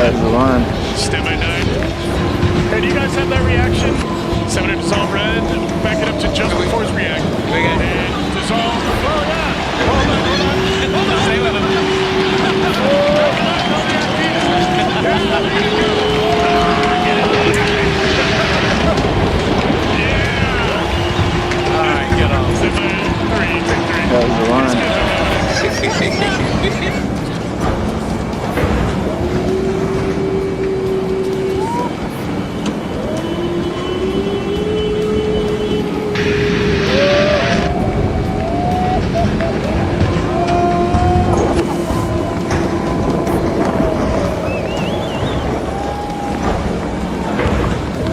Stand by 9. Hey, do you guys have that reaction? 7 to dissolve red. Back it up to just before his react. And dissolve. Oh, yeah. Hold on. Stay with him. Yeah. All right, get on. 7, 3, take 3. That was the line.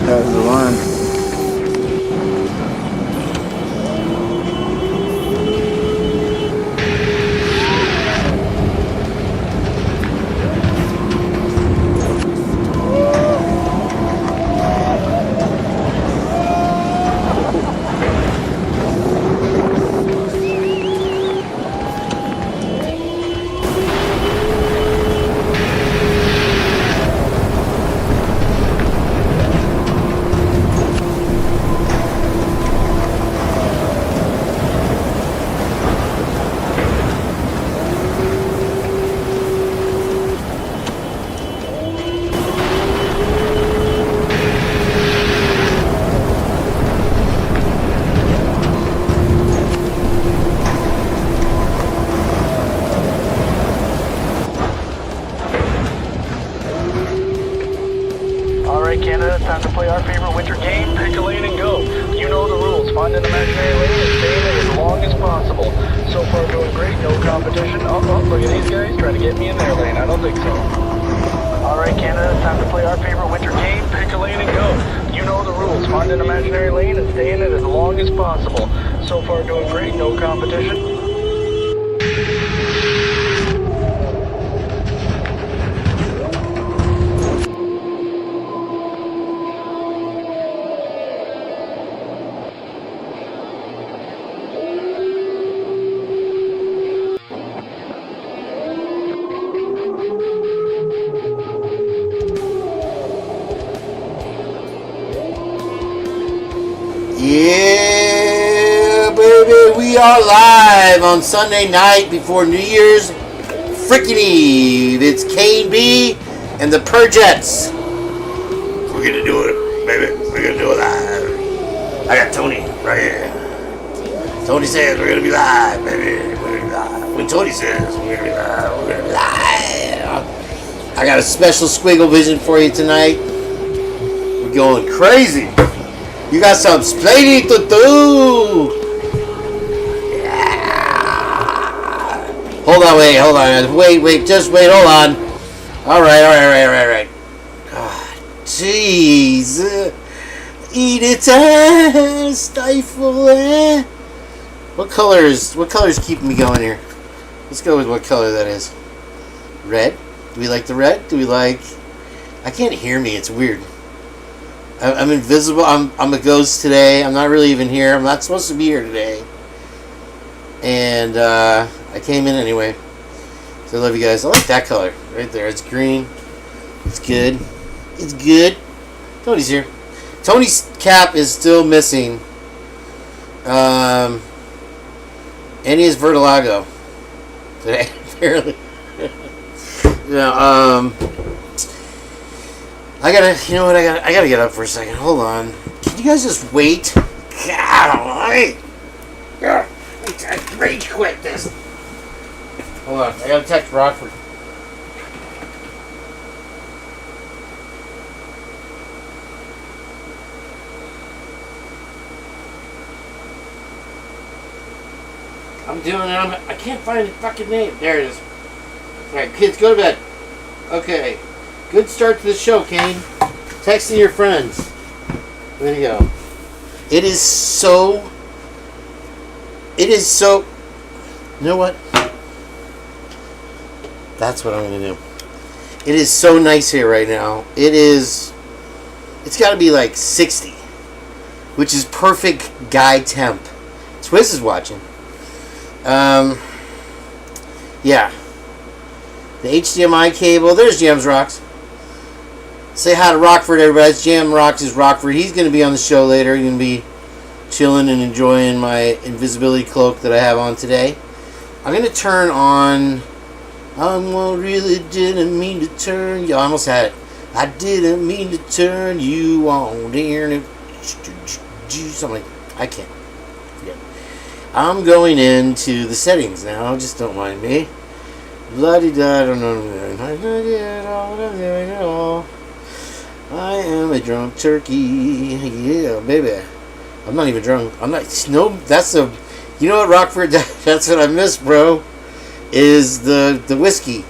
That was the line. Canada, time to play our favorite winter game, pick a lane and go. You know the rules, find an imaginary lane and stay in it as long as possible. So far doing great, no competition. Oh, look at these guys trying to get me in their lane, I don't think so. Alright Canada, time to play our favorite winter game, pick a lane and go. You know the rules, find an imaginary lane and stay in it as long as possible. So far doing great, no competition. Yeah, baby, we are live on Sunday night before New Year's freaking Eve. It's Kane B and the Purgettes. We're gonna do it, baby. We're gonna do it live. I got Tony right here. Tony says we're gonna be live, baby. We're gonna be live. When Tony says we're gonna be live, we're gonna be live. I got a special squiggle vision for you tonight. We're going crazy. You got some splaining to do. Yeah. Hold on, wait, just wait, hold on. All right. God, jeez. Eat it, stifle it. What colors keeping me going here? Let's go with what color that is. Red? Do we like the red? I can't hear me, it's weird. I'm invisible. I'm a ghost today. I'm not really even here. I'm not supposed to be here today. And I came in anyway. So I love you guys. I like that color right there. It's green. It's good. It's good. Tony's here. Tony's cap is still missing. And he has vertigo today, apparently. Yeah. I gotta get up for a second. Hold on. Can you guys just wait? God, I rage quit this. Hold on. I gotta text Rockford. I'm doing it. I can't find the fucking name. There it is. Alright, kids, go to bed. Okay. Good start to the show, Kane. Texting your friends. There you go. It is so... You know what? That's what I'm going to do. It is so nice here right now. It's got to be like 60. Which is perfect guy temp. Swizz is watching. Yeah. The HDMI cable. There's Gems Rocks. Say hi to Rockford, everybody. It's Jam Rocks is Rockford. He's going to be on the show later. He's going to be chilling and enjoying my invisibility cloak that I have on today. I'm going to turn on... I really didn't mean to turn... I almost had it. I didn't mean to turn you on. Something like... I can't. Forget. I'm going into the settings now. Just don't mind me. La-di-da, I don't know. I am a drunk turkey. Yeah, baby. I'm not even drunk. I'm not. No, that's a. You know what, Rockford? That's what I miss, bro. Is the whiskey.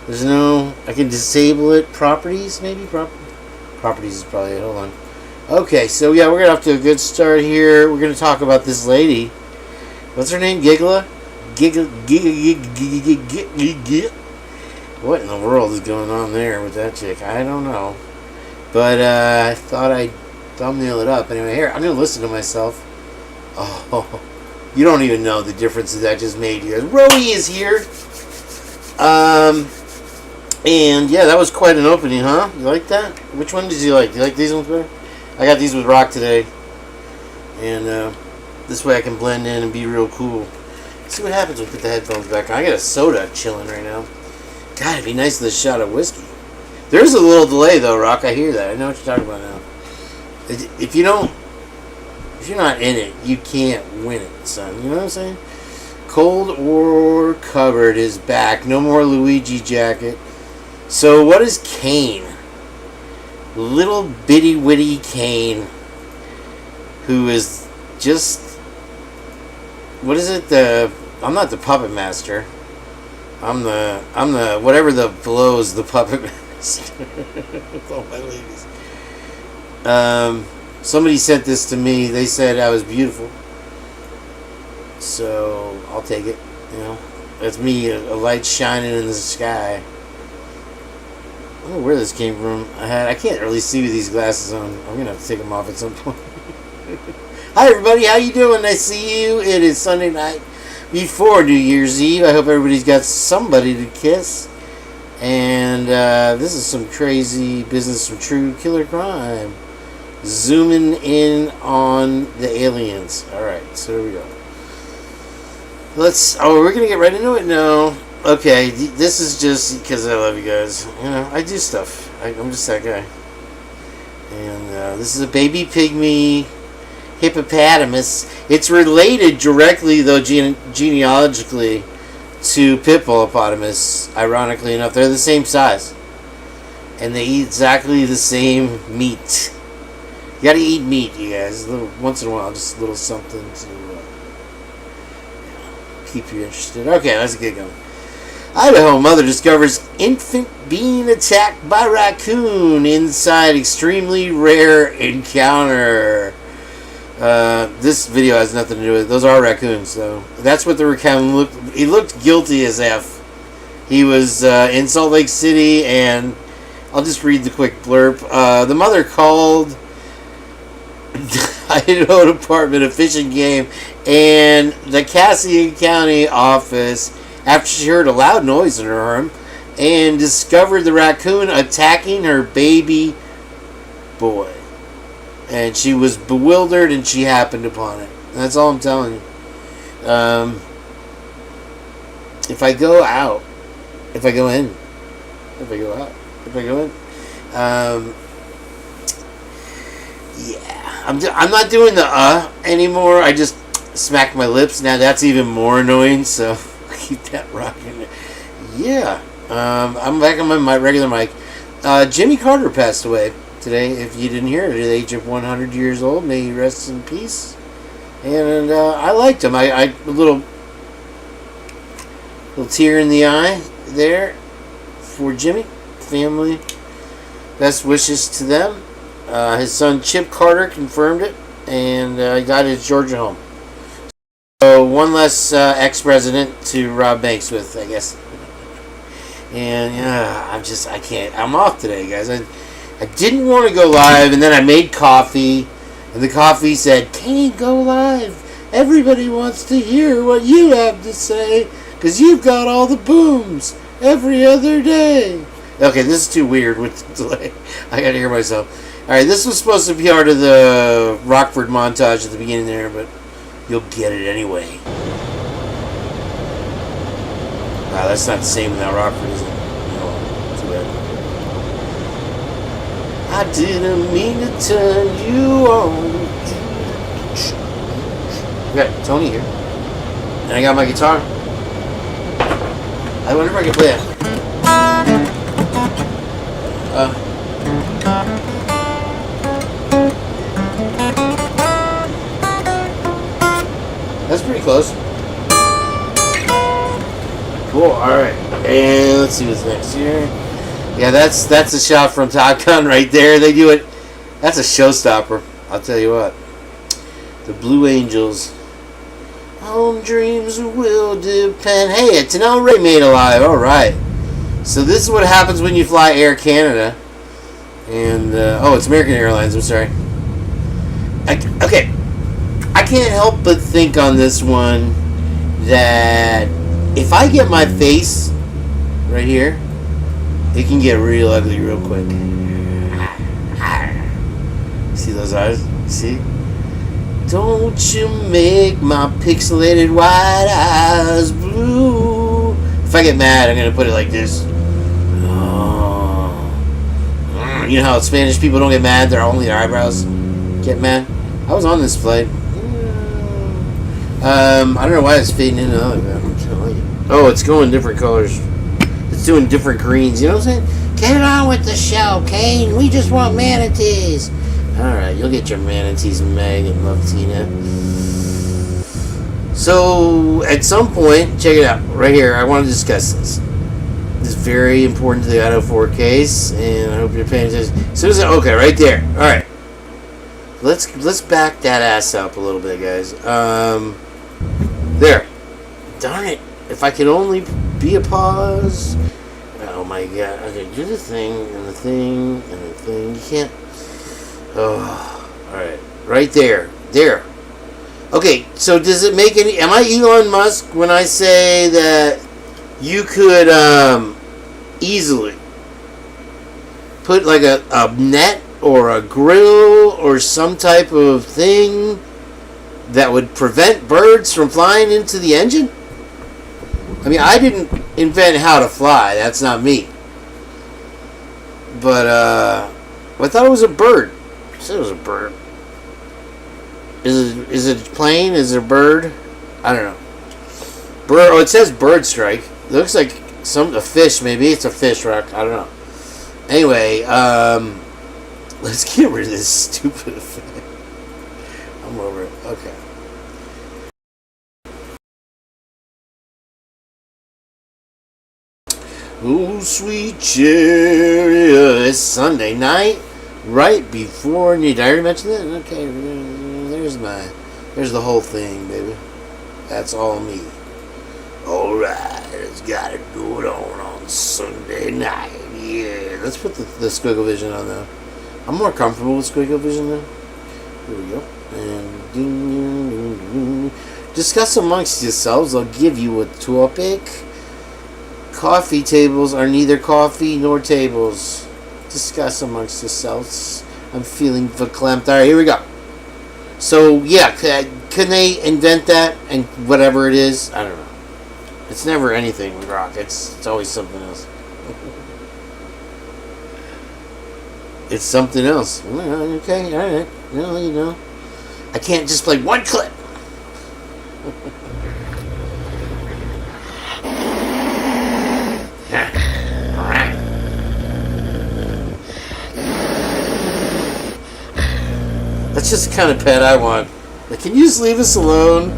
There's no. I can disable it. Properties, maybe? Properties is probably it. Hold on. Okay, so yeah, we're going to have to a good start here. We're going to talk about this lady. What's her name? Giggla? What in the world is going on there with that chick? I don't know. But I thought I'd thumbnail it up. Anyway, here, I'm going to listen to myself. Oh, you don't even know the difference that just made here. Rowie is here. And yeah, that was quite an opening, huh? You like that? Which one did you like? Do you like these ones better? I got these with Rock today. And this way I can blend in and be real cool. Let's see what happens when we put the headphones back on. I got a soda chilling right now. God, it'd be nice with a shot of whiskey. There's a little delay though, Rock. I hear that. I know what you're talking about now. If you're not in it, you can't win it, son. You know what I'm saying? Cold or Covered is back. No more Luigi jacket. So what is Kane? Little bitty witty Kane, who is just, what is it? I'm not the puppet master. I'm the whatever the blows the puppet master. Oh my ladies. Somebody sent this to me. They said I was beautiful, so I'll take it. You know, that's me, a light shining in the sky. I don't know where this came from. I can't really see with these glasses on. I'm gonna have to take them off at some point. Hi everybody, how you doing? Nice to see you. It is Sunday night before New Year's Eve. I hope everybody's got somebody to kiss. And this is some crazy business from True Killer Crime. Zooming in on the aliens. Alright, so here we go. We're gonna get right into it? No. Okay, this is just because I love you guys. You know, I do stuff. I'm just that guy. And this is a baby pygmy hippopotamus. It's related directly, though, genealogically to pitbullpotamus. Ironically enough, they're the same size, and they eat exactly the same meat. You gotta eat meat, you guys. Once in a while, just a little something to keep you interested. Okay, let's get going. Idaho mother discovers infant being attacked by raccoon inside extremely rare encounter. This video has nothing to do with it. Those are raccoons, though. That's what the raccoon looked. He looked guilty as F. He was in Salt Lake City, and I'll just read the quick blurb. The mother called the Idaho Department of Fish and Game and the Cassian County office after she heard a loud noise in her room and discovered the raccoon attacking her baby boy. And she was bewildered, and she happened upon it. That's all I'm telling you. If I go out, if I go in, if I go out, if I go in, yeah, I'm not doing the anymore. I just smack my lips. Now that's even more annoying. So keep that rocking. Yeah, I'm back on my regular mic. Jimmy Carter passed away today, if you didn't hear it, at the age of 100 years old. May he rest in peace. And I liked him. I a little tear in the eye there for Jimmy. Family, best wishes to them. His son Chip Carter confirmed it, and he died at his Georgia home. So one less ex-president to rob banks with, I guess. And I can't. I'm off today, guys. I didn't want to go live, and then I made coffee, and the coffee said, "Kane, go live. Everybody wants to hear what you have to say, because you've got all the booms every other day." Okay, this is too weird with the delay. I gotta hear myself. Alright, this was supposed to be part of the Rockford montage at the beginning there, but you'll get it anyway. Wow, that's not the same without Rockford, is it? No, too bad. I didn't mean to turn you on. Okay, Tony here. And I got my guitar. I wonder if I can play it. That's pretty close. Cool, alright. And let's see what's next here. Yeah, that's a shot from Top Gun right there. They do it. That's a showstopper. I'll tell you what. The Blue Angels. Home dreams will depend. Hey, it's an already made alive. Alright. So this is what happens when you fly Air Canada. And, oh, it's American Airlines. I'm sorry. Okay. I can't help but think on this one that if I get my face right here, it can get real ugly real quick. See those eyes? See? Don't you make my pixelated white eyes blue. If I get mad, I'm going to put it like this. You know how Spanish people don't get mad? They're only their eyebrows get mad. I was on this flight. I don't know why it's fading in and out like that. Oh, it's going different colors. It's doing different greens. You know what I'm saying? Get it on with the show, Kane. We just want manatees. Alright, you'll get your manatees, Meg and Love Tina. So, at some point, check it out. Right here, I want to discuss this. This is very important to the Idaho 4 case, and I hope you're paying attention. As soon as okay, right there. Alright. Let's back that ass up a little bit, guys. There. Darn it. If I could only be a pause. Oh my god. Okay, do the thing, and the thing, and the thing. You can't. Oh. Alright. Right there. There. Okay, so does it make any. Am I Elon Musk when I say that you could easily put like a net or a grill or some type of thing that would prevent birds from flying into the engine? I mean, I didn't invent how to fly. That's not me. But, I thought it was a bird. I said it was a bird. Is it a plane? Is it a bird? I don't know. Bird. Oh, it says bird strike. It looks like a fish, maybe. It's a fish rock. I don't know. Anyway, let's get rid of this stupid effect. I'm over it. Okay. Oh, sweet cherry. It's Sunday night, right before Did I already mention that? Okay, there's the whole thing, baby. That's all me. Alright, it's gotta do it on Sunday night. Yeah, let's put the squiggle vision on though. I'm more comfortable with squiggle vision now. Here we go. And discuss amongst yourselves. I'll give you a topic. Coffee tables are neither coffee nor tables. Discuss amongst yourselves. I'm feeling verklempt. Alright, here we go. So, yeah, can they invent that and whatever it is? I don't know. It's never anything with rock. It's always something else. It's something else. Okay, alright. No, you know. I can't just play one clip. That's just the kind of pet I want. Like, can you just leave us alone?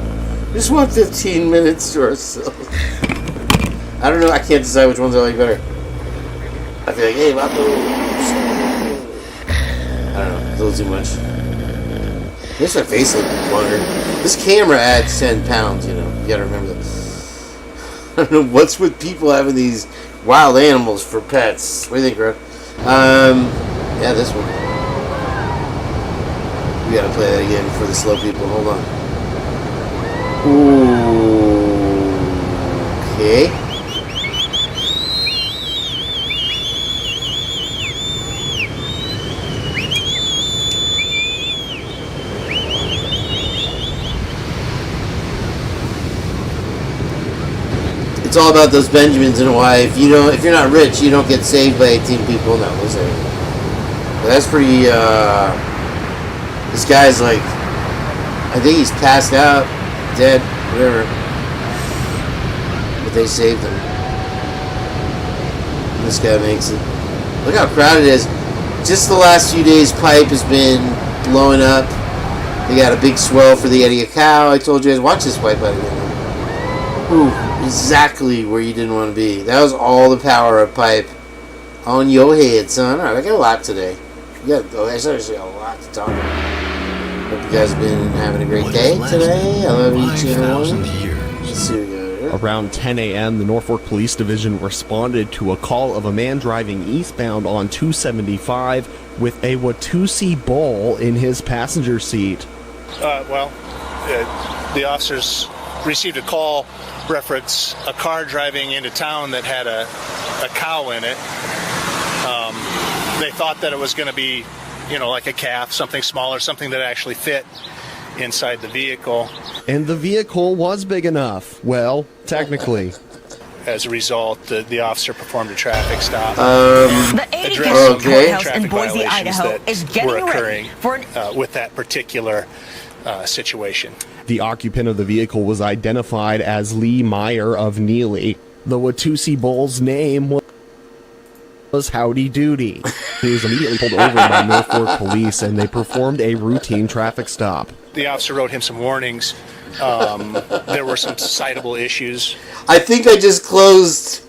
We just want 15 minutes to ourselves. I don't know. I can't decide which ones I like better. I feel like, hey, Vato. I don't know. A little too much. Makes my face look longer. This camera adds 10 pounds, you know. You gotta remember that. I don't know what's with people having these wild animals for pets. What do you think, bro? Yeah, this one. We gotta play that again for the slow people. Hold on. Ooh. Okay. It's all about those Benjamins in Hawaii. If you're not rich, you don't get saved by 18 people. No, listen. But that's pretty. This guy's like, I think he's passed out, dead, whatever. But they saved him. And this guy makes it. Look how crowded it is. Just the last few days, Pipe has been blowing up. They got a big swell for the Eddie of Cow. I told you guys, watch this Pipe out again. Ooh, exactly where you didn't want to be. That was all the power of Pipe on your head, son. All right, I got a lot today. There's actually a lot to talk about. Hope you guys have been having a great day today. I love each and every one. Let's see what we got here. Around 10 a.m., the Norfolk Police Division responded to a call of a man driving eastbound on 275 with a Watusi bowl in his passenger seat. The officers received a call reference a car driving into town that had a cow in it. They thought that it was going to be, like a calf, something smaller, something that actually fit inside the vehicle. And the vehicle was big enough. Well, technically. As a result, the officer performed a traffic stop. The 80 County Courthouse in Boise, Idaho is getting ready for with that particular situation. The occupant of the vehicle was identified as Lee Meyer of Neely. The Watusi bull's name was Howdy Doody. He was immediately pulled over by Norfolk police, and they performed a routine traffic stop. The officer wrote him some warnings. There were some citable issues. I think I just closed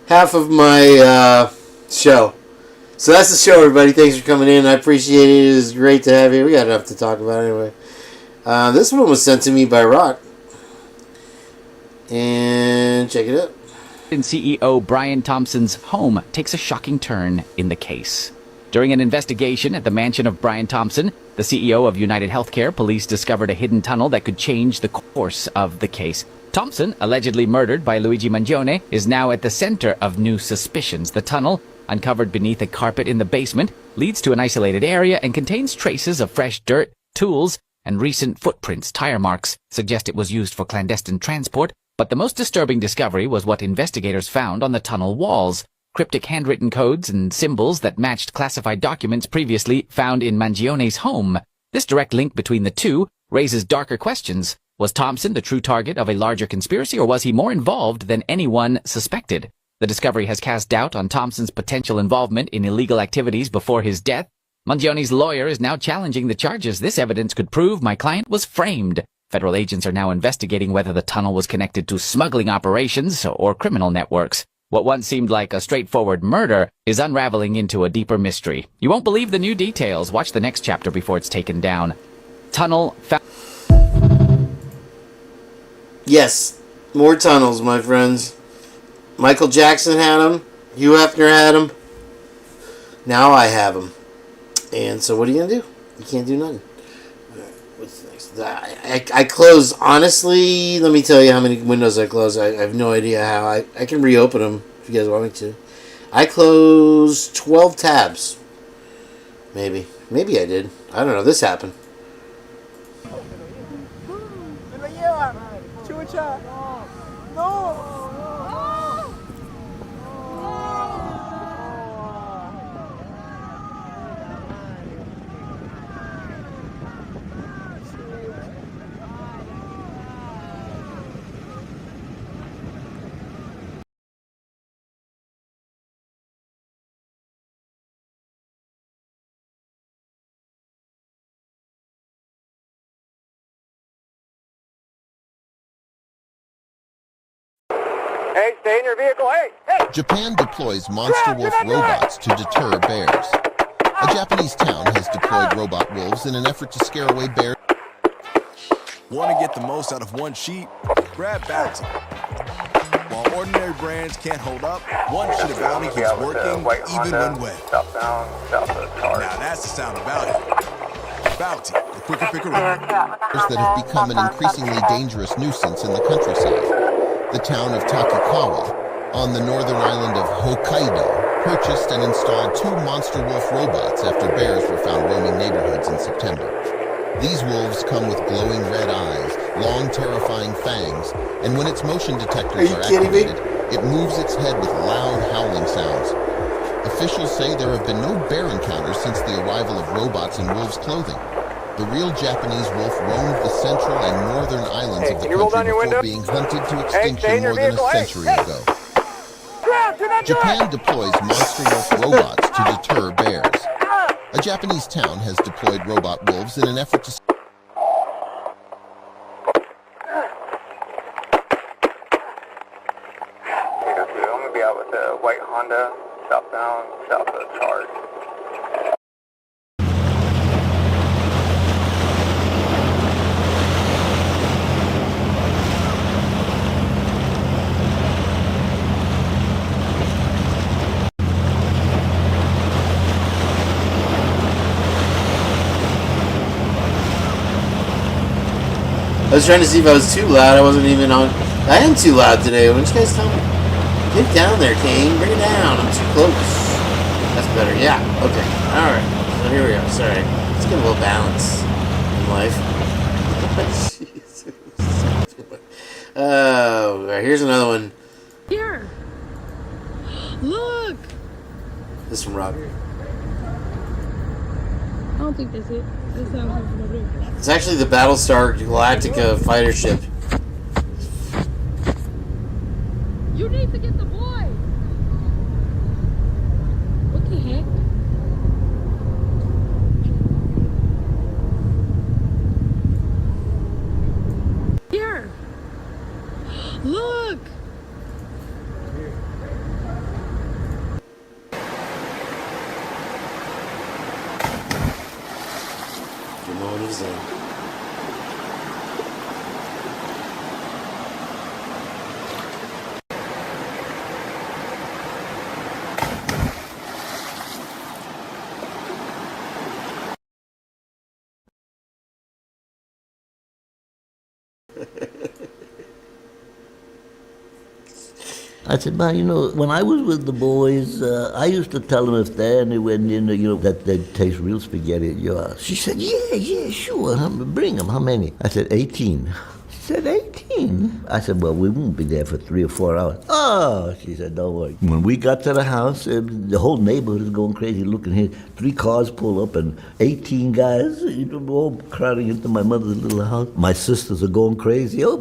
half of my show. So that's the show, everybody. Thanks for coming in. I appreciate it. It was great to have you. We got enough to talk about anyway. This one was sent to me by Rock. And check it out. CEO Brian Thompson's home takes a shocking turn in the case. During an investigation at the mansion of Brian Thompson, the CEO of United Healthcare, police discovered a hidden tunnel that could change the course of the case. Thompson, allegedly murdered by Luigi Mangione, is now at the center of new suspicions. The tunnel, uncovered beneath a carpet in the basement, leads to an isolated area and contains traces of fresh dirt, tools, and recent footprints. Tire marks suggest it was used for clandestine transport, but the most disturbing discovery was what investigators found on the tunnel walls. Cryptic handwritten codes and symbols that matched classified documents previously found in Mangione's home. This direct link between the two raises darker questions. Was Thompson the true target of a larger conspiracy, or was he more involved than anyone suspected? The discovery has cast doubt on Thompson's potential involvement in illegal activities before his death. Mangione's lawyer is now challenging the charges. This evidence could prove my client was framed. Federal agents are now investigating whether the tunnel was connected to smuggling operations or criminal networks. What once seemed like a straightforward murder is unraveling into a deeper mystery. You won't believe the new details. Watch the next chapter before it's taken down. Tunnel found... Yes, more tunnels, my friends. Michael Jackson had them. Hugh Hefner had them. Now I have them. And so what are you going to do? You can't do nothing. What's next? I closed, honestly, let me tell you how many windows I closed. I have no idea how. I can reopen them if you guys want me to. I closed 12 tabs. Maybe I did. I don't know. This happened. Hey, stay in your vehicle. Hey! Japan deploys monster wolf robots to deter bears. A Japanese town has deployed robot wolves in an effort to scare away bears. Want to get the most out of one sheet? Grab Bounty. While ordinary brands can't hold up, one sheet of Bounty keeps working even when wet. Now that's the sound of Bounty. Bounty, the quicker picker that have become an increasingly dangerous nuisance in the countryside. The town of Takikawa, on the northern island of Hokkaido, purchased and installed 2 monster wolf robots after bears were found roaming neighborhoods in September. These wolves come with glowing red eyes, long, terrifying fangs, and when its motion detectors are activated, it moves its head with loud howling sounds. Officials say there have been no bear encounters since the arrival of robots in wolves' clothing. The real Japanese wolf roamed the central and northern islands of the country before being hunted to extinction more than a century ago. Japan deploys monster wolf robots to deter bears. A Japanese town has deployed robot wolves in an effort to... I'm going to be out with the white Honda, southbound, south of Charge. I was trying to see if I was too loud. I wasn't even on. I am too loud today. Why don't you guys tell me? Get down there, Kane. Bring it down. I'm too close. That's better. Yeah. Okay. All right. So here we go. Sorry. Let's get a little balance in life. Jesus. Oh, here's another one. Here. Look. This is from Robbie. I don't think that's it. That's not what I'm doing. It's actually the Battlestar Galactica fighter ship. You need to get the boy. What the heck? Here. Look. I said, well, you know, when I was with the boys, I used to tell them if they went in, you know, that they'd taste real spaghetti at yours. She said, yeah, sure, bring them. How many? I said, 18. She said, 18? I said, well, we won't be there for 3 or 4 hours. Oh, she said, don't worry. When we got to the house, the whole neighborhood is going crazy looking here. 3 cars pull up and 18 guys, you know, all crowding into my mother's little house. My sisters are going crazy. Oh,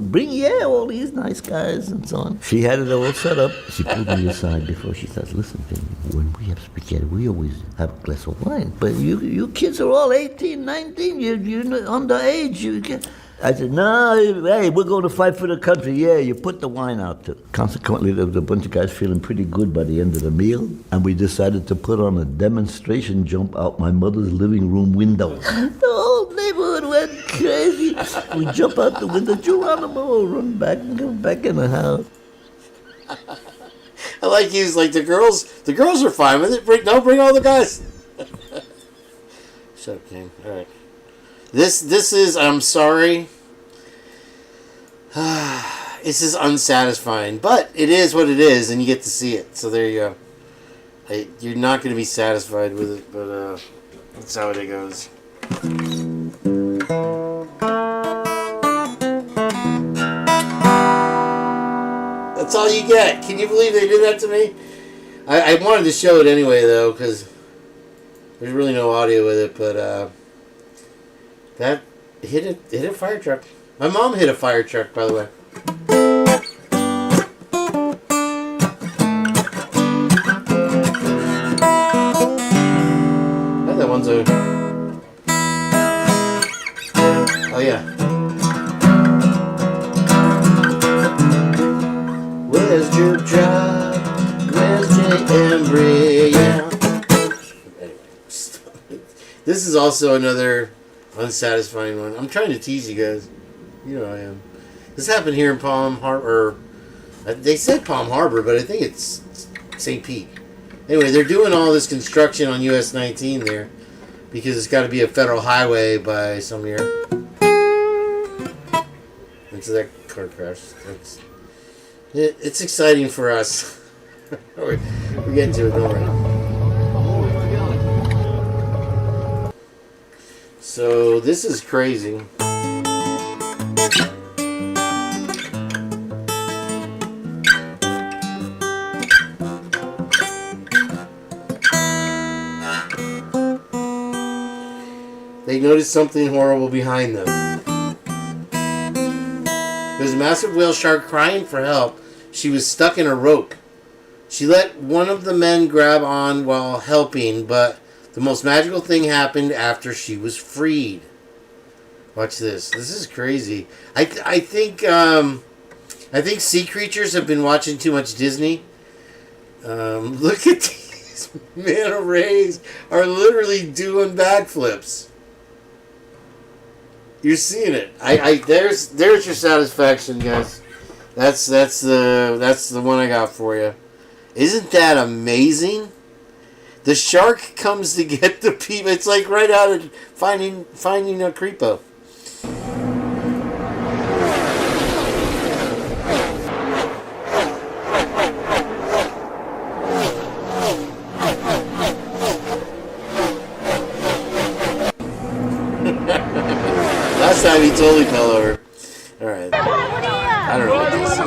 all these nice guys and so on. She had it all set up. She pulled me aside before she says, listen, baby, when we have spaghetti, we always have a glass of wine. But you kids are all 18, 19, you're underage. You can't. I said, no, hey, we're going to fight for the country. Yeah, you put the wine out too. Consequently, there was a bunch of guys feeling pretty good by the end of the meal, and we decided to put on a demonstration jump out my mother's living room window. The whole neighborhood went crazy. We jump out the window, Geronimo, run back and go back in the house. I like he's like the girls are fine with it. Bring all the guys. Shut up, King. All right. This is, I'm sorry. This is unsatisfying, but it is what it is, and you get to see it. So there you go. You're not going to be satisfied with it, but that's how it goes. That's all you get. Can you believe they did that to me? I wanted to show it anyway, though, because there's really no audio with it, but that hit a fire truck. My mom hit a fire truck, by the way. Oh, that one's a... Oh, yeah. Where's Drip Drop? Where's J. Embry? Yeah. Anyway, this is also another unsatisfying one. I'm trying to tease you guys. You know I am. This happened here in Palm Harbor. They said Palm Harbor, but I think it's St. Pete. Anyway, they're doing all this construction on US 19 there because it's got to be a federal highway by some year. And so that car crash. It's exciting for us. We're getting to it, don't worry. So this is crazy. they noticed something horrible behind them. There was a massive whale shark crying for help. She was stuck in a rope. She let one of the men grab on while helping, but the most magical thing happened after she was freed. Watch this. This is crazy. I think sea creatures have been watching too much Disney. Look at these manta rays are literally doing backflips. You're seeing it. There's your satisfaction, guys. That's the one I got for you. Isn't that amazing? The shark comes to get the people. It's like right out of finding a creepo. Last time he totally fell over. Alright. I don't know what this is.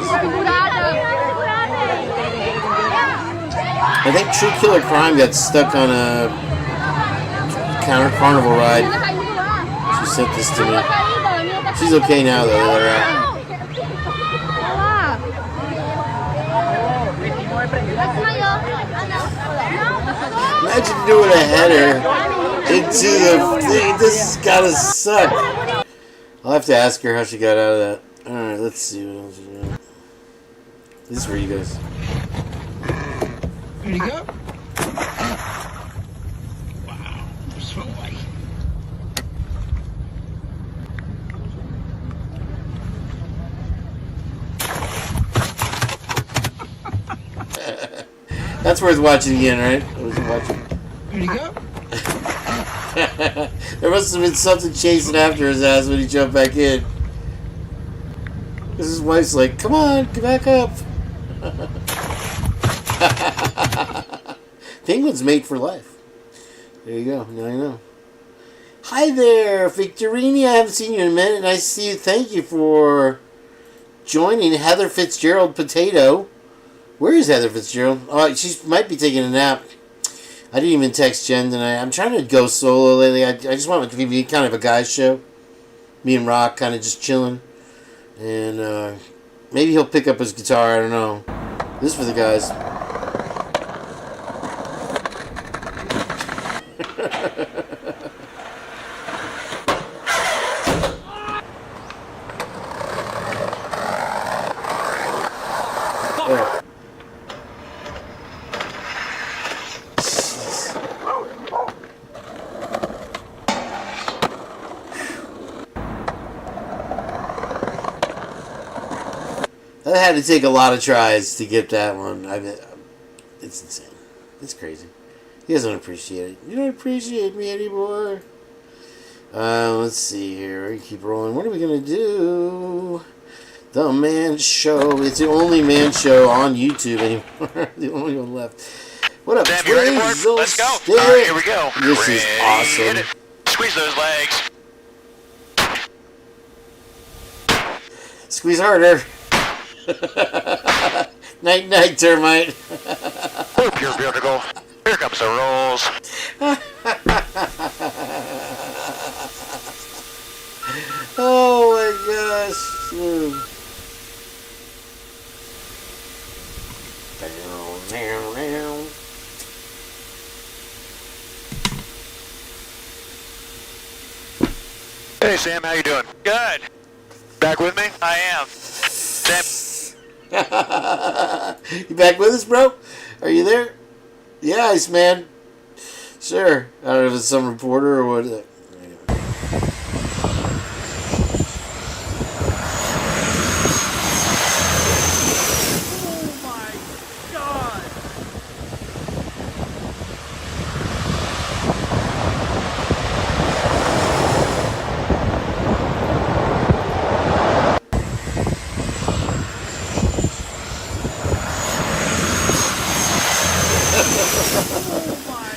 I think True Killer Crime got stuck on a carnival ride. She sent this to me. She's okay now though. Let her out. Imagine doing a header into the thing. This has gotta suck. I'll have to ask her how she got out of that. Alright, let's see what else we got. This is for you guys. Ready to go? Wow, so white. That's worth watching again, right? Ready to go? There must have been something chasing after his ass when he jumped back in. Because his wife's like, come on, get back up. Penguins mate for life. There you go. Now you know. Hi there, Victorini. I haven't seen you in a minute. Nice to see you. Thank you for joining Heather Fitzgerald Potato. Where is Heather Fitzgerald? Oh, she might be taking a nap. I didn't even text Jen tonight. I'm trying to go solo lately. I just want it to be kind of a guy's show. Me and Rock kind of just chilling. And maybe he'll pick up his guitar. I don't know. This is for the guys. I had to take a lot of tries to get that one. I mean, it's insane. It's crazy. He doesn't appreciate it. You don't appreciate me anymore. Let's see here. We keep rolling. What are we going to do? The Man Show. It's the only Man Show on YouTube anymore. The only one left. What up, Sam, you ready for it? Let's go. All right, here we go. This is awesome. Squeeze those legs. Squeeze harder. Night, night, termite. Hope you're beautiful. Here comes the rolls. Oh my gosh. Hey Sam, how you doing? Good. Back with me? I am. Sam. You back with us, bro? Are you there? Yeah, Iceman. Sure. I don't know if it's some reporter or what.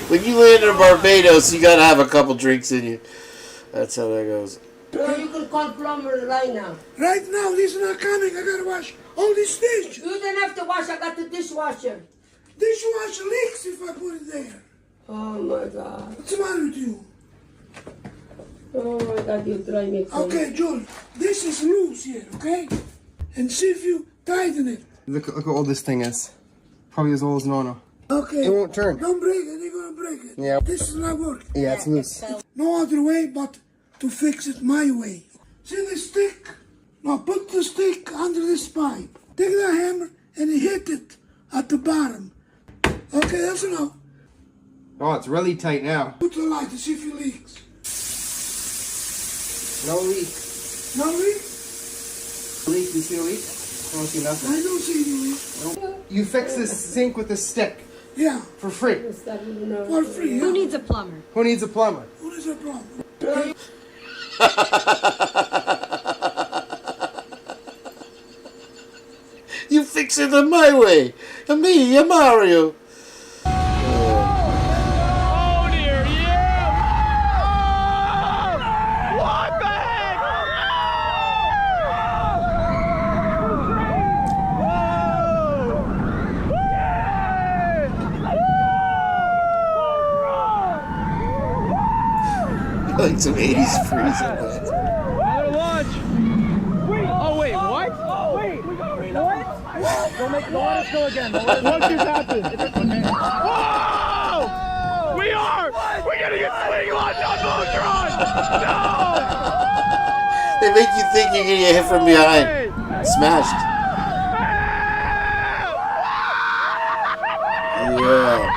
When you land in Barbados, you gotta have a couple drinks in you. That's how that goes. No, you can call plumber right now. Right now, this is not coming. I gotta wash all these dishes. You don't have to wash. I got the dishwasher. Dishwasher leaks if I put it there. Oh my God. What's the matter with you? Oh my God, you drive me crazy. Okay, Joel, this is loose here, okay? And see if you tighten it. Look how old this thing is. Probably as old as Nona. Okay. It won't turn. Don't break it, you're gonna break it. Yeah. This is not working. Yeah, it's loose. No other way but to fix it my way. See the stick? Now put the stick under this pipe. Take the hammer and hit it at the bottom. Okay, that's enough. Oh, it's really tight now. Put the light to see if it leaks. No leak. No leak? Leak? You see a leak? I don't see nothing. I don't see any leak. Nope. You fix this sink with a stick. Yeah. For free. For free, Who needs a plumber? Who needs a plumber? Who needs a plumber? You fix it in my way. And me, I'm Mario. Oh dear, yeah! What the heck? Like some 80s freezing. Another launch! Wait! Oh wait, what? Oh wait! What? Don't make the water spill again. What just happened? Whoa! We're gonna get swing launch on Voltron! No! They make you think you're gonna get hit from behind. Smashed. Yeah.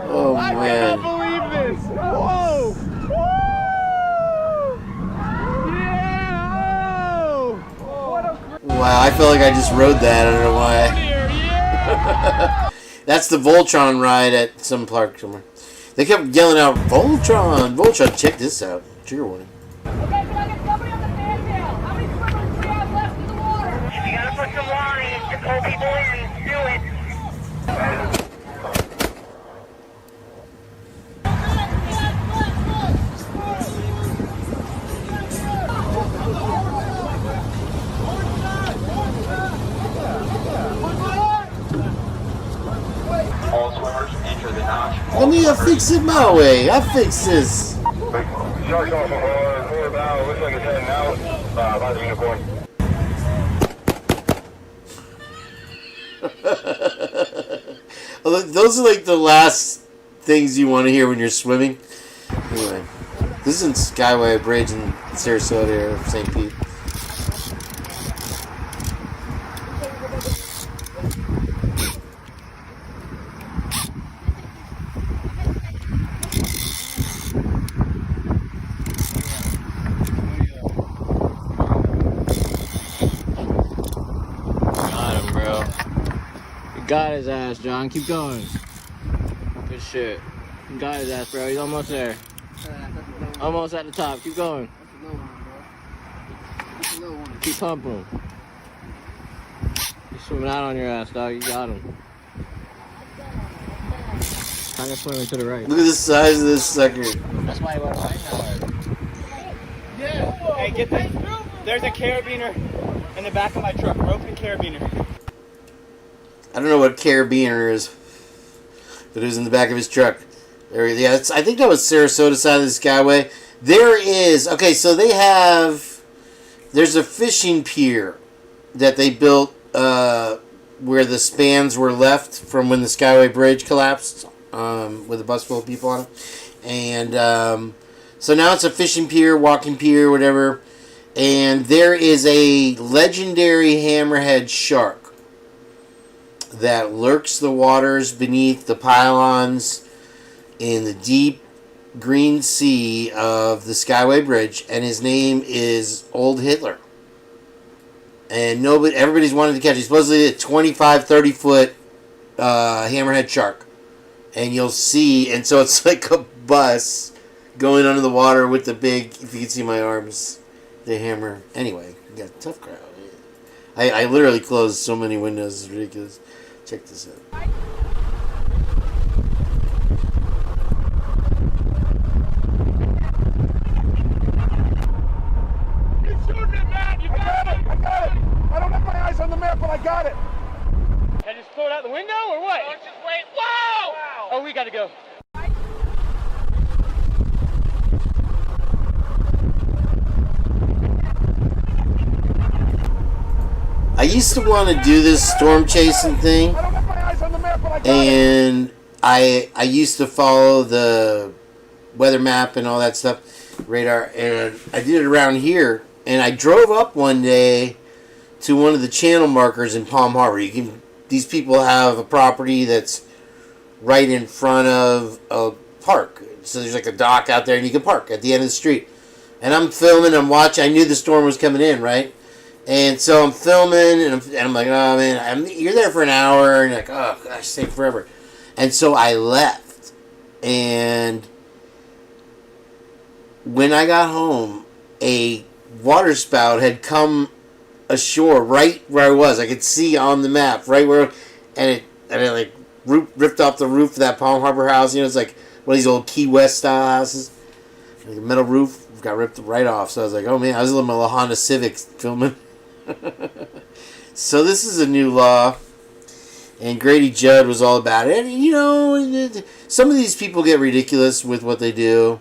Oh I man. cannot believe this! Whoa! Wow, I feel like I just rode that. I don't know why. That's the Voltron ride at some park somewhere. They kept yelling out, Voltron! Voltron, check this out. Trigger warning. Okay, can I get somebody on the fan tail? How many swimmers do we have left in the water? You gotta put some line to pull people in. Do it. All swimmers enter the notch. Let me fix it my way. I fix this. Shark off of forward bow. Looks like it's heading out. By the unicorn. Those are like the last things you want to hear when you're swimming. Anyway, this is in Skyway Bridge in Sarasota or St. Pete. Got him, bro. You got his ass, John. Keep going. Good shit. You got his ass, bro. He's almost there. Almost at the top. Keep going. Keep pumping him. He's swimming out on your ass, dog. You got him. Kind of swimming to the right. Look at the size of this sucker. That's why he went right now. Yeah. Hey, get this. There's a carabiner in the back of my truck. Rope and carabiner. I don't know what carabiner is, but it was in the back of his truck. There, yeah, I think that was Sarasota side of the Skyway. There is, okay, so they have, there's a fishing pier that they built where the spans were left from when the Skyway Bridge collapsed with a bus full of people on it. And so now it's a fishing pier, walking pier, whatever. And there is a legendary hammerhead shark that lurks the waters beneath the pylons in the deep green sea of the Skyway Bridge, and his name is Old Hitler. And everybody's wanted to catch it. He's supposedly a 25, 30 foot hammerhead shark. And you'll see, and so it's like a bus going under the water with the big, if you can see my arms, the hammer. Anyway, you got a tough crowd. I literally closed so many windows, it's ridiculous. Check this out. You're shooting it, man! You got it! I got it! I don't have my eyes on the map, but I got it! Can Just throw it out the window or what? Let's just wait. Whoa! Wow. Oh, we gotta go. I used to want to do this storm chasing thing, and I used to follow the weather map and all that stuff, radar, and I did it around here. And I drove up one day to one of the channel markers in Palm Harbor. These people have a property that's right in front of a park. So there's like a dock out there, and you can park at the end of the street. And I'm filming, I'm watching. I knew the storm was coming in, right? And so I'm filming, and I'm like, oh, man, you're there for an hour. And you're like, oh, gosh, it's taking forever. And so I left. And when I got home, a water spout had come ashore right where I was. I could see on the map right where, and it like ripped off the roof of that Palm Harbor house. You know, it's like one of these old Key West style houses. Like a metal roof got ripped right off. So I was like, oh man, I was in my little Honda Civic filming. So this is a new law, and Grady Judd was all about it. And you know, some of these people get ridiculous with what they do.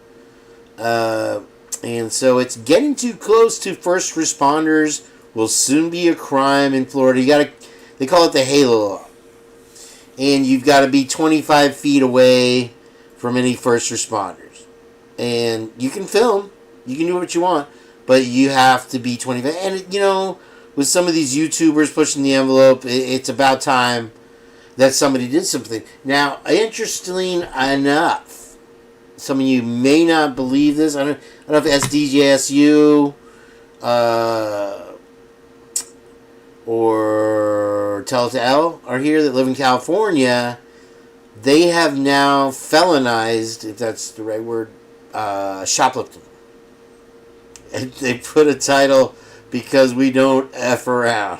And so it's getting too close to first responders will soon be a crime in Florida. They call it the Halo Law. And you've got to be 25 feet away from any first responders. And you can film, you can do what you want, but you have to be 25. And, you know, with some of these YouTubers pushing the envelope, it's about time that somebody did something. Now, interestingly enough, some of you may not believe this. I don't know if SDJSU or Telltale are here that live in California. They have now felonized, if that's the right word, shoplifting. And they put a title, because we don't F around.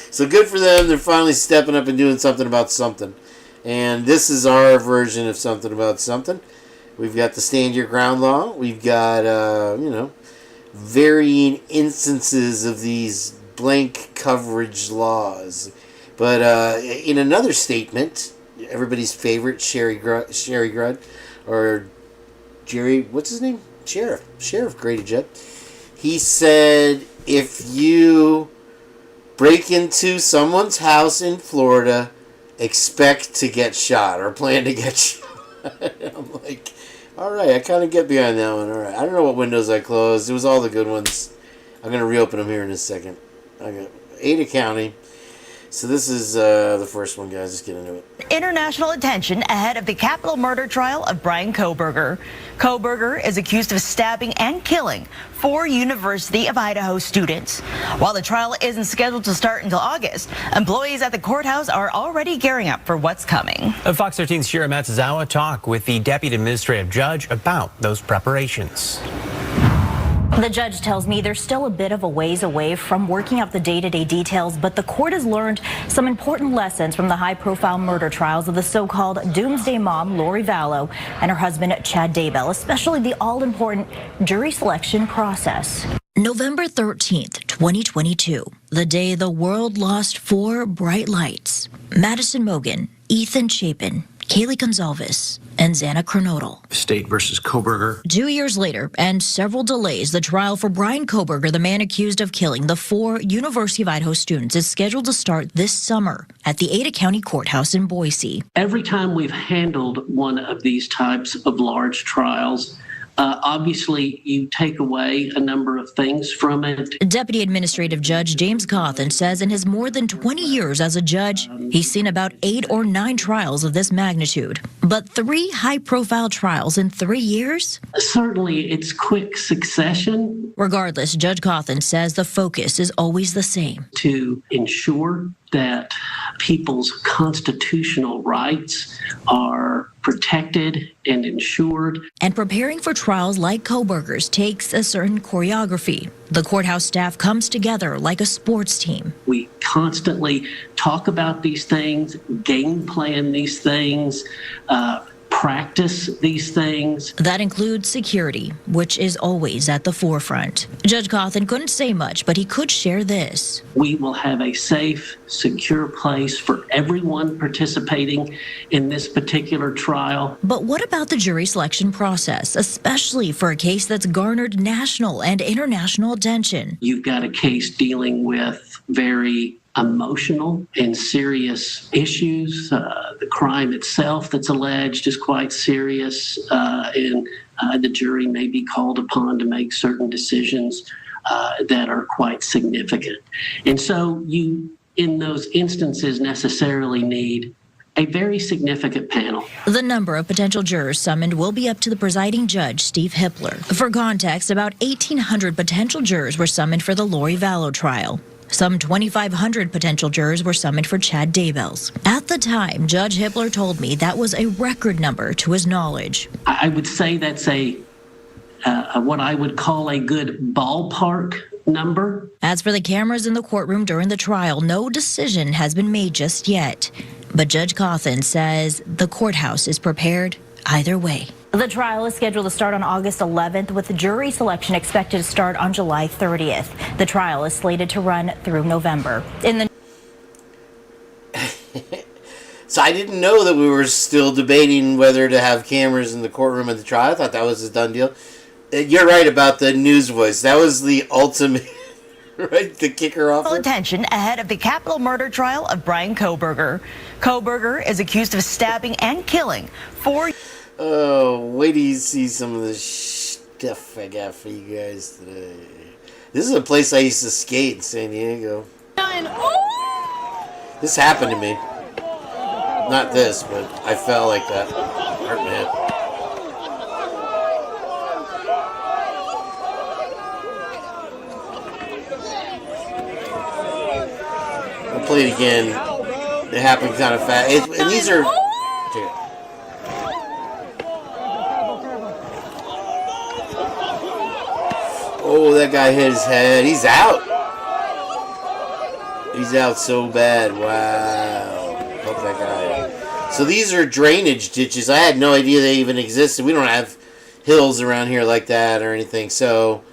So good for them. They're finally stepping up and doing something about something. And this is our version of something about something. We've got the stand your ground law. We've got, varying instances of these blank coverage laws. But in another statement, everybody's favorite, Sherry Grudd, or Jerry, what's his name? Sheriff Grady Judd. He said, if you break into someone's house in Florida, expect to get shot or plan to get shot. I'm like, all right, I kind of get behind that one. All right, I don't know what windows I closed. It was all the good ones. I'm going to reopen them here in a second. I got Ada County. So this is the first one, guys. Let's get into it. International attention ahead of the capital murder trial of Bryan Kohberger. Kohberger is accused of stabbing and killing 4 University of Idaho students. While the trial isn't scheduled to start until August, employees at the courthouse are already gearing up for what's coming. Fox 13's Shira Matsuzawa talked with the deputy administrative judge about those preparations. The judge tells me there's still a bit of a ways away from working out the day-to-day details, but the court has learned some important lessons from the high-profile murder trials of the so-called doomsday mom, Lori Vallow, and her husband, Chad Daybell, especially the all-important jury selection process. November 13th, 2022, the day the world lost 4 bright lights. Madison Mogen, Ethan Chapin, Kaylee Gonzalez, and Xana Kernodle. State versus Kohberger. 2 years later, and several delays, the trial for Bryan Kohberger, the man accused of killing the 4 University of Idaho students, is scheduled to start this summer at the Ada County Courthouse in Boise. Every time we've handled one of these types of large trials, obviously, you take away a number of things from it. Deputy Administrative Judge James Cawthon says in his more than 20 years as a judge, he's seen about 8 or 9 trials of this magnitude. But 3 high-profile trials in 3 years? Certainly, it's quick succession. Regardless, Judge Cawthon says the focus is always the same. To ensure that people's constitutional rights are protected and ensured. And preparing for trials like Kohberger's takes a certain choreography. The courthouse staff comes together like a sports team. We constantly talk about these things, game plan these things, practice these things. That includes security, which is always at the forefront. Judge Cawthon couldn't say much, but he could share this. We will have a safe, secure place for everyone participating in this particular trial. But what about the jury selection process, especially for a case that's garnered national and international attention? You've got a case dealing with very emotional and serious issues. The crime itself that's alleged is quite serious, and the jury may be called upon to make certain decisions that are quite significant. And so you, in those instances, necessarily need a very significant panel. The number of potential jurors summoned will be up to the presiding judge, Steve Hippler. For context, about 1,800 potential jurors were summoned for the Lori Vallow trial. Some 2,500 potential jurors were summoned for Chad Daybell's. At the time, Judge Hippler told me that was a record number to his knowledge. I would say that's what I would call a good ballpark number. As for the cameras in the courtroom during the trial, no decision has been made just yet. But Judge Cawthon says the courthouse is prepared either way. The trial is scheduled to start on August 11th, with jury selection expected to start on July 30th. The trial is slated to run through November. So I didn't know that we were still debating whether to have cameras in the courtroom at the trial. I thought that was a done deal. You're right about the news voice. That was the ultimate, right? The kicker off. Full attention ahead of the capital murder trial of Bryan Kohberger. Kohberger is accused of stabbing and killing 4. Oh, wait till you see some of the stuff I got for you guys today. This is a place I used to skate in San Diego. This happened to me. Not this, but I fell like that. Hurt my head. I'll play it again. It happened kind of fast. And these are... Oh, that guy hit his head. He's out. He's out so bad. Wow. Help that guy. So these are drainage ditches. I had no idea they even existed. We don't have hills around here like that or anything. So,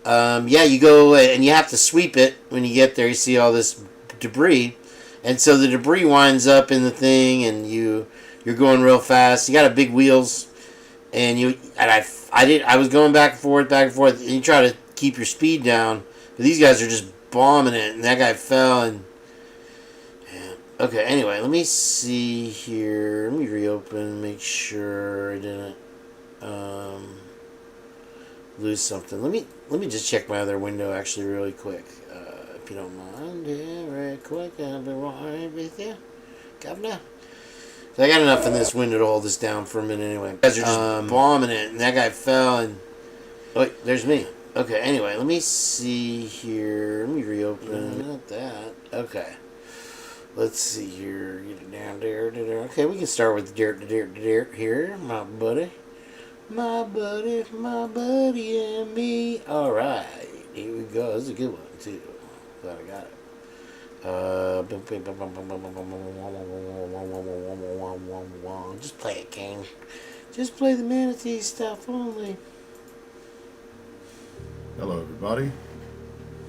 yeah, you go and you have to sweep it when you get there. You see all this debris. And so the debris winds up in the thing, and you're going real fast. You got a big wheels, and I was going back and forth, and you try to keep your speed down, but these guys are just bombing it, and that guy fell, and yeah. Okay, anyway, let me see here. Let me reopen, make sure I didn't lose something. Let me just check my other window actually really quick, if you don't mind. Yeah, right quick. I'll be right with you, Governor. So I got enough in this window to hold this down for a minute anyway. You guys are just bombing it, and that guy fell, and oh, wait, there's me. Okay, anyway, let me see here. Let me reopen. Not that. Okay. Let's see here. Get it down there. Okay, we can start with the dirt here, my buddy. My buddy and me. Alright, here we go. This is a good one, too. Glad I got it. Just play it, Kane. Just play the manatee stuff only. Hello everybody,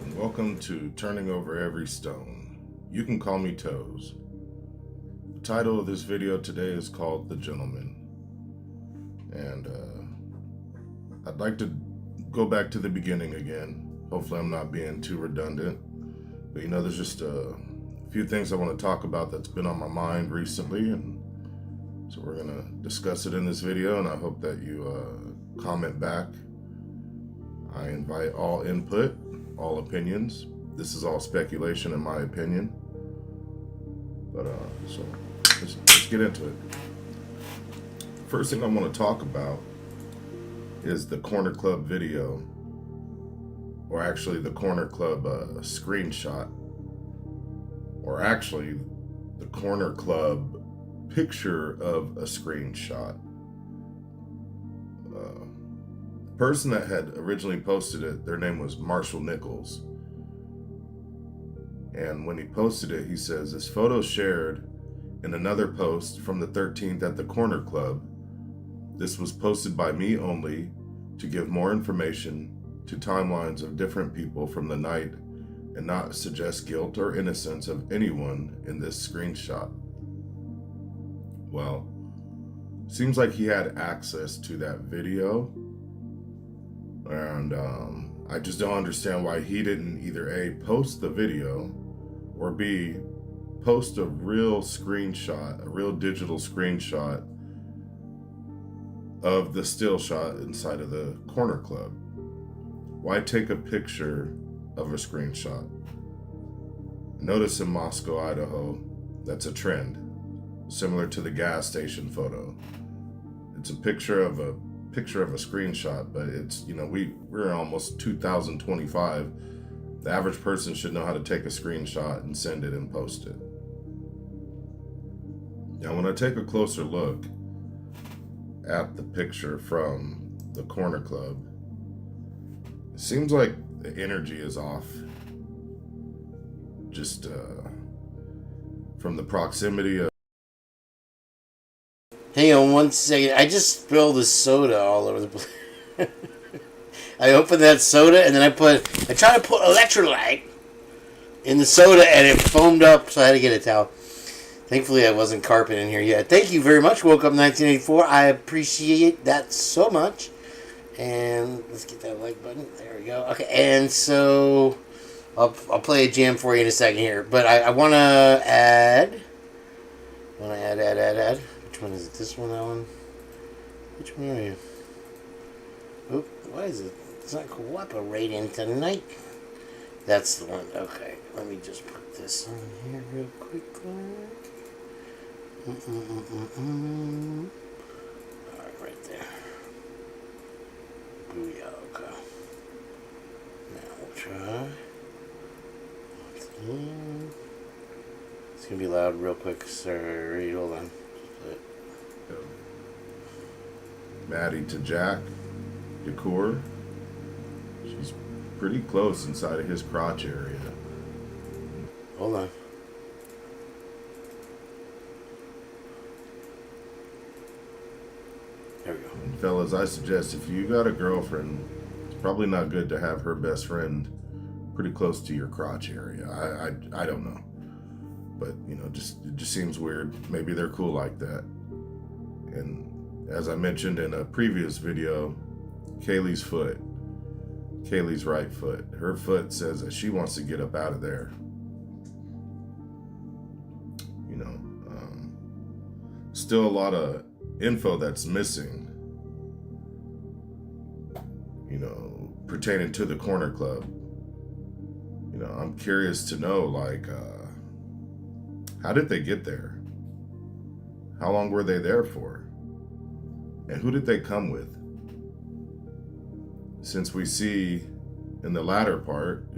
and welcome to Turning Over Every Stone. You can call me Toes. The title of this video today is called The Gentleman. And I'd like to go back to the beginning again. Hopefully I'm not being too redundant. But you know, there's just a few things I want to talk about that's been on my mind recently, and so we're going to discuss it in this video, and I hope that you comment back. I invite all input, all opinions. This is all speculation in my opinion. But so let's get into it. First thing I want to talk about is the Corner Club video, or actually the Corner Club screenshot, or actually the Corner Club picture of a screenshot. The person that had originally posted it, their name was Marshall Nichols. And when he posted it, he says, "This photo shared in another post from the 13th at the Corner Club This was posted by me only to give more information to timelines of different people from the night and not suggest guilt or innocence of anyone in this screenshot. Well, seems like he had access to that video, and I just don't understand why he didn't either A, post the video, or B, post a real screenshot, a real digital screenshot of the still shot inside of the corner club. Why take a picture of a screenshot? Notice in Moscow, Idaho, that's a trend, similar to the gas station photo. It's a picture of a screenshot, but it's, you know, we're almost 2025. The average person should know how to take a screenshot and send it and post it. Now, when I take a closer look at the picture from the corner club, it seems like the energy is off. Just from the proximity of... Hang on one second. I just spilled the soda all over the place. I opened that soda and then I tried to put electrolyte in the soda and it foamed up, so I had to get a towel. Thankfully, I wasn't carpet in here yet. Thank you very much. Woke up 1984. I appreciate that so much. And let's get that like button. There we go. Okay, and so I'll play a jam for you in a second here. But I want to add. Add. Which one is it? This one, that one? Which one are you? Oop, why is it? It's not cooperating tonight. That's the one. Okay, let me just put this on here real quickly. Alright, right there. Booyah, okay. Now we'll try. It's gonna be loud real quick, sorry, hold on. Maddie to Jack Decor. She's pretty close inside of his crotch area. Hold on. There we go. And fellas, I suggest if you got a girlfriend, it's probably not good to have her best friend pretty close to your crotch area. I don't know. But, you know, it just seems weird. Maybe they're cool like that. And as I mentioned in a previous video, Kaylee's right foot. Her foot says that she wants to get up out of there. You know, still a lot of info that's missing, you know, pertaining to the corner club. You know, I'm curious to know, like, how did they get there? How long were they there for? And who did they come with? Since we see in the latter part,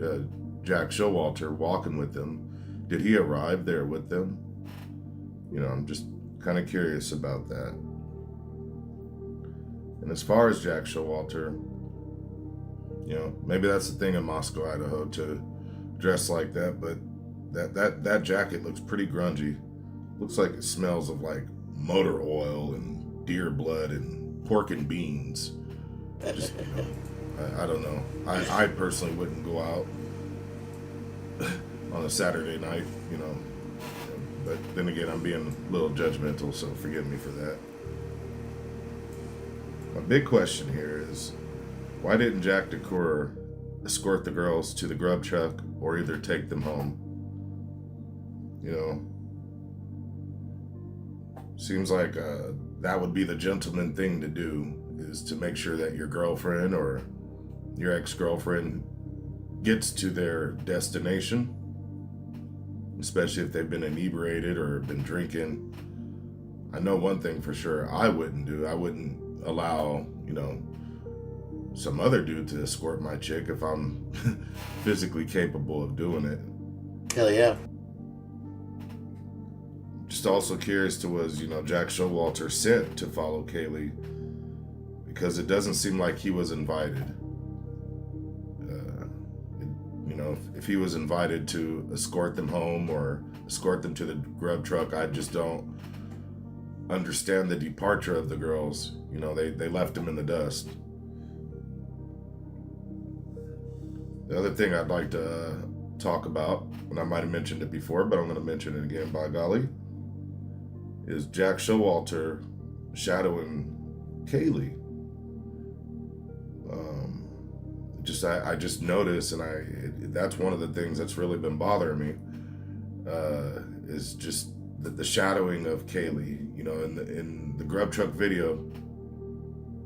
Jack Showalter walking with them, did he arrive there with them? You know, I'm just kind of curious about that. And as far as Jack Showalter, you know, maybe that's the thing in Moscow, Idaho, to dress like that, but that jacket looks pretty grungy. Looks like it smells of like motor oil and deer blood and pork and beans. Just, you know, I don't know. I personally wouldn't go out on a Saturday night, you know. But then again, I'm being a little judgmental, so forgive me for that. My big question here is, why didn't Jack Decor escort the girls to the grub truck or either take them home? You know, seems like that would be the gentleman thing to do, is to make sure that your girlfriend or your ex-girlfriend gets to their destination, especially if they've been inebriated or been drinking. I know one thing for sure I wouldn't do. I wouldn't allow, you know, some other dude to escort my chick if I'm physically capable of doing it. Hell yeah. Just also curious to, was, you know, Jack Showalter sent to follow Kaylee? Because it doesn't seem like he was invited. You know, if he was invited to escort them home or escort them to the grub truck, I understand the departure of the girls. You know, they left them in the dust. The other thing I'd like to talk about, and I might have mentioned it before, but I'm going to mention it again, by golly, is Jack Showalter shadowing Kaylee. I just noticed, and that's one of the things that's really been bothering me, is just the shadowing of Kaylee. You know, in the grub truck video,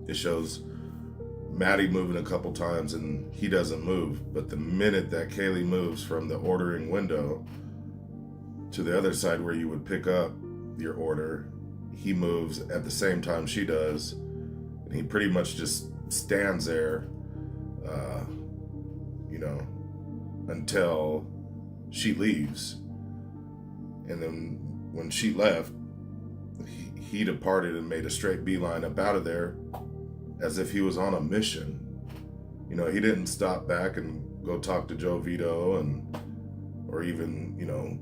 it shows Maddie moving a couple times and he doesn't move, but the minute that Kaylee moves from the ordering window to the other side where you would pick up your order, he moves at the same time she does, and he pretty much just stands there, you know, until she leaves. And then when she left, he departed and made a straight beeline up out of there as if he was on a mission. You know, he didn't stop back and go talk to Joe Vito or even, you know,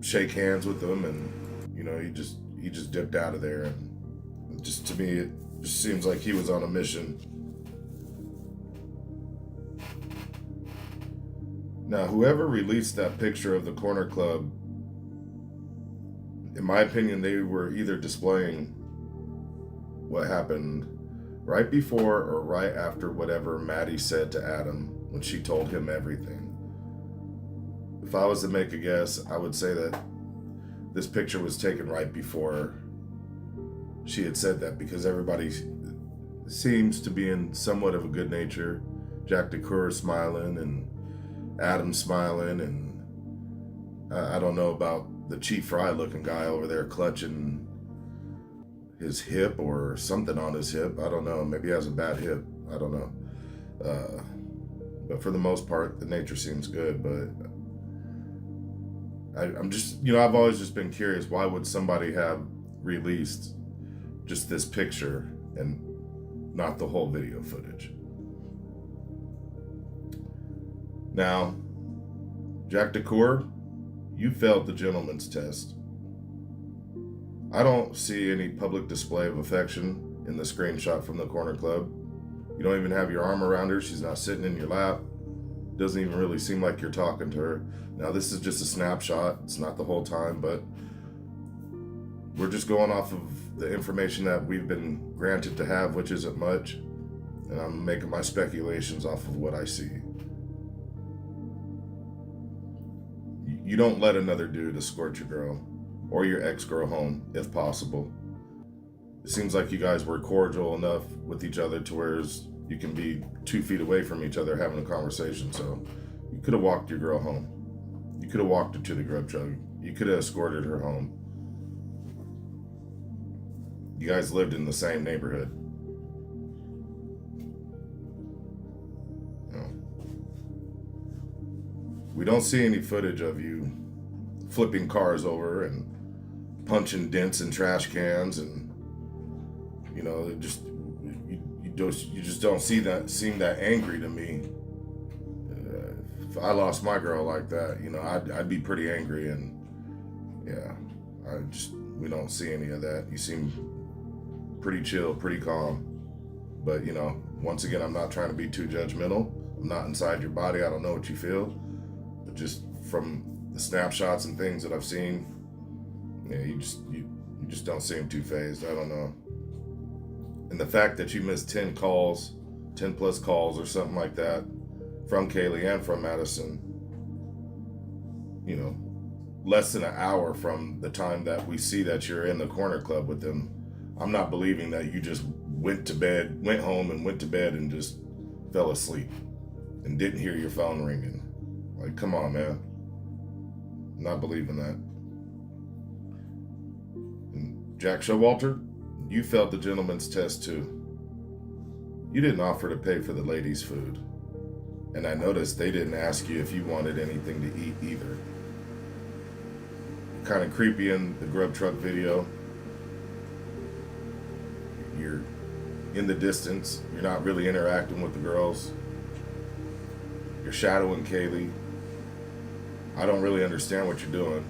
shake hands with them, and, you know, he just dipped out of there. And just, to me, it just seems like he was on a mission. Now, whoever released that picture of the corner club, in my opinion, they were either displaying what happened right before or right after whatever Maddie said to Adam when she told him everything. If I was to make a guess, I would say that this picture was taken right before she had said that, because everybody seems to be in somewhat of a good nature. Jack DeCoeur smiling and Adam smiling, and I don't know about the Chief Fry looking guy over there clutching his hip or something on his hip. I don't know. Maybe he has a bad hip. I don't know. But for the most part, the nature seems good. But I'm just, you know, I've always just been curious, why would somebody have released just this picture and not the whole video footage? Now, Jack DeCoeur, you failed the gentleman's test. I don't see any public display of affection in the screenshot from the corner club. You don't even have your arm around her. She's not sitting in your lap. Doesn't even really seem like you're talking to her. Now, this is just a snapshot. It's not the whole time, but we're just going off of the information that we've been granted to have, which isn't much. And I'm making my speculations off of what I see. You don't let another dude escort your girl or your ex-girl home, if possible. It seems like you guys were cordial enough with each other to where you can be 2 feet away from each other having a conversation. So you could have walked your girl home. You could have walked her to the grub truck. You could have escorted her home. You guys lived in the same neighborhood. We don't see any footage of you flipping cars over and punching dents in trash cans, and you know, you just don't seem that angry to me. If I lost my girl like that, you know, I'd be pretty angry, and yeah, we don't see any of that. You seem pretty chill, pretty calm. But you know, once again, I'm not trying to be too judgmental. I'm not inside your body. I don't know what you feel. Just from the snapshots and things that I've seen, yeah, you just don't seem too phased. I don't know. And the fact that you missed 10 plus calls or something like that from Kaylee and from Madison, you know, less than an hour from the time that we see that you're in the corner club with them, I'm not believing that you just went home and went to bed and just fell asleep and didn't hear your phone ringing. Like, come on, man. I'm not believing that. And Jack Showalter, you failed the gentleman's test too. You didn't offer to pay for the ladies' food. And I noticed they didn't ask you if you wanted anything to eat either. Kind of creepy in the grub truck video. You're in the distance. You're not really interacting with the girls. You're shadowing Kaylee. I don't really understand what you're doing.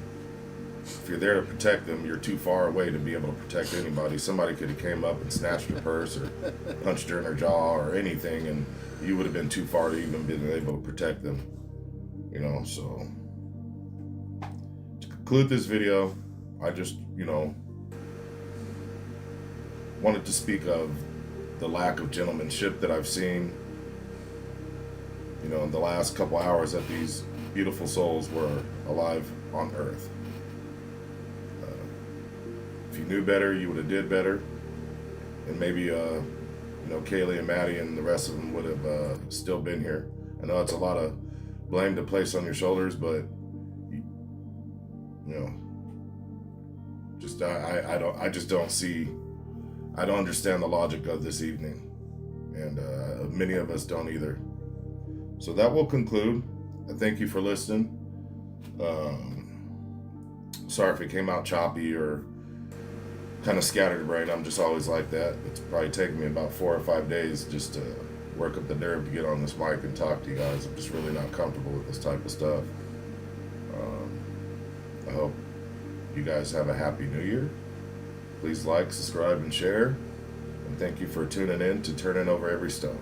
if you're there to protect them, you're too far away to be able to protect anybody. Somebody could have came up and snatched her purse or punched her in her jaw or anything, and you would have been too far to even been able to protect them. You know, so to conclude this video, I just, you know, wanted to speak of the lack of gentlemanship that I've seen, you know, in the last couple hours that these beautiful souls were alive on Earth. If you knew better, you would have did better, and maybe, you know, Kaylee and Maddie and the rest of them would have still been here. I know it's a lot of blame to place on your shoulders, but you know, just I just don't see. I don't understand the logic of this evening, and many of us don't either. So that will conclude. I thank you for listening. Sorry if it came out choppy or kind of scatterbrained. I'm just always like that. It's probably taken me about 4 or 5 days just to work up the nerve to get on this mic and talk to you guys. I'm just really not comfortable with this type of stuff. I hope you guys have a happy new year. Please like, subscribe, and share. And thank you for tuning in to Turning Over Every Stone.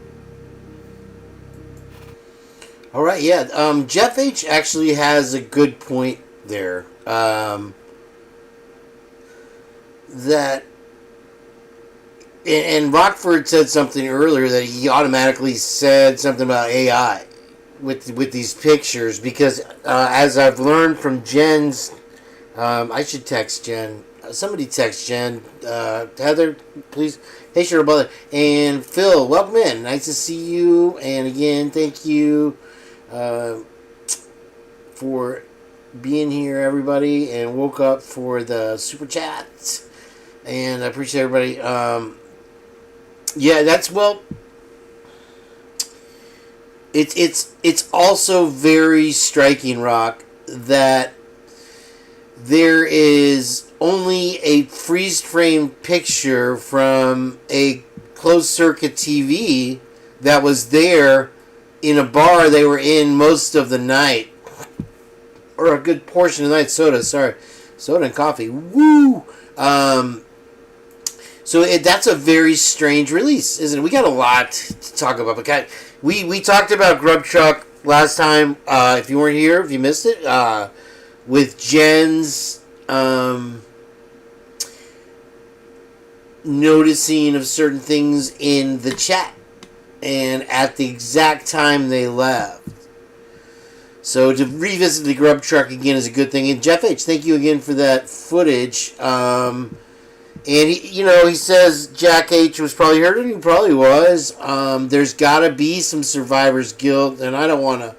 All right, yeah. Jeff H. actually has a good point there. That, and Rockford said something earlier that he automatically said something about AI with these pictures, because as I've learned from Jenn's, I should text Jenn. Somebody text Jenn. Heather, please. Hey, sure, brother. And Phil, welcome in. Nice to see you. And again, thank you for being here, everybody. And woke up for the super chats. And I appreciate everybody. Yeah, that's, well, it's also very striking, Rock, that there is only a freeze-frame picture from a closed-circuit TV that was there in a bar they were in most of the night. Or a good portion of the night. Soda and coffee. Woo! So that's a very strange release, isn't it? We got a lot to talk about. But we talked about Grub Truck last time. If you weren't here, if you missed it, with Jenn's noticing of certain things in the chat, and at the exact time they left. So to revisit the Grub Truck again is a good thing. And Jeff H., thank you again for that footage. And he says Jack H. was probably hurt, and he probably was. There's got to be some survivor's guilt, and I don't want to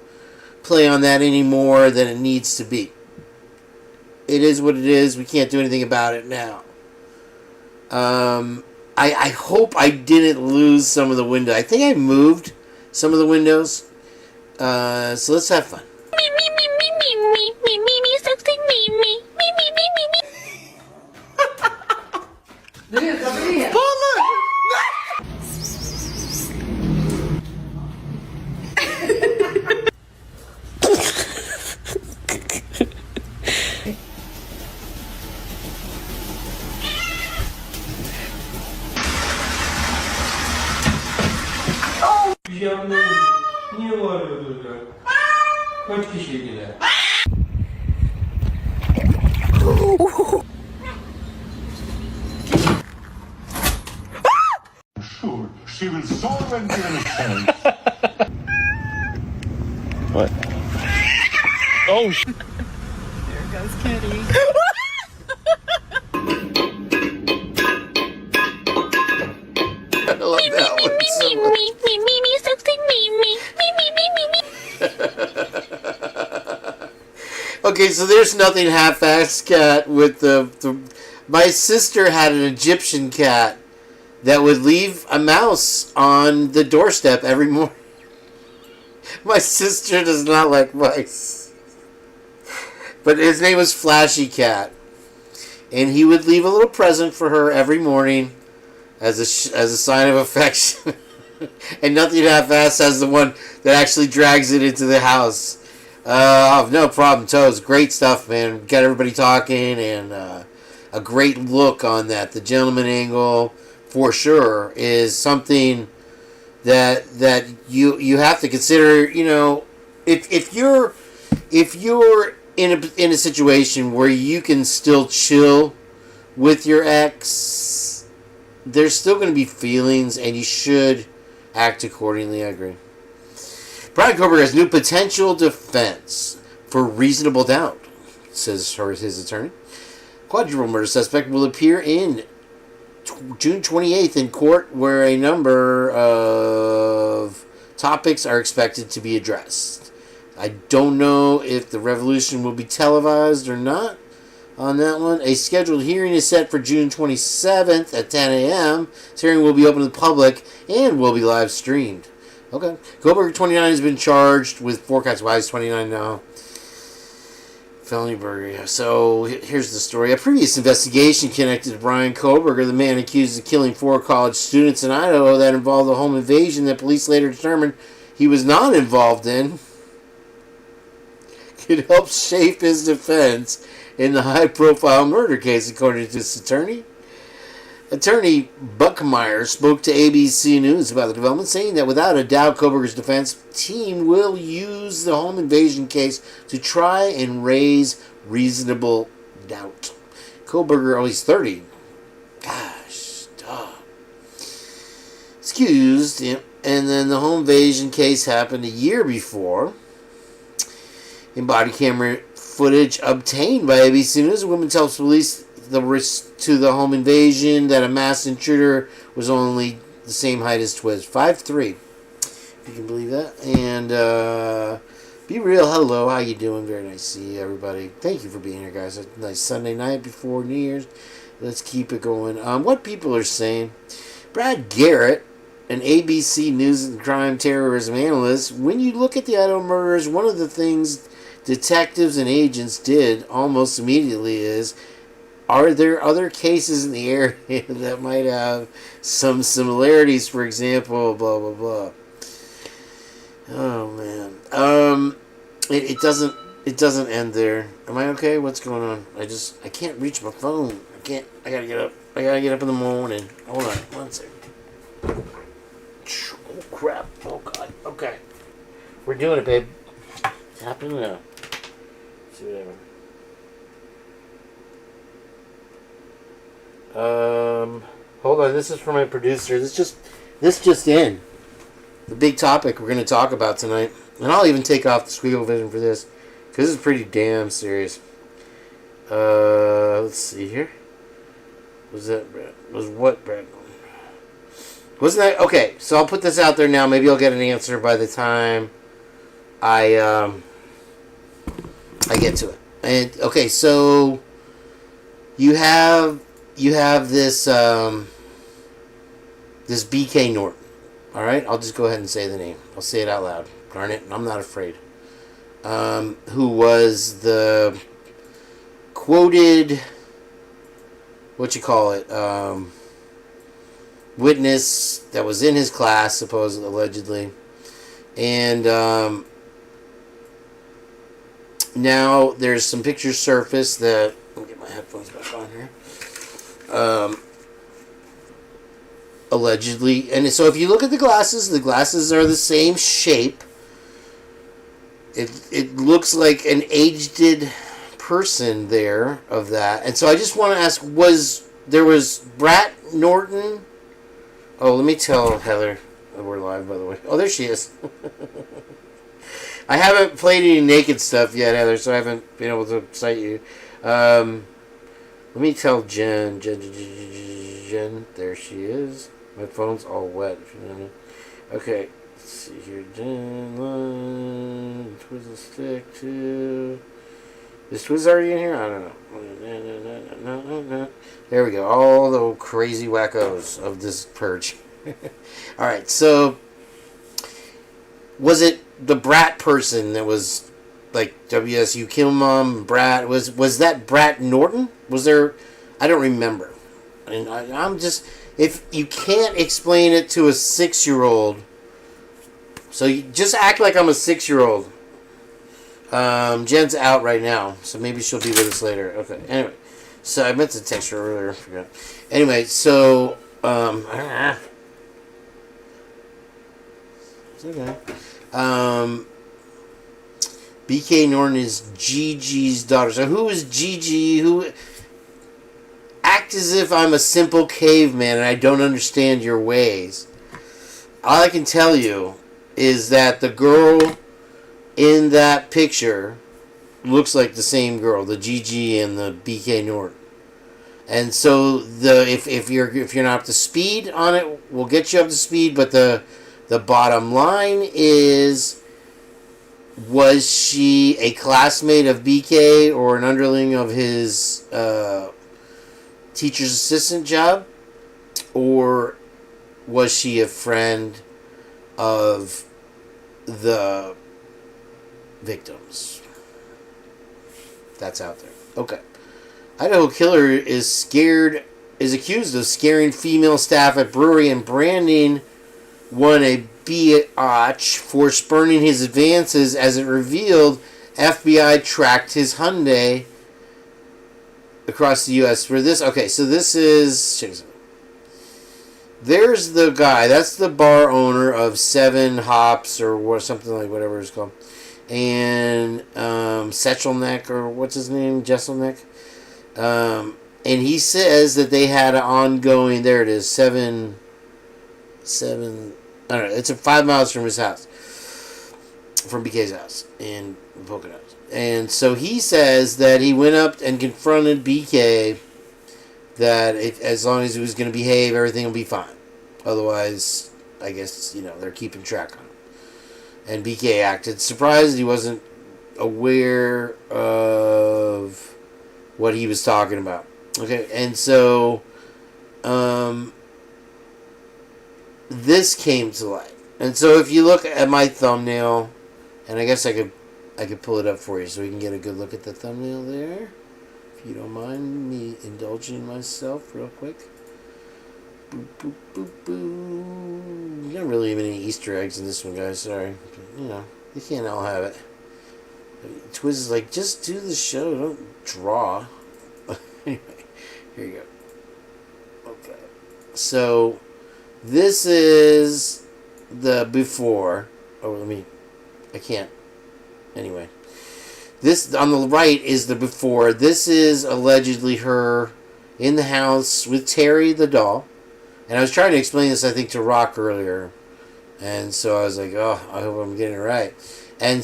play on that any more than it needs to be. It is what it is. We can't do anything about it now. I hope I didn't lose some of the window. I think I moved some of the windows. So let's have fun. Niye bağırıyordu ya? Kaç kişiydiler? Sure, she will solve and give an account. What? Oh, There goes Kitty. I love that one so much. Okay, so there's nothing half-assed cat with the... My sister had an Egyptian cat that would leave a mouse on the doorstep every morning. My sister does not like mice. But his name was Flashy Cat. And he would leave a little present for her every morning as a sign of affection. And nothing half-assed as the one that actually drags it into the house. No problem, Toes. Great stuff, man. Got everybody talking, and a great look on that. The gentleman angle, for sure, is something that you have to consider. You know, if you're in a situation where you can still chill with your ex, there's still going to be feelings, and you should act accordingly. I agree. Brian Koberger has new potential defense for reasonable doubt, says his attorney. Quadruple murder suspect will appear in June 28th in court, where a number of topics are expected to be addressed. I don't know if the revolution will be televised or not on that one. A scheduled hearing is set for June 27th at 10 a.m. This hearing will be open to the public and will be live streamed. Okay. Koberger, 29, has been charged with 4 counts. Why is 29 now? Felony burglary. So here's the story. A previous investigation connected to Brian Koberger, the man accused of killing 4 college students in Idaho, that involved a home invasion that police later determined he was not involved in, could help shape his defense in the high-profile murder case, according to his attorney. Attorney Buckmeyer spoke to ABC News about the development, saying that without a doubt, Koberger's defense team will use the home invasion case to try and raise reasonable doubt. Koberger, he's 30. Gosh, dog. Excused, yeah. And then the home invasion case happened a year before. In body camera footage obtained by ABC News, a woman tells police the risk to the home invasion that a masked intruder was only the same height as Twiz, 5'3". If you can believe that. And Be Real, hello, how you doing? Very nice to see everybody. Thank you for being here, guys. A nice Sunday night before New Year's. Let's keep it going. What people are saying. Brad Garrett, an ABC News and Crime Terrorism analyst, when you look at the Idaho murders, one of the things detectives and agents did almost immediately is, are there other cases in the area that might have some similarities? For example, blah, blah, blah. Oh, man. It doesn't end there. Am I okay? What's going on? I can't reach my phone. I gotta get up. I gotta get up in the morning. Hold on. 1 second. Oh, crap. Oh, God. Okay. We're doing it, babe. It's happening now. Let's see whatever. Hold on, this is for my producer. This just in. The big topic we're going to talk about tonight. And I'll even take off the Squeal Vision for this, because this is pretty damn serious. Let's see here. Was that Brad? Was what Brad? Wasn't that... Okay, so I'll put this out there now. Maybe I'll get an answer by the time I get to it. And okay, so you have this this BK Norton. All right, I'll just go ahead and say the name. I'll say it out loud. Darn it, I'm not afraid. Who was the quoted, witness that was in his class, supposedly, allegedly, and now there's some pictures surfaced that. Let me get my headphones back on here. Allegedly, and so if you look at the glasses are the same shape. It looks like an aged person there of that, and so I just want to ask: was Brat Norton? Oh, let me tell Heather we're live, by the way. Oh, there she is. I haven't played any naked stuff yet, Heather, so I haven't been able to cite you. Let me tell Jenn. Jenn, there she is. My phone's all wet, if you know what I mean. Okay, let's see here. Jenn, Twizzle stick to. Is Twiz already in here? I don't know. There we go. All the crazy wackos of this purge. Alright, so was it the Brat person that was like WSU Kill Mom, Brat? Was that Brat Norton? Was there? I don't remember. And I'm just, if you can't explain it to a 6-year-old, so you just act like I'm a 6-year-old. Jen's out right now, so maybe she'll be with us later. Okay. Anyway, so I meant to text her earlier. I forgot. Anyway, so it's okay. BK Norton is Gigi's daughter. So who is Gigi? Who act as if I'm a simple caveman and I don't understand your ways. All I can tell you is that the girl in that picture looks like the same girl, the Gigi and the BK Norton. And so if you're not up to speed on it, we'll get you up to speed. But the bottom line is, was she a classmate of BK or an underling of his teacher's assistant job, or was she a friend of the victims? That's out there. Okay. Idaho killer is accused of scaring female staff at brewery and branding one a biatch for spurning his advances. As it revealed, FBI tracked his Hyundai across the U.S. for this. Okay, so this is... There's the guy. That's the bar owner of 7 Hops or something like whatever it's called. And Sechelneck, or what's his name? Jesselneck. And he says that they had an ongoing... There it is. 7... I don't know. It's 5 miles from his house. From BK's house in Poconos. And so he says that he went up and confronted BK that as long as he was going to behave, everything will be fine. Otherwise, I guess, they're keeping track on him. And BK acted surprised. He wasn't aware of what he was talking about. Okay, and so this came to light. And so if you look at my thumbnail, and I guess I could pull it up for you so we can get a good look at the thumbnail there. If you don't mind me indulging myself real quick. Boop, boop, boop, boop. Not really even any Easter eggs in this one, guys. Sorry. But, you can't all have it. Twiz is like, just do the show. Don't draw. Anyway, here you go. Okay. So, this is the before. Oh, I can't. Anyway. This, on the right, is the before. This is allegedly her in the house with Terry the doll. And I was trying to explain this, I think, to Rock earlier. And so I was like, oh, I hope I'm getting it right. And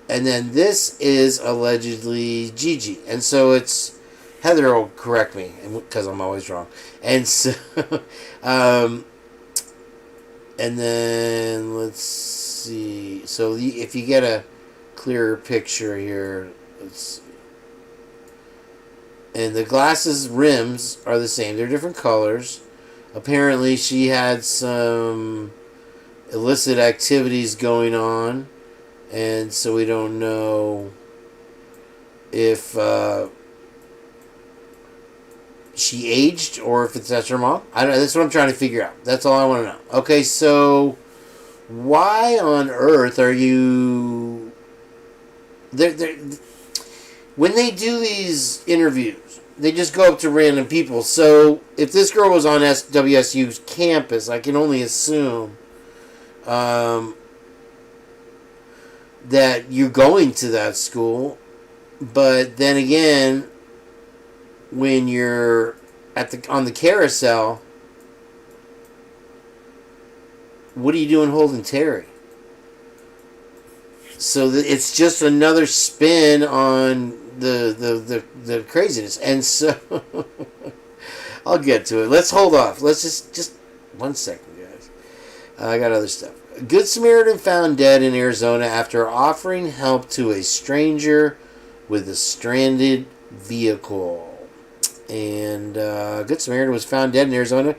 then this is allegedly Gigi. And so it's, Heather will correct me, because I'm always wrong. And so, and then, let's see. So if you get a clearer picture here, let's see. And the glasses rims are the same. They're different colors. Apparently she had some illicit activities going on, and so we don't know if she aged or if that's her mom. I don't know. That's what I'm trying to figure out. That's all I want to know. Okay, so why on earth are you... When they do these interviews, they just go up to random people. So if this girl was on WSU's campus, I can only assume that you're going to that school. But then again, when you're on the carousel, what are you doing holding Terry? So it's just another spin on the craziness. And so I'll get to it. Let's hold off. Let's just 1 second, guys. I got other stuff. A Good Samaritan found dead in Arizona after offering help to a stranger with a stranded vehicle. And Good Samaritan was found dead in Arizona,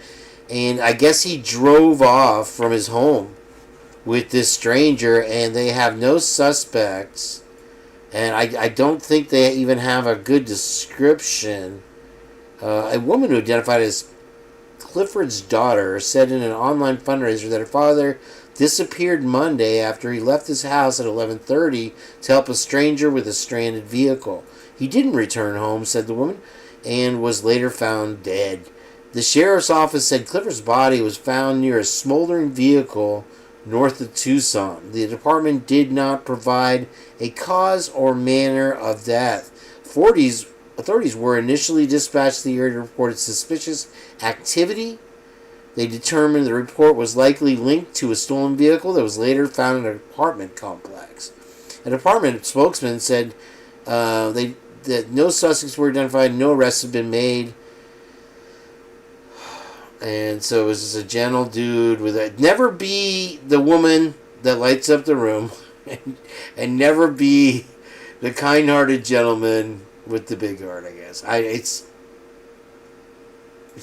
and I guess he drove off from his home with this stranger, and they have no suspects. And I don't think they even have a good description. A woman who identified as Clifford's daughter said in an online fundraiser that her father disappeared Monday after he left his house at 11:30 to help a stranger with a stranded vehicle. He didn't return home, said the woman, and was later found dead. The sheriff's office said Clifford's body was found near a smoldering vehicle north of Tucson. The department did not provide a cause or manner of death. Authorities were initially dispatched to the area to report suspicious activity. They determined the report was likely linked to a stolen vehicle that was later found in an apartment complex. A department spokesman said that no suspects were identified, no arrests have been made. And so it was just a gentle dude with a... Never be the woman that lights up the room. And never be the kind-hearted gentleman with the big heart, I guess. It's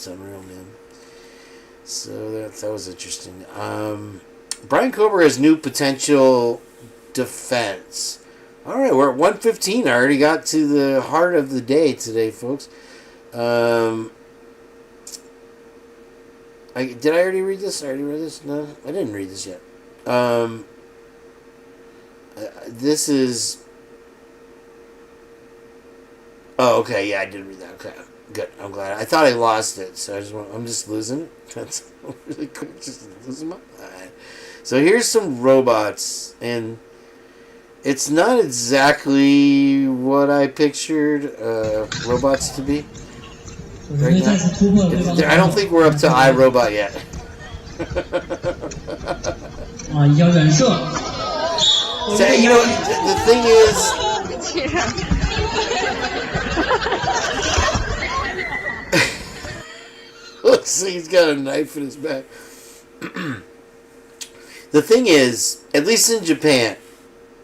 unreal, man. So that was interesting. Brian Kober has new potential defense. All right, we're at 1:15. I already got to the heart of the day today, folks. Did I already read this? I already read this? No, I didn't read this yet. This is... Oh, okay. Yeah, I did read that. Okay, good. I'm glad. I thought I lost it, so I'm just losing it. That's really quick. Just losing my mind. So here's some robots, and it's not exactly what I pictured robots to be. Right now. I don't think we're up to iRobot yet. So, you know, the thing is... Look, see, he's got a knife in his back. The thing is, at least in Japan,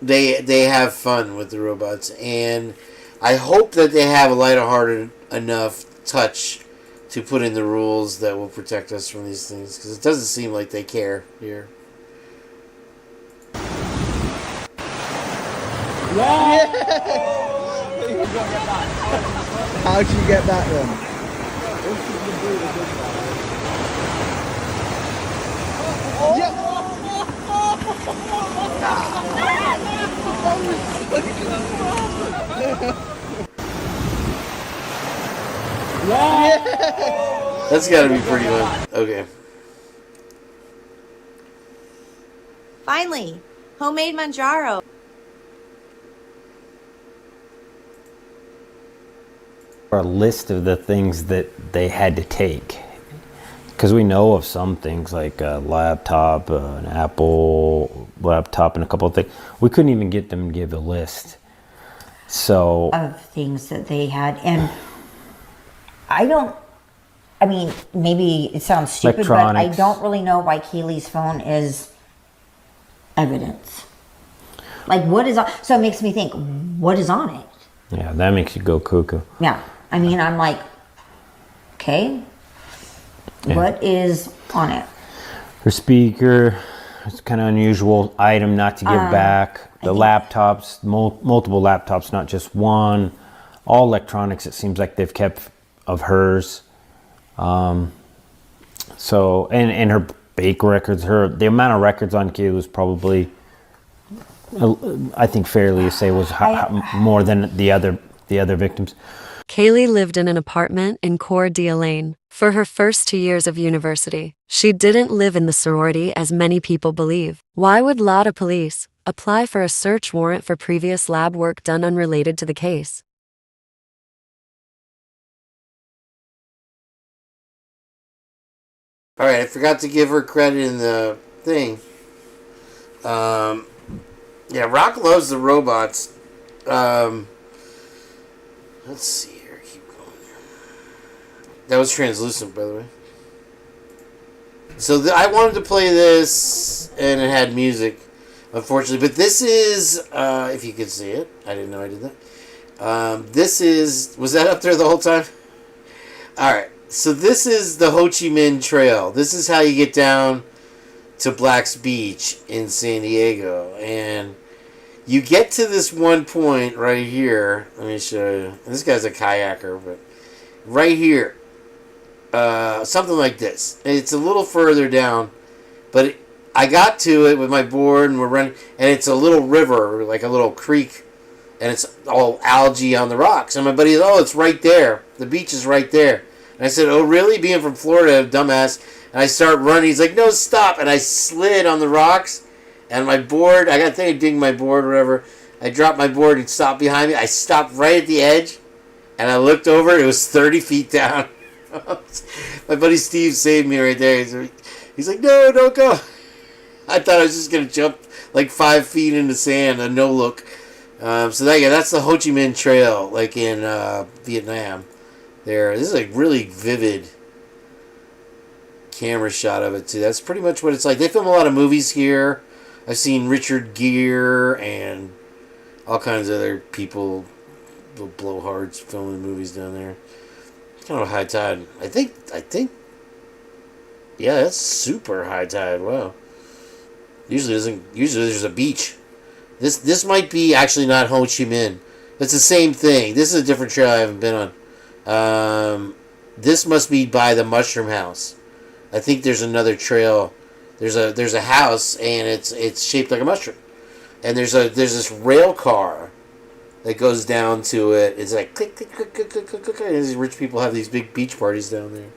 they have fun with the robots, and I hope that they have a lighthearted enough touch to put in the rules that will protect us from these things, because it doesn't seem like they care here. Yeah. How'd you get that then? That's gotta be pretty fun. Okay. Finally, homemade Manjaro. A list of the things that they had to take, because we know of some things like a laptop, an Apple laptop, and a couple of things. We couldn't even get them to give a list. So of things that they had, and I mean, maybe it sounds stupid, but I don't really know why Kaylee's phone is evidence. Like, what is on? So it makes me think, what is on it? Yeah, that makes you go cuckoo. Yeah, I mean, I'm like, okay, what is on it? Her speaker, it's kind of unusual item not to give back. The laptops, multiple laptops, not just one. All electronics, it seems like they've kept of hers. So, and her bake records, the amount of records on Kaylee was probably, I think fairly to say, was more than the other victims. Kaylee lived in an apartment in Coeur d'Alene for her first 2 years of university. She didn't live in the sorority as many people believe. Why would Lauda police apply for a search warrant for previous lab work done unrelated to the case? Alright, I forgot to give her credit in the thing. Yeah, Rock loves the robots. Let's see here. Keep going here. That was translucent, by the way. So I wanted to play this, and it had music, unfortunately. But this is, if you could see it. I didn't know I did that. This is, was that up there the whole time? Alright. So this is the Ho Chi Minh Trail. This is how you get down to Black's Beach in San Diego. And you get to this one point right here. Let me show you. This guy's a kayaker, but right here. Something like this. It's a little further down. But I got to it with my board, and we're running, and it's a little river, like a little creek, and it's all algae on the rocks. And my buddy, oh, it's right there. The beach is right there. And I said, oh, really? Being from Florida, dumbass. And I start running. He's like, no, stop. And I slid on the rocks, and my board, I got to think of digging my board or whatever. I dropped my board and stopped behind me. I stopped right at the edge, and I looked over. It was 30 feet down. My buddy Steve saved me right there. He's like, no, don't go. I thought I was just going to jump like 5 feet in the sand, a no look. So that's the Ho Chi Minh Trail, like in Vietnam. There, this is a really vivid camera shot of it too. That's pretty much what it's like. They film a lot of movies here. I've seen Richard Gere and all kinds of other people, little blowhards, filming movies down there. It's kind of a high tide. I think. Yeah, that's super high tide. Wow. Usually there's a beach. This might be actually not Ho Chi Minh. It's the same thing. This is a different trail I haven't been on. This must be by the Mushroom House. I think there's another trail. There's a house, and it's shaped like a mushroom. And there's this rail car that goes down to it. It's like click click click click click click click. And these rich people have these big beach parties down there.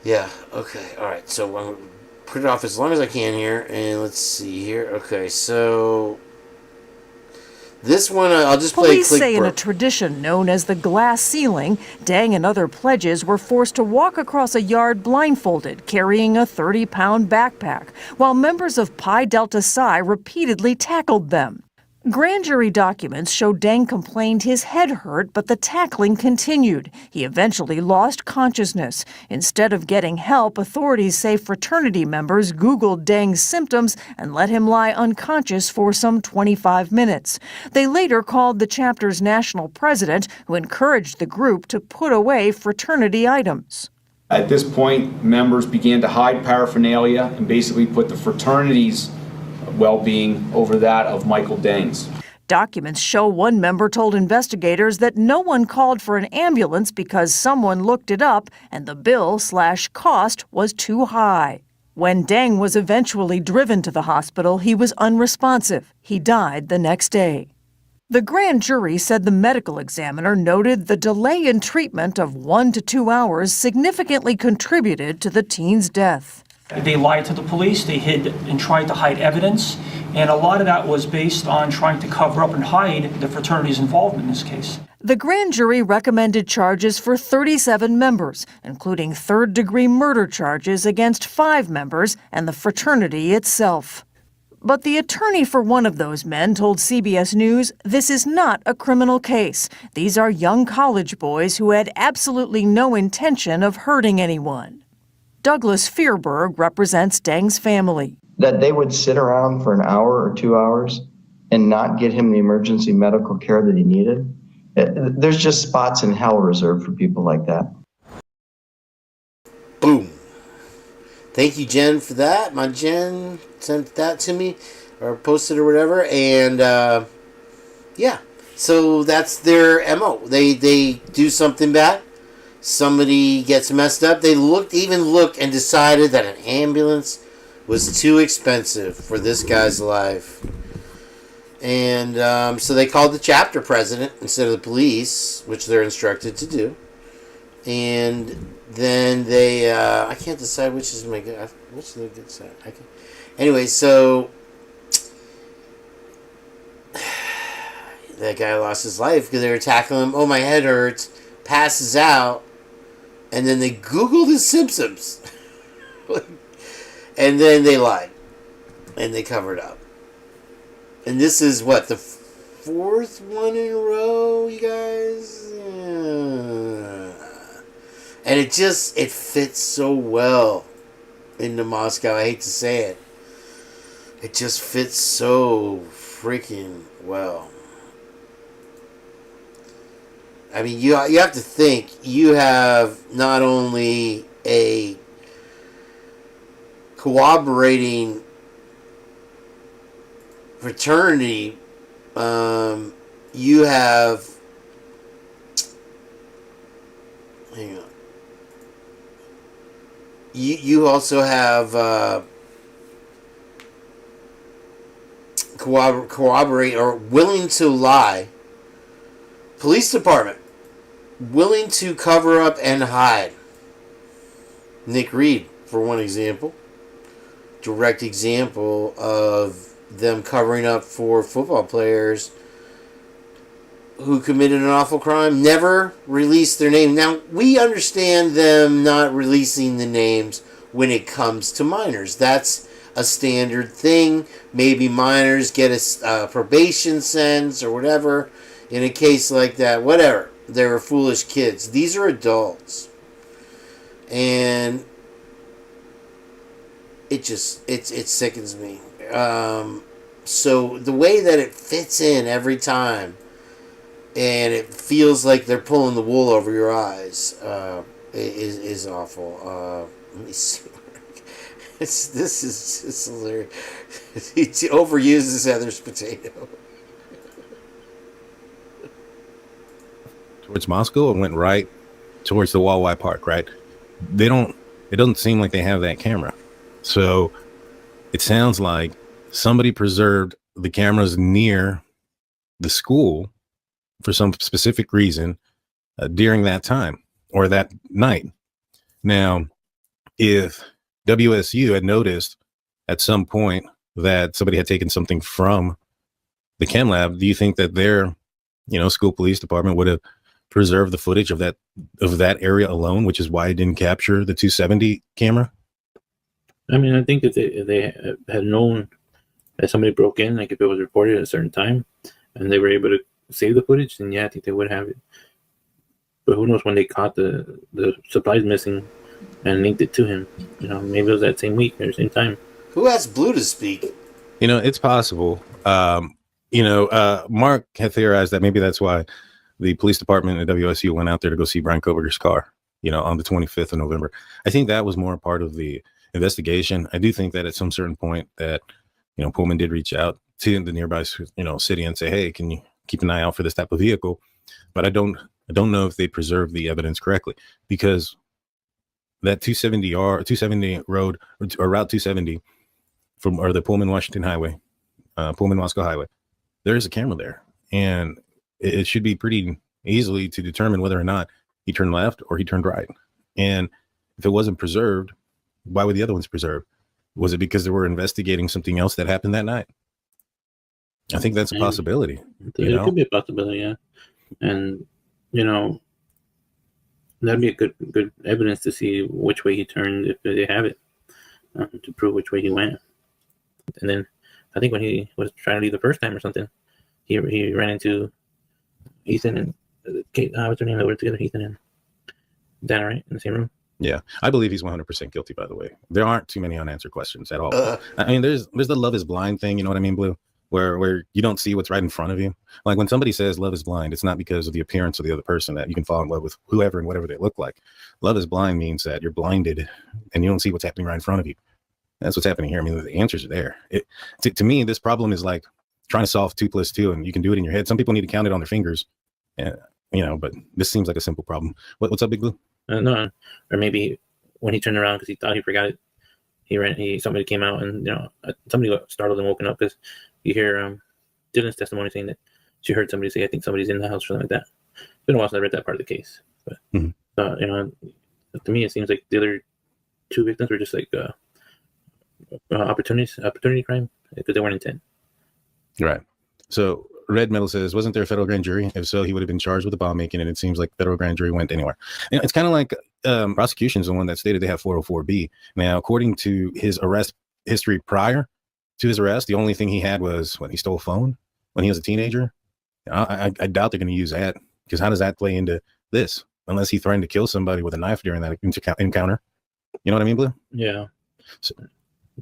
Yeah, okay, alright, so I'm going to put it off as long as I can here, and let's see here. Okay, so this one, I'll just play Police say in a tradition known as the glass ceiling, Dang and other pledges were forced to walk across a yard blindfolded, carrying a 30-pound backpack, while members of Pi Delta Psi repeatedly tackled them. Grand jury documents show Dang complained his head hurt, but the tackling continued. He eventually lost consciousness. Instead of getting help, authorities say fraternity members Googled Dang's symptoms and let him lie unconscious for some 25 minutes. They later called the chapter's national president, who encouraged the group to put away fraternity items. At this point, members began to hide paraphernalia and basically put the fraternity's well-being over that of Michael Dang's. Documents show one member told investigators that no one called for an ambulance because someone looked it up and the bill/cost was too high. When Dang was eventually driven to the hospital, he was unresponsive. He died the next day. The grand jury said the medical examiner noted the delay in treatment of 1 to 2 hours significantly contributed to the teen's death. They lied to the police, they hid and tried to hide evidence, and a lot of that was based on trying to cover up and hide the fraternity's involvement in this case. The grand jury recommended charges for 37 members, including third-degree murder charges against 5 members and the fraternity itself. But the attorney for one of those men told CBS News this is not a criminal case. These are young college boys who had absolutely no intention of hurting anyone. Douglas Fearberg represents Dang's family. That they would sit around for an hour or 2 hours and not get him the emergency medical care that he needed. There's just spots in hell reserved for people like that. Boom. Thank you, Jen, for that. My Jen sent that to me or posted or whatever. And, yeah. So that's their MO. They do something bad. Somebody gets messed up. They looked and decided that an ambulance was too expensive for this guy's life. And so they called the chapter president instead of the police, which they're instructed to do. And then they, I can't decide which is my good, which is the good side. Anyway, so that guy lost his life because they were tackling him. Oh, my head hurts. Passes out. And then they Googled his symptoms. And then they lied. And they covered up. And this is what, the 4th one in a row, you guys? And it fits so well into Moscow. I hate to say it. It just fits so freaking well. I mean, you have to think, you have not only a cooperating fraternity, you have, you also have corroborate or willing to lie. Police department willing to cover up and hide. Nick Reed, for one example. Direct example of them covering up for football players who committed an awful crime, never released their name. Now, we understand them not releasing the names when it comes to minors. That's a standard thing. Maybe minors get a probation sentence or whatever. In a case like that, whatever. They were foolish kids. These are adults. And it sickens me. So the way that it fits in every time, and it feels like they're pulling the wool over your eyes, is awful. Let me see. This is just hilarious. He overuses Heather's potato. Towards Moscow, it went right towards the Walleye Park, right? It doesn't seem like they have that camera. So it sounds like somebody preserved the cameras near the school for some specific reason during that time or that night. Now, if WSU had noticed at some point that somebody had taken something from the chem lab, do you think that their, school police department would have preserved the footage of that area alone, which is why it didn't capture the 270 camera? I mean, I think if they had known that somebody broke in, like if it was reported at a certain time, and they were able to save the footage, then yeah, I think they would have it. But who knows when they caught the supplies missing and linked it to him? Maybe it was that same week or same time. Who asked Blue to speak? It's possible. Mark had theorized that maybe that's why the police department at WSU went out there to go see Brian Koberger's car, on the 25th of November. I think that was more part of the investigation. I do think that at some certain point that, Pullman did reach out to the nearby, city and say, hey, can you keep an eye out for this type of vehicle? But I don't know if they preserved the evidence correctly, because that 270 road or Route 270 or the Pullman Washington Highway, Pullman Moscow Highway, there is a camera there, and it should be pretty easily to determine whether or not he turned left or he turned right. And if it wasn't preserved, why were the other ones preserved? Was it because they were investigating something else that happened that night? I think that's a possibility. It could be a possibility, yeah. And, that'd be a good evidence to see which way he turned, if they have it, to prove which way he went. And then I think when he was trying to leave the first time or something, he ran into Ethan and Kate. What's her name? They were together, Ethan and Dana, right? In the same room. Yeah, I believe he's 100% guilty, by the way. There aren't too many unanswered questions at all. I mean, there's the love is blind thing, you know what I mean, Blue? Where you don't see what's right in front of you. Like when somebody says love is blind, it's not because of the appearance of the other person that you can fall in love with whoever and whatever they look like. Love is blind means that you're blinded and you don't see what's happening right in front of you. That's what's happening here. I mean, the answers are there. To me, this problem is like trying to solve 2 + 2, and you can do it in your head. Some people need to count it on their fingers, but this seems like a simple problem. What's up, Big Blue? No, or maybe when he turned around because he thought he forgot it, somebody came out and somebody got startled and woken up, because you hear Dylan's testimony saying that she heard somebody say, I think somebody's in the house or something like that. It's been a while since I read that part of the case, but to me it seems like the other 2 victims were just like opportunity crime, because they weren't intent. Right. So Red Metal says, wasn't there a federal grand jury? If so, he would have been charged with the bomb making, and it seems like federal grand jury went anywhere. And it's kind of like prosecution's the one that stated they have 404B. Now, according to his arrest history prior to his arrest, the only thing he had was when he stole a phone when he was a teenager. I doubt they're going to use that, because how does that play into this? Unless he threatened to kill somebody with a knife during that encounter. You know what I mean, Blue? Yeah. So,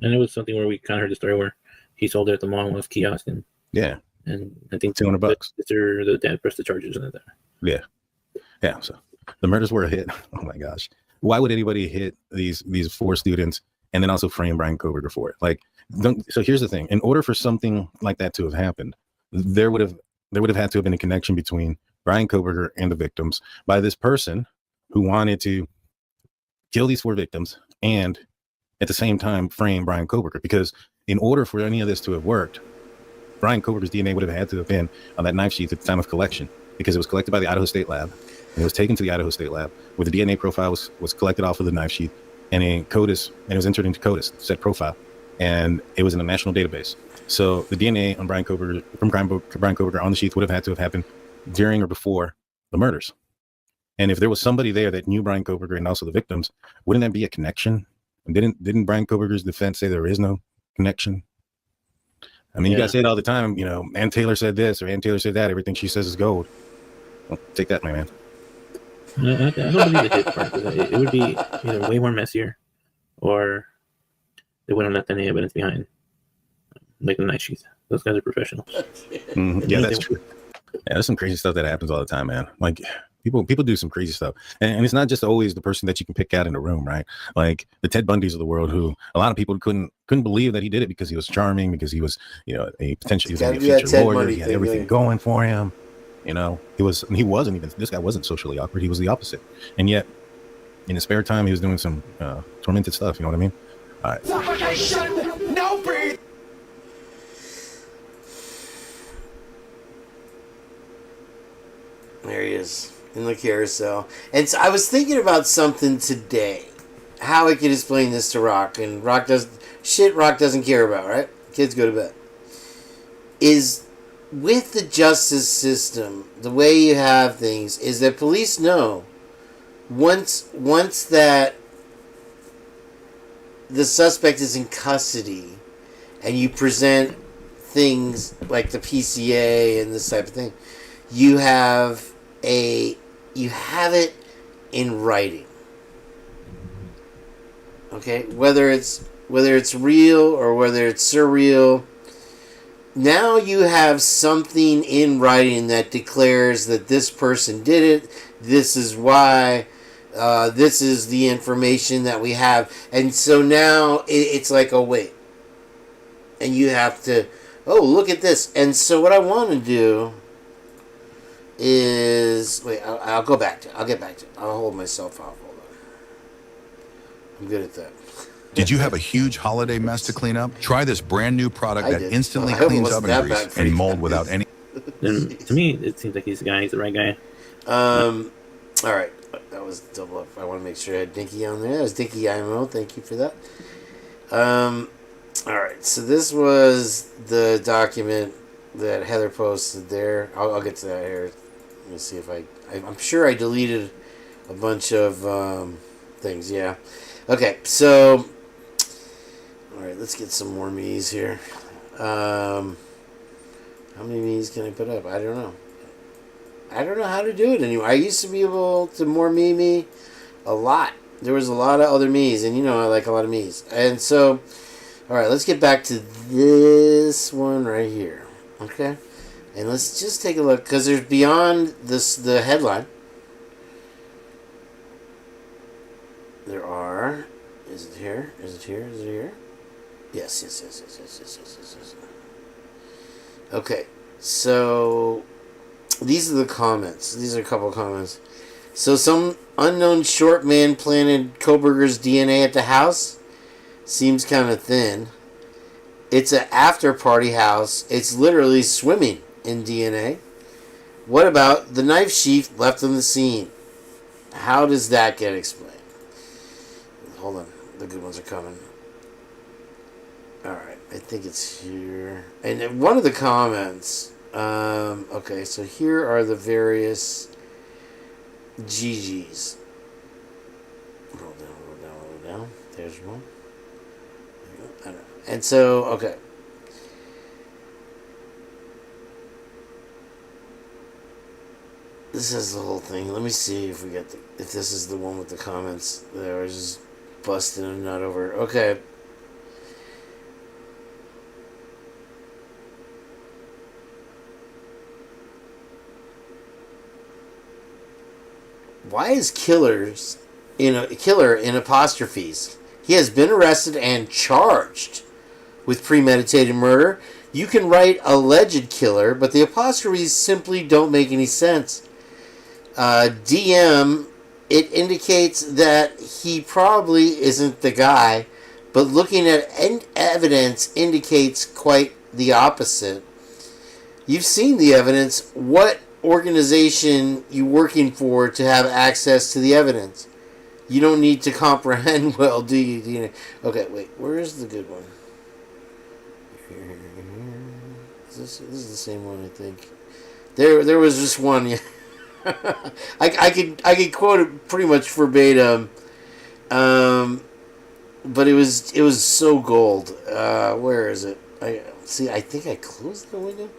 and it was something where we kind of heard the story where he sold it at the mall and was kiosk, and yeah. And I think $200. The dad pressed the charges on that. Yeah. So the murders were a hit. Oh my gosh. Why would anybody hit these 4 students and then also frame Brian Koberger for it? Like, so here's the thing. In order for something like that to have happened, there would have had to have been a connection between Brian Koberger and the victims by this person who wanted to kill these 4 victims and at the same time frame Brian Koberger, because in order for any of this to have worked, Brian Koberger's DNA would have had to have been on that knife sheath at the time of collection, because it was collected by the Idaho State Lab, and it was taken to the Idaho State Lab, where the DNA profile was collected off of the knife sheath, and in CODIS, and it was entered into CODIS, said profile, and it was in a national database. So the DNA on Brian Koberger, from Brian Koberger on the sheath would have had to have happened during or before the murders. And if there was somebody there that knew Brian Koberger and also the victims, wouldn't that be a connection? And didn't Brian Koberger's defense say there is no connection? I mean, you guys say it all the time, you know, Ann Taylor said this or Ann Taylor said that. Everything she says is gold. Well, take that, my man. I don't believe it part, it would be either way more messier, or they wouldn't let any evidence behind, like the night sheath. Those guys are professionals. Yeah, that's true. Yeah, there's some crazy stuff that happens all the time, man. Like people do some crazy stuff, and it's not just always the person that you can pick out in a room, right? Like the Ted Bundys of the world, who a lot of people couldn't believe that he did it because he was charming, because he was, you know, a potentially future lawyer. He had everything going for him. You know, he wasn't even, this guy wasn't socially awkward. He was the opposite. And yet, in his spare time, he was doing some tormented stuff. You know what I mean? All right. Suffocation! No breathe! There he is in the carousel. And so I was thinking about something today. How I could explain this to Rock. And Rock doesn't care about, right? Kids go to bed. Is with the justice system, the way you have things is that police know once that the suspect is in custody and you present things like the PCA and this type of thing, you have it in writing. Okay? Whether it's real or whether it's surreal, now you have something in writing that declares that this person did it. This is why. This is the information that we have. And so now it's like, oh, wait. And you have to, oh, look at this. And so what I want to do is, wait, I'll go back to it. I'll get back to it. I'll hold myself off. Hold on. I'm good at that. Did you have a huge holiday mess to clean up? Try this brand new product that instantly cleans oven grease and mold without any... And to me, it seems like he's the guy. He's the right guy. All right. That was double up. I want to make sure I had Dinky on there. That was Dinky IMO. Thank you for that. All right. So this was the document that Heather posted there. I'll get to that here. Let me see if I'm sure I deleted a bunch of things. Yeah. Okay. So... all right, let's get some more me's here. How many me's can I put up? I don't know. I don't know how to do it anymore. I used to be able to more me a lot. There was a lot of other me's, and you know I like a lot of me's. And so, all right, let's get back to this one right here. Okay? And let's just take a look, because there's beyond this the headline. There are... Is it here? Is it here? Is it here? Yes. Okay, so these are the comments. These are a couple of comments. So some unknown short man planted Koberger's DNA at the house. Seems kind of thin. It's an after-party house. It's literally swimming in DNA. What about the knife sheath left on the scene? How does that get explained? Hold on. The good ones are coming. Alright, I think it's here. And one of the comments, okay, so here are the various GGs. Roll down. There's one. I don't know. And so, okay. This is the whole thing. Let me see if we get if this is the one with the comments that I was just busting a nut over. Okay. Why is killer in apostrophes? He has been arrested and charged with premeditated murder. You can write alleged killer, but the apostrophes simply don't make any sense. DM it indicates that he probably isn't the guy, but looking at evidence indicates quite the opposite. You've seen the evidence. What organization you working for to have access to the evidence? You don't need to comprehend well, do you? Okay, wait. Where is the good one? This is the same one, I think. There was just one. Yeah. I could quote it pretty much verbatim, but it was so gold. Where is it? I think I closed the window.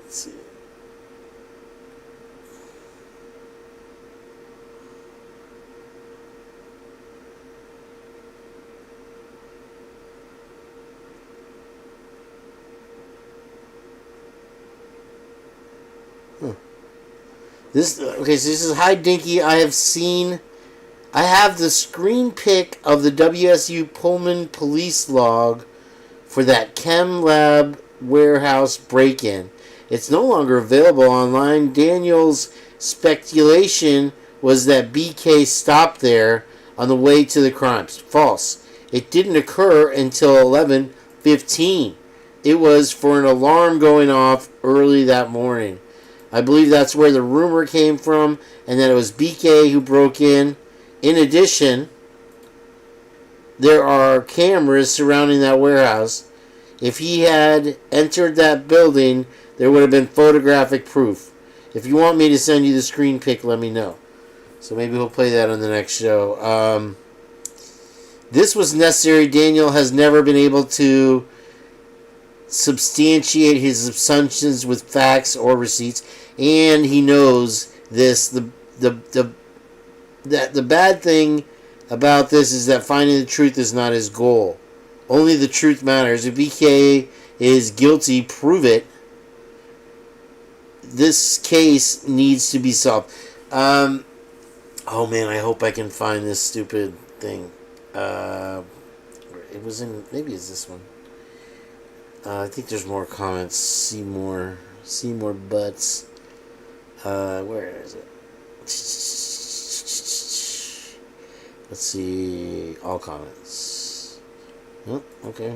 Let's see. So this is Hi Dinky. I have the screen pic of the WSU Pullman police log for that chem lab warehouse break-in. It's no longer available online. Daniel's speculation was that BK stopped there on the way to the crimes. False. It didn't occur until 11:15. It was for an alarm going off early that morning. I believe that's where the rumor came from, and that it was BK who broke in. In addition, there are cameras surrounding that warehouse. If he had entered that building, there would have been photographic proof. If you want me to send you the screen pic, let me know. So maybe we'll play that on the next show. This was necessary. Daniel has never been able to substantiate his assumptions with facts or receipts, and he knows this. The bad thing about this is that finding the truth is not his goal. Only the truth matters. If BK is guilty, prove it. This case needs to be solved. Oh man, I hope I can find this stupid thing. It was in, maybe it's this one. I think there's more comments. See more butts. Where is it? Let's see. All comments. Oh, okay.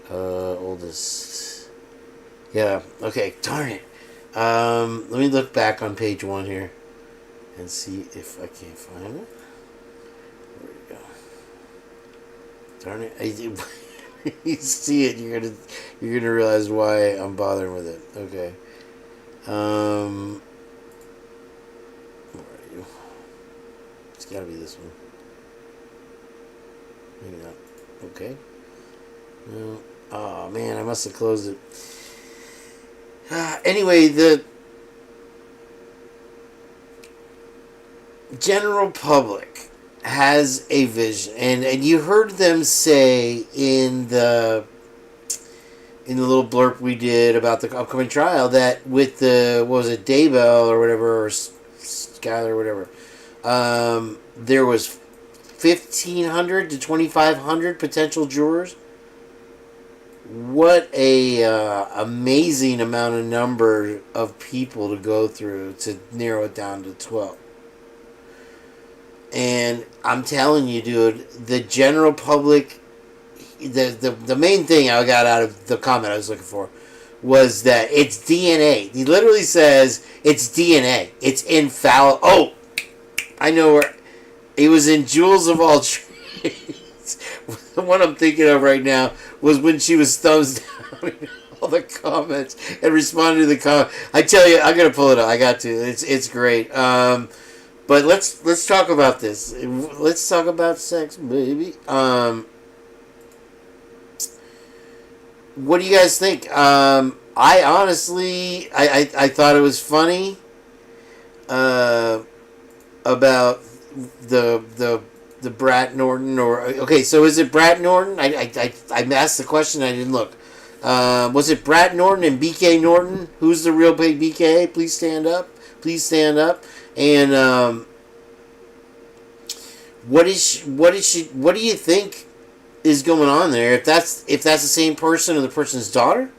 Oldest. Yeah. Okay. Darn it. Let me look back on page 1 here and see if I can't find it. Where we go? Darn it. You see it, you're gonna realize why I'm bothering with it. Okay. Where are you? It's gotta be this one. Maybe not. Okay. No. Oh man, I must have closed it. Anyway, the general public has a vision, and you heard them say in the little blurb we did about the upcoming trial that with the, what was it, Daybell or whatever, or Skyler or whatever, there was 1,500 to 2,500 potential jurors. What a amazing amount of number of people to go through to narrow it down to 12. And I'm telling you, dude, the general public, the main thing I got out of the comment I was looking for was that it's DNA. He literally says it's DNA. It's infallible. Oh, I know where. It was in Jewels of All Trades. The one I'm thinking of right now was when she was thumbs down all the comments and responded to the comment. I tell you, I'm gonna pull it up. I got to. It's great. But let's talk about this. Let's talk about sex, baby. What do you guys think? I honestly, I thought it was funny. About the Brett Norton, or okay, so is it Brett Norton? I asked the question. I didn't look. Was it Brett Norton and BK Norton? Who's the real big BK? Please stand up. Please stand up. And what do you think is going on there? If that's the same person or the person's daughter,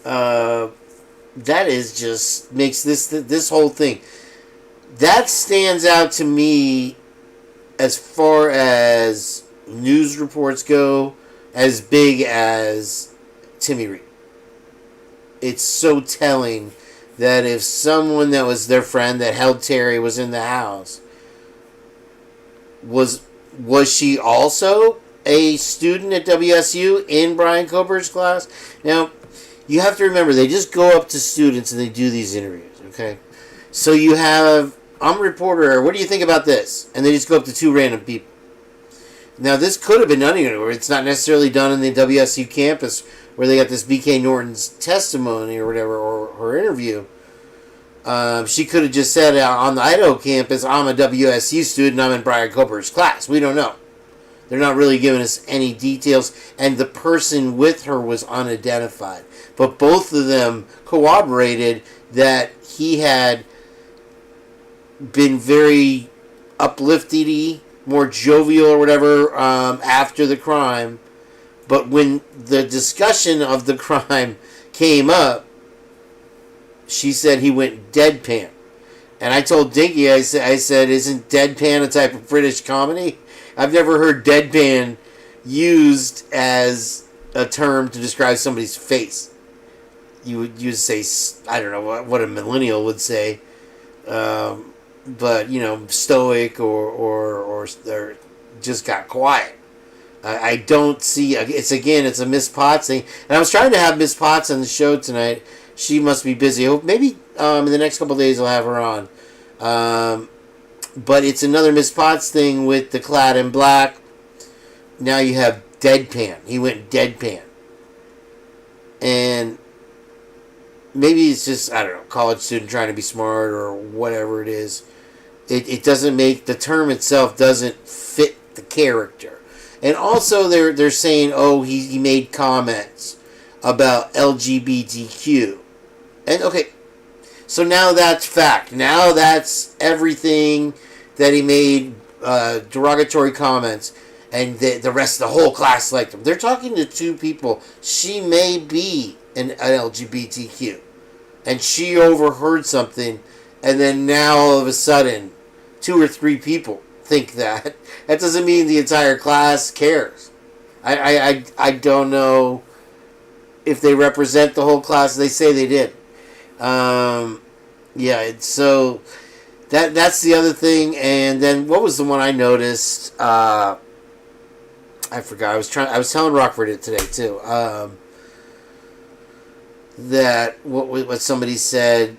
that is just makes this whole thing. That stands out to me as far as news reports go, as big as Timmy Reed. It's so telling that if someone that was their friend that held Terry was in the house, was she also a student at WSU in Brian Koberger's class? Now, you have to remember, they just go up to students and they do these interviews, okay? So you have, I'm a reporter, what do you think about this? And they just go up to two random people. Now, this could have been done anywhere. It's not necessarily done in the WSU campus where they got this B.K. Norton's testimony or whatever, or her interview. She could have just said on the Idaho campus, I'm a WSU student, I'm in Brian Koberger's class. We don't know. They're not really giving us any details, and the person with her was unidentified. But both of them corroborated that he had been very uplifting-y, more jovial or whatever after the crime. But when the discussion of the crime came up, she said he went deadpan. And I told Dinky, I said, isn't deadpan a type of British comedy? I've never heard deadpan used as a term to describe somebody's face. You would say, I don't know what a millennial would say, but, you know, stoic or just got quiet. I don't see, it's a Miss Potts thing. And I was trying to have Miss Potts on the show tonight. She must be busy. Maybe in the next couple of days I'll have her on. But it's another Miss Potts thing with the clad in black. Now you have deadpan. He went deadpan. And maybe it's just, I don't know, college student trying to be smart or whatever it is. It doesn't make, the term itself doesn't fit the character. And also they're saying, oh, he made comments about LGBTQ. And okay, so now that's fact. Now that's everything that he made derogatory comments, and the rest of the whole class liked him. They're talking to two people. She may be an LGBTQ, and she overheard something, and then now all of a sudden, 2 or 3 people think that. That doesn't mean the entire class cares. I don't know if they represent the whole class. They say they did. Yeah, so that's the other thing. And then what was the one I noticed? I forgot. I was telling Rockford it today too. That what somebody said.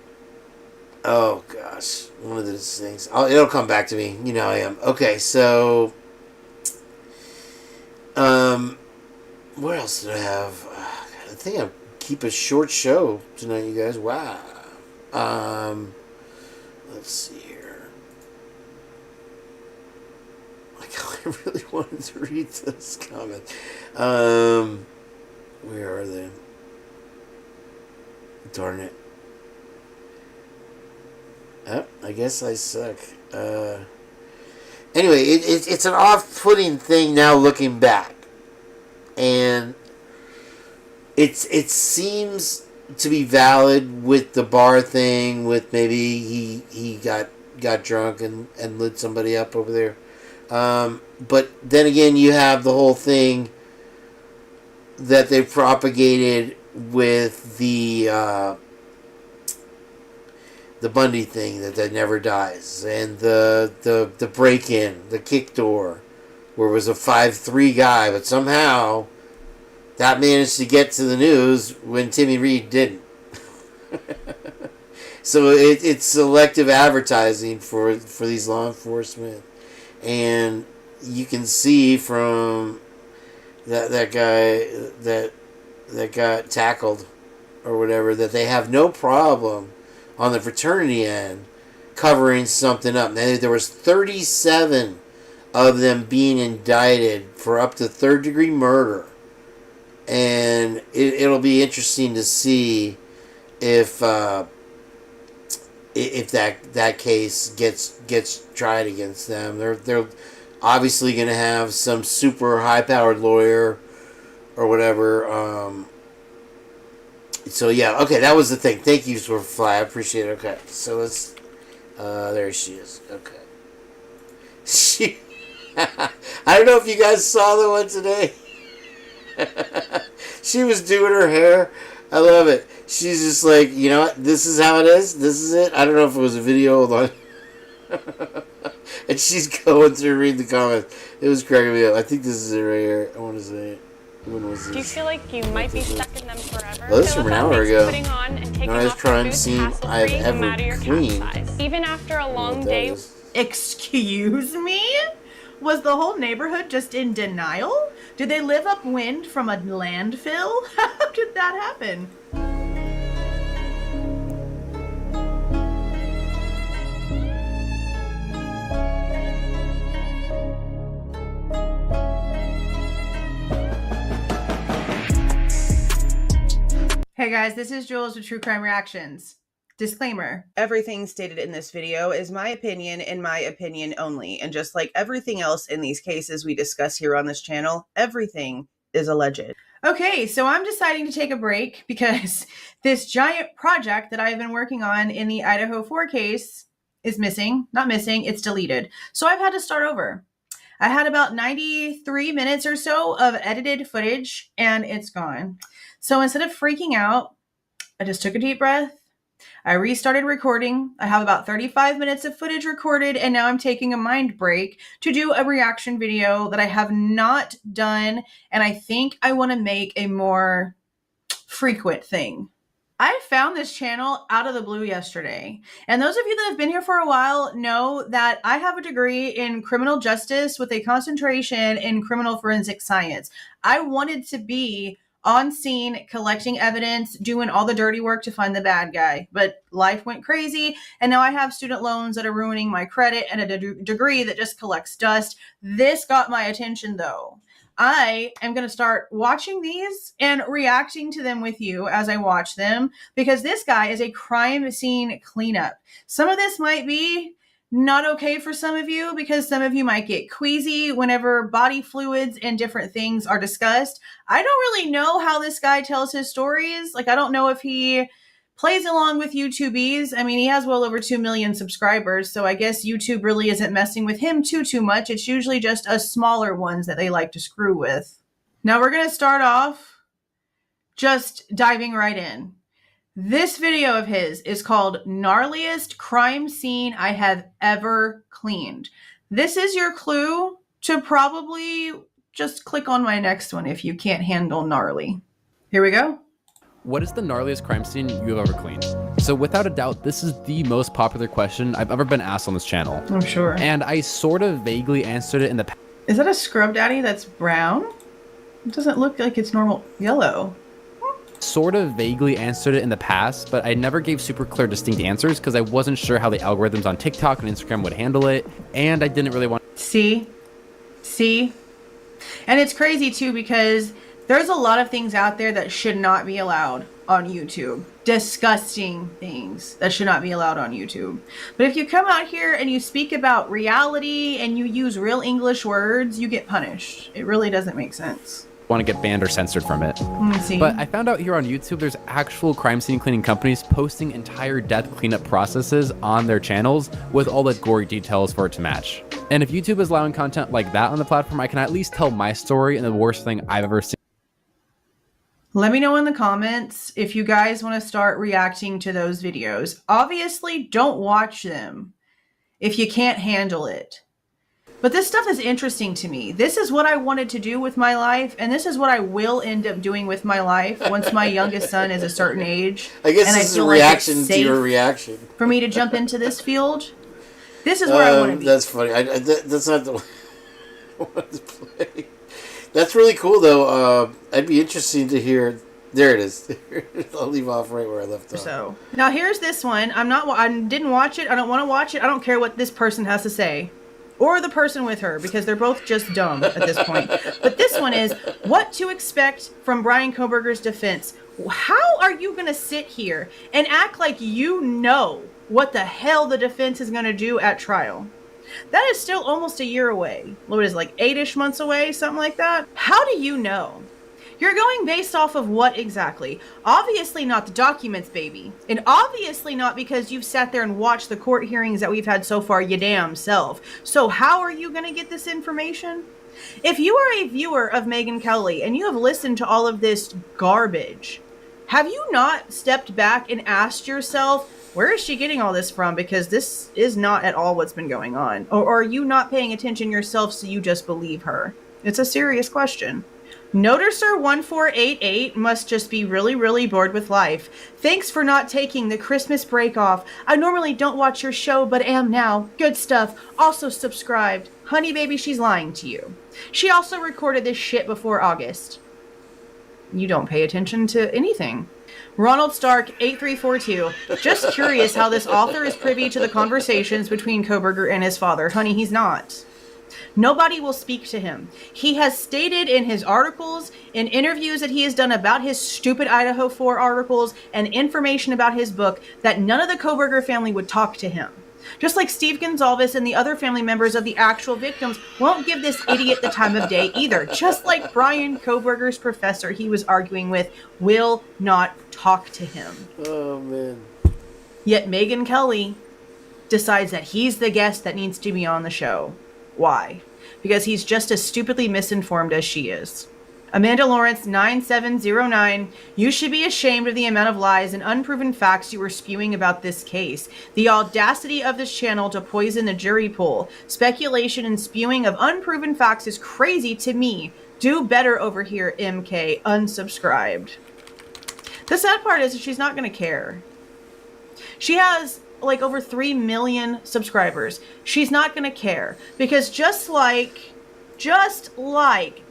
Oh gosh, one of those things. It'll come back to me. You know how I am. Okay, so what else did I have? I think I keep a short show tonight, you guys. Wow. Let's see here. I really wanted to read this comment. Where are they? Darn it. Oh, I guess I suck. Anyway, it's an off-putting thing now looking back. And it seems to be valid with the bar thing, with maybe he got drunk and lit somebody up over there. But then again, you have the whole thing that they propagated with the Bundy thing, that never dies, and the break-in, the kick door, where it was a 5'3" guy, but somehow that managed to get to the news when Timmy Reed didn't. So it's selective advertising for these law enforcement, and you can see from that guy that got tackled or whatever, that they have no problem on the fraternity end covering something up. Now, there was 37 of them being indicted for up to 3rd-degree murder, and it'll be interesting to see if that case gets tried against them. They're obviously going to have some super high-powered lawyer or whatever, So yeah, okay, that was the thing. Thank you for Fly. I appreciate it. Okay, so let's. There she is. Okay. She. I don't know if you guys saw the one today. She was doing her hair. I love it. She's just like, you know what? This is how it is. This is it. I don't know if it was a video. Hold on. And she's going through reading the comments. It was cracking me up. I think this is it right here. I want to say it. When was this? Do you feel like you might be stuck in them forever? Well, this is from an hour ago. Putting on and taking Nice off crime your boots scene I have hassle-free, no matter ever your calf cleaned. size. Even after a long day. Excuse me? Was the whole neighborhood just in denial? Did they live upwind from a landfill? How did that happen? Hey guys, this is Jules with True Crime Reactions. Disclaimer, everything stated in this video is my opinion and my opinion only. And just like everything else in these cases we discuss here on this channel, everything is alleged. Okay, so I'm deciding to take a break because this giant project that I've been working on in the Idaho 4 case is missing. Not missing, it's deleted. So I've had to start over. I had about 93 minutes or so of edited footage and it's gone. So instead of freaking out, I just took a deep breath. I restarted recording. I have about 35 minutes of footage recorded, and now I'm taking a mind break to do a reaction video that I have not done, and I think I want to make a more frequent thing. I found this channel out of the blue yesterday, and those of you that have been here for a while know that I have a degree in criminal justice with a concentration in criminal forensic science. I wanted to be on scene, collecting evidence, doing all the dirty work to find the bad guy. But life went crazy, and now I have student loans that are ruining my credit and a degree that just collects dust. This got my attention, though. I am going to start watching these and reacting to them with you as I watch them, because this guy is a crime scene cleanup. Some of this might be not okay for some of you because some of you might get queasy whenever body fluids and different things are discussed. I don't really know how this guy tells his stories. Like, I don't know if he plays along with YouTubies. I mean, he has well over 2 million subscribers, so I guess YouTube really isn't messing with him too much. It's usually just us smaller ones that they like to screw with. Now we're going to start off just diving right in. This video of his is called Gnarliest Crime Scene I Have Ever Cleaned. This is your clue to probably just click on my next one if you can't handle gnarly. Here we go. What is the gnarliest crime scene you have ever cleaned? So without a doubt, this is the most popular question I've ever been asked on this channel. I'm sure. And I sort of vaguely answered it in the past. Is that a scrub daddy that's brown? It doesn't look like it's normal yellow. Sort of vaguely answered it in the past, but I never gave super clear, distinct answers because I wasn't sure how the algorithms on TikTok and Instagram would handle it, and I didn't really want. See? And it's crazy too because there's a lot of things out there that should not be allowed on YouTube. Disgusting things that should not be allowed on YouTube. But if you come out here and you speak about reality and you use real English words, you get punished. It really doesn't make sense. Want to get banned or censored from it. See. But I found out here on YouTube there's actual crime scene cleaning companies posting entire death cleanup processes on their channels with all the gory details for it to match. And if YouTube is allowing content like that on the platform, I can at least tell my story and the worst thing I've ever seen. Let me know in the comments if you guys want to start reacting to those videos. Obviously, don't watch them if you can't handle it. But this stuff is interesting to me. This is what I wanted to do with my life, and this is what I will end up doing with my life once my youngest son is a certain age. I guess and this is a reaction to your reaction. For me to jump into this field, this is where I want to be. That's funny. That's not the way I want to play. That's really cool, though. I'd be interested to hear. There it is. I'll leave off right where I left off. So now here's this one. I didn't watch it. I don't want to watch it. I don't care what this person has to say. Or the person with her, because they're both just dumb at this point. But this one is, what to expect from Bryan Kohberger's defense. How are you going to sit here and act like you know what the hell the defense is going to do at trial? That is still almost a year away. What is it, like 8-ish months away, something like that? How do you know? You're going based off of what exactly? Obviously not the documents, baby. And obviously not because you've sat there and watched the court hearings that we've had so far your damn self. So how are you going to get this information? If you are a viewer of Megyn Kelly and you have listened to all of this garbage, have you not stepped back and asked yourself, where is she getting all this from? Because this is not at all what's been going on. Or are you not paying attention yourself so you just believe her? It's a serious question. Noticer1488 must just be really, really bored with life. Thanks for not taking the Christmas break off. I normally don't watch your show, but am now. Good stuff. Also subscribed. Honey baby, she's lying to you. She also recorded this shit before August. You don't pay attention to anything. Ronald Stark 8342. Just curious how this author is privy to the conversations between Kohberger and his father. Honey, he's not. Nobody will speak to him. He has stated in his articles, in interviews that he has done about his stupid Idaho 4 articles, and information about his book, that none of the Kohberger family would talk to him. Just like Steve Gonzalez and the other family members of the actual victims won't give this idiot the time of day either. Just like Brian Kohberger's professor he was arguing with will not talk to him. Oh, man. Yet Megyn Kelly decides that he's the guest that needs to be on the show. Why? Because he's just as stupidly misinformed as she is. Amanda Lawrence 9709, you should be ashamed of the amount of lies and unproven facts you were spewing about this case. The audacity of this channel to poison the jury pool. Speculation and spewing of unproven facts is crazy to me. Do better over here, MK. Unsubscribed. The sad part is she's not going to care. She has like over 3 million subscribers. She's not going to care because just like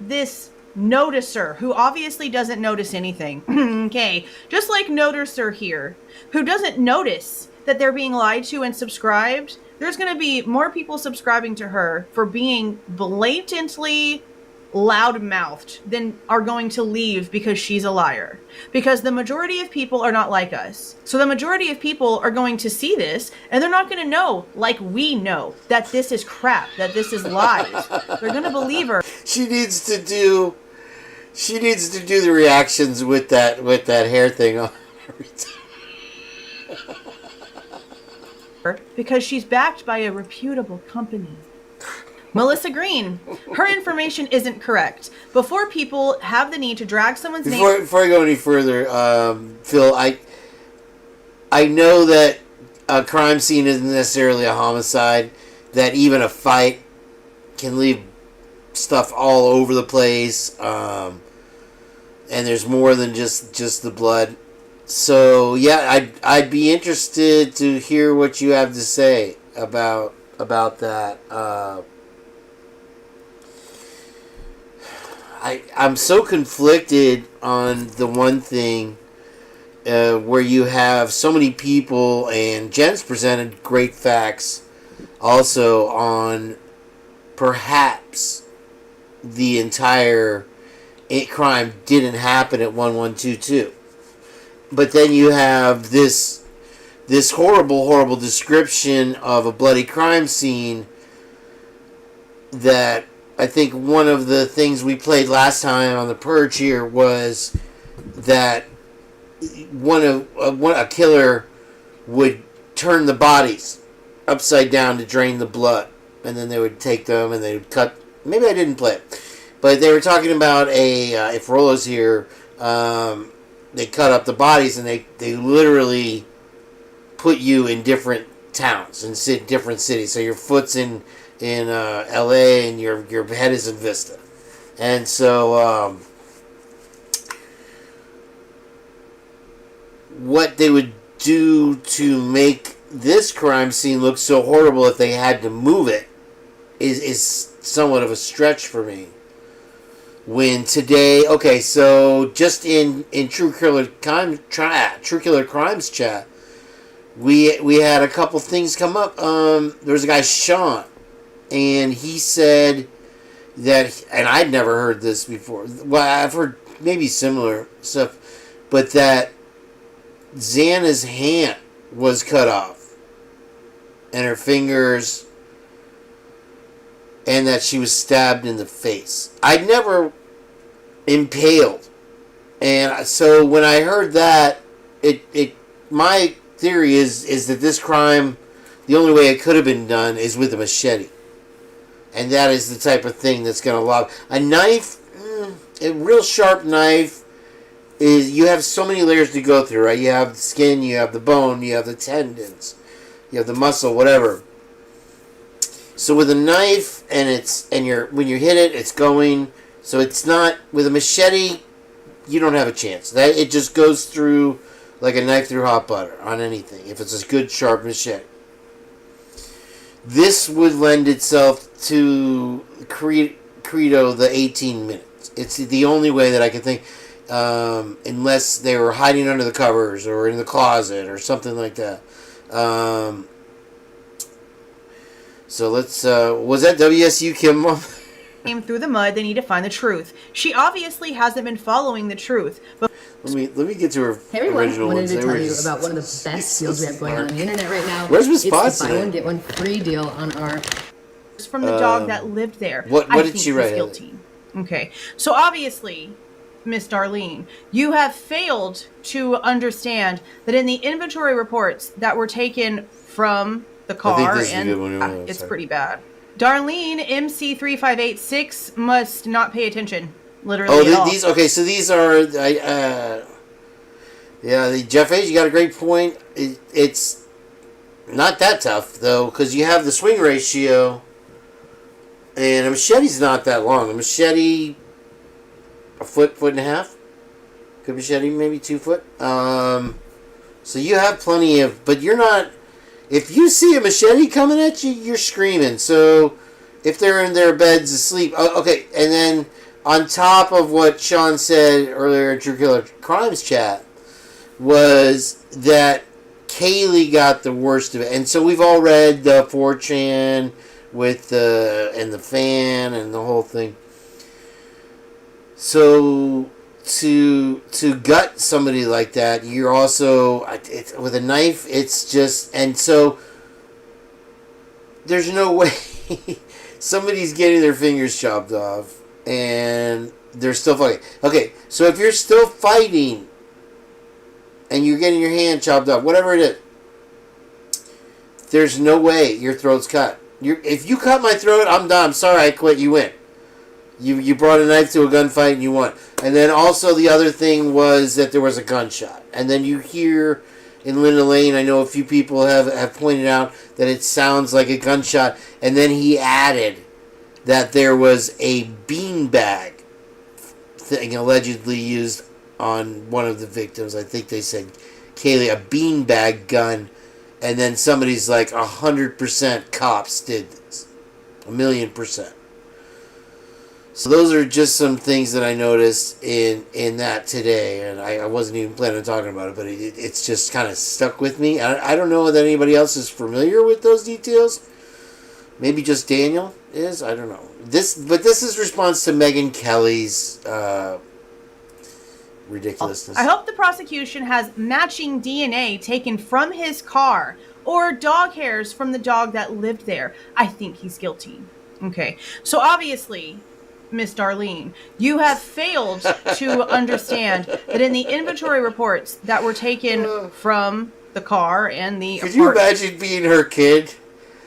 this noticer who obviously doesn't notice anything. Okay, just like noticer here who doesn't notice that they're being lied to and subscribed, there's going to be more people subscribing to her for being blatantly loud-mouthed than are going to leave because she's a liar. Because the majority of people are not like us. So the majority of people are going to see this and they're not going to know, like we know, that this is crap, that this is lies. They're going to believe her. She needs to do the reactions with that hair thing on. Because she's backed by a reputable company. Melissa Green, her information isn't correct. Before people have the need to drag someone's name... Before I go any further, Phil, I know that a crime scene isn't necessarily a homicide, that even a fight can leave stuff all over the place, and there's more than just the blood. So, yeah, I'd be interested to hear what you have to say about that. I'm so conflicted on the one thing where you have so many people, and Jenn's presented great facts also on perhaps the entire crime didn't happen at 1122. But then you have this horrible description of a bloody crime scene that I think one of the things we played last time on the Purge here was that a killer would turn the bodies upside down to drain the blood, and then they would take them and they would cut. Maybe I didn't play it, but they were talking about if Rolo's here, they cut up the bodies and they literally put you in different towns and different cities. So your foot's in LA and your head is in Vista. And so what they would do to make this crime scene look so horrible if they had to move it is somewhat of a stretch for me. When today, okay, so just in True Killer Crimes chat, we had a couple things come up. There was a guy, Sean, and he said that, and I'd never heard this before. Well, I've heard maybe similar stuff, but that Xana's hand was cut off, and her fingers, and that she was stabbed in the face. I'd never impaled And so when I heard that, my theory is that this crime, the only way it could have been done is with a machete. And that is the type of thing that's going to lob. A knife, a real sharp knife, is you have so many layers to go through, right? You have the skin, you have the bone, you have the tendons, you have the muscle, whatever. So with a knife, when you hit it, it's going. So it's not, with a machete, you don't have a chance. It just goes through like a knife through hot butter on anything, if it's a good sharp machete. This would lend itself to Credo, the 18 minutes. It's the only way that I can think, unless they were hiding under the covers or in the closet or something like that. So let's, was that WSU Kim Mom? Came through the mud, they need to find the truth. She obviously hasn't been following the truth. But let me get to her hey everyone, original wanted ones. to tell you about one of the best deals we have going on the internet right now. Where's Miss It's the Potts? buy one get one free deal on our. From the dog that lived there. What did she write? Guilty. Okay, so obviously, Miss Darlene, you have failed to understand that in the inventory reports that were taken from the car, and it's pretty bad. Darlene MC3586 must not pay attention. Literally. These okay. So these are Jeff Hayes, you got a great point. It's not that tough though, because you have the swing ratio, and a machete's not that long. A machete, a foot and a half. Good machete, maybe 2 foot. So you have plenty of, but you're not. If you see a machete coming at you, you're screaming. So if they're in their beds asleep, okay. And then on top of what Sean said earlier in True Killer Crimes chat, was that Kaylee got the worst of it. And so we've all read the 4chan with the fan and the whole thing. So to gut somebody like that, you're also with a knife. It's just, and so there's no way somebody's getting their fingers chopped off and they're still fighting. Okay, so if you're still fighting and you're getting your hand chopped off, whatever it is, there's no way your throat's cut. If you cut my throat, I'm done. I'm sorry, I quit. You win. You brought a knife to a gunfight and you won. And then also the other thing was that there was a gunshot. And then you hear in Linda Lane, I know a few people have pointed out that it sounds like a gunshot. And then he added that there was a beanbag thing allegedly used on one of the victims. I think they said, Kaylee, a beanbag gun. And then somebody's like, 100% cops did this. 1,000,000%. So those are just some things that I noticed in that today, and I wasn't even planning on talking about it, but it's just kind of stuck with me. I don't know that anybody else is familiar with those details. Maybe just Daniel is. I don't know. This is response to Megyn Kelly's ridiculousness. I hope the prosecution has matching DNA taken from his car or dog hairs from the dog that lived there. I think he's guilty. Okay, so obviously, Miss Darlene, you have failed to understand that in the inventory reports that were taken from the car and the Could you imagine being her kid?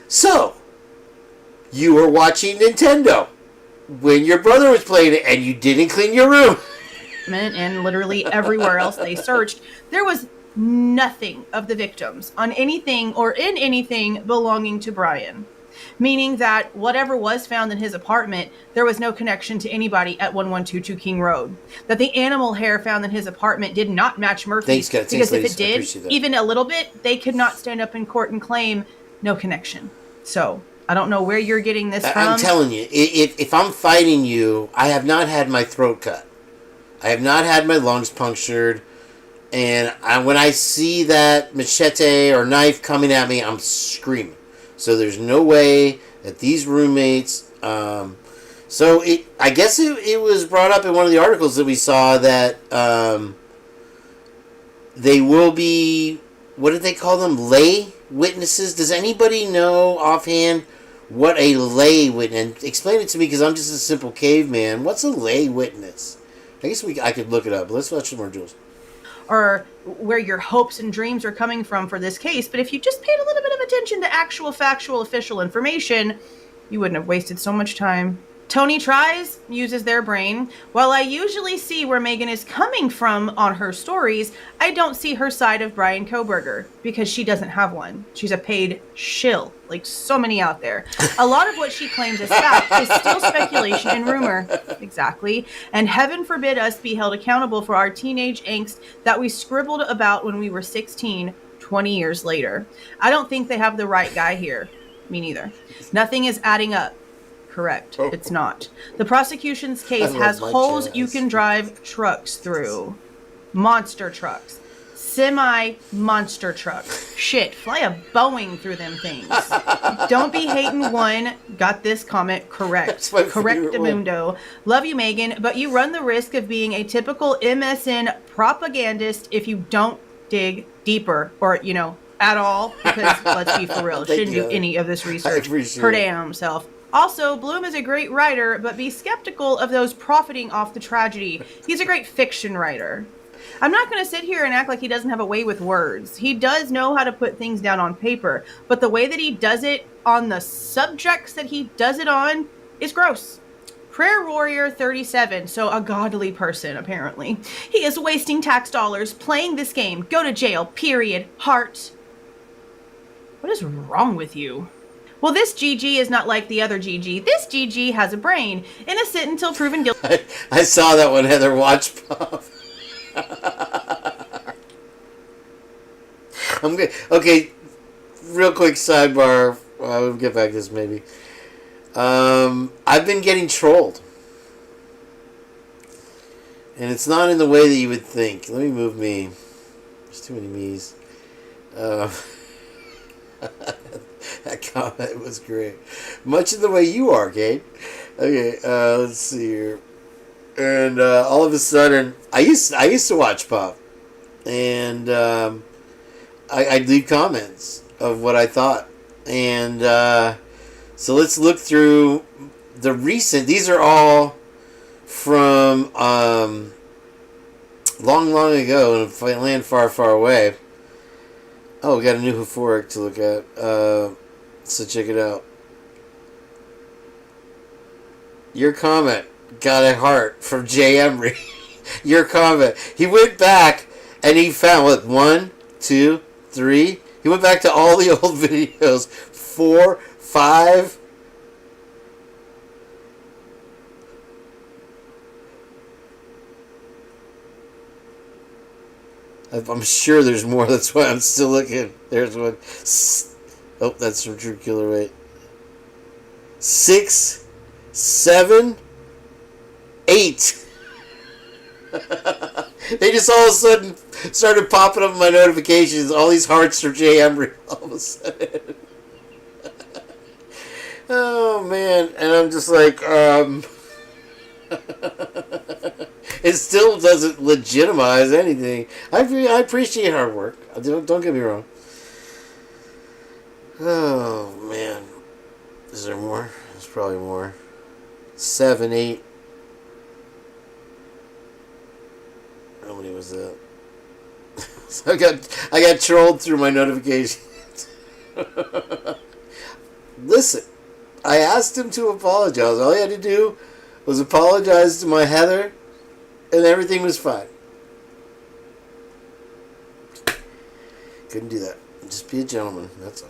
So, you were watching Nintendo when your brother was playing it and you didn't clean your room. And literally everywhere else they searched, there was nothing of the victims on anything or in anything belonging to Brian. Meaning that whatever was found in his apartment, there was no connection to anybody at 1122 King Road. That the animal hair found in his apartment did not match Murphy's. Because if it did, even a little bit, they could not stand up in court and claim no connection. So, I don't know where you're getting this from. I'm telling you, if I'm fighting you, I have not had my throat cut. I have not had my lungs punctured. And when I see that machete or knife coming at me, I'm screaming. So there's no way that these roommates. I guess it was brought up in one of the articles that we saw that they will be. What did they call them? Lay witnesses. Does anybody know offhand what a lay witness? Explain it to me, because I'm just a simple caveman. What's a lay witness? I guess I could look it up. Let's watch some more, Jules. Or where your hopes and dreams are coming from for this case. But if you just paid a little bit of attention to actual factual official information, you wouldn't have wasted so much time. Tony tries, uses their brain. While I usually see where Megan is coming from on her stories, I don't see her side of Brian Kohberger because she doesn't have one. She's a paid shill, like so many out there. A lot of what she claims is fact is still speculation and rumor. Exactly. And heaven forbid us be held accountable for our teenage angst that we scribbled about when we were 16, 20 years later. I don't think they have the right guy here. Me neither. Nothing is adding up. Correct. It's not. The prosecution's case has holes you can drive trucks through. Monster trucks. Semi-monster trucks. Shit, fly a Boeing through them things. Don't be hating one. Got this comment correct. Correctamundo. Love you, Megan, but you run the risk of being a typical MSN propagandist if you don't dig deeper or, at all, because let's be for real, shouldn't do any of this research. Her damn self. Also, Bloom is a great writer, but be skeptical of those profiting off the tragedy. He's a great fiction writer. I'm not going to sit here and act like he doesn't have a way with words. He does know how to put things down on paper, but the way that he does it on the subjects that he does it on is gross. Prayer Warrior 37, so a godly person, apparently. He is wasting tax dollars playing this game. Go to jail, period. Heart. What is wrong with you? Well, this GG is not like the other GG. This GG has a brain. Innocent until proven guilty. I saw that one, Heather. Watch Pop. I'm good. Okay, real quick sidebar. We'll get back to this maybe. I've been getting trolled. And it's not in the way that you would think. Let me move me. There's too many me's. That comment was great. Much in the way you are, Kane. Okay, let's see here. And all of a sudden, I used to watch Pop, and I'd leave comments of what I thought. And so let's look through the recent. These are all from long, long ago in a land far, far away. Oh, we got a new euphoric to look at. So check it out. Your comment got a heart from Jay Emery. Your comment. He went back and he found, what, 1, 2, 3? He went back to all the old videos. 4, 5. I'm sure there's more. That's why I'm still looking. There's one. Oh, that's from True Killer. Wait. 6, 7, 8. They just all of a sudden started popping up in my notifications. All these hearts from Jay Emery all of a sudden. Oh, man. And I'm just like, it still doesn't legitimize anything. I appreciate hard work. Don't get me wrong. Oh, man. Is there more? There's probably more. 7, 8. How many was that? So I got trolled through my notifications. Listen, I asked him to apologize. All he had to do was apologize to my Heather, and everything was fine. Couldn't do that. Just be a gentleman, that's all.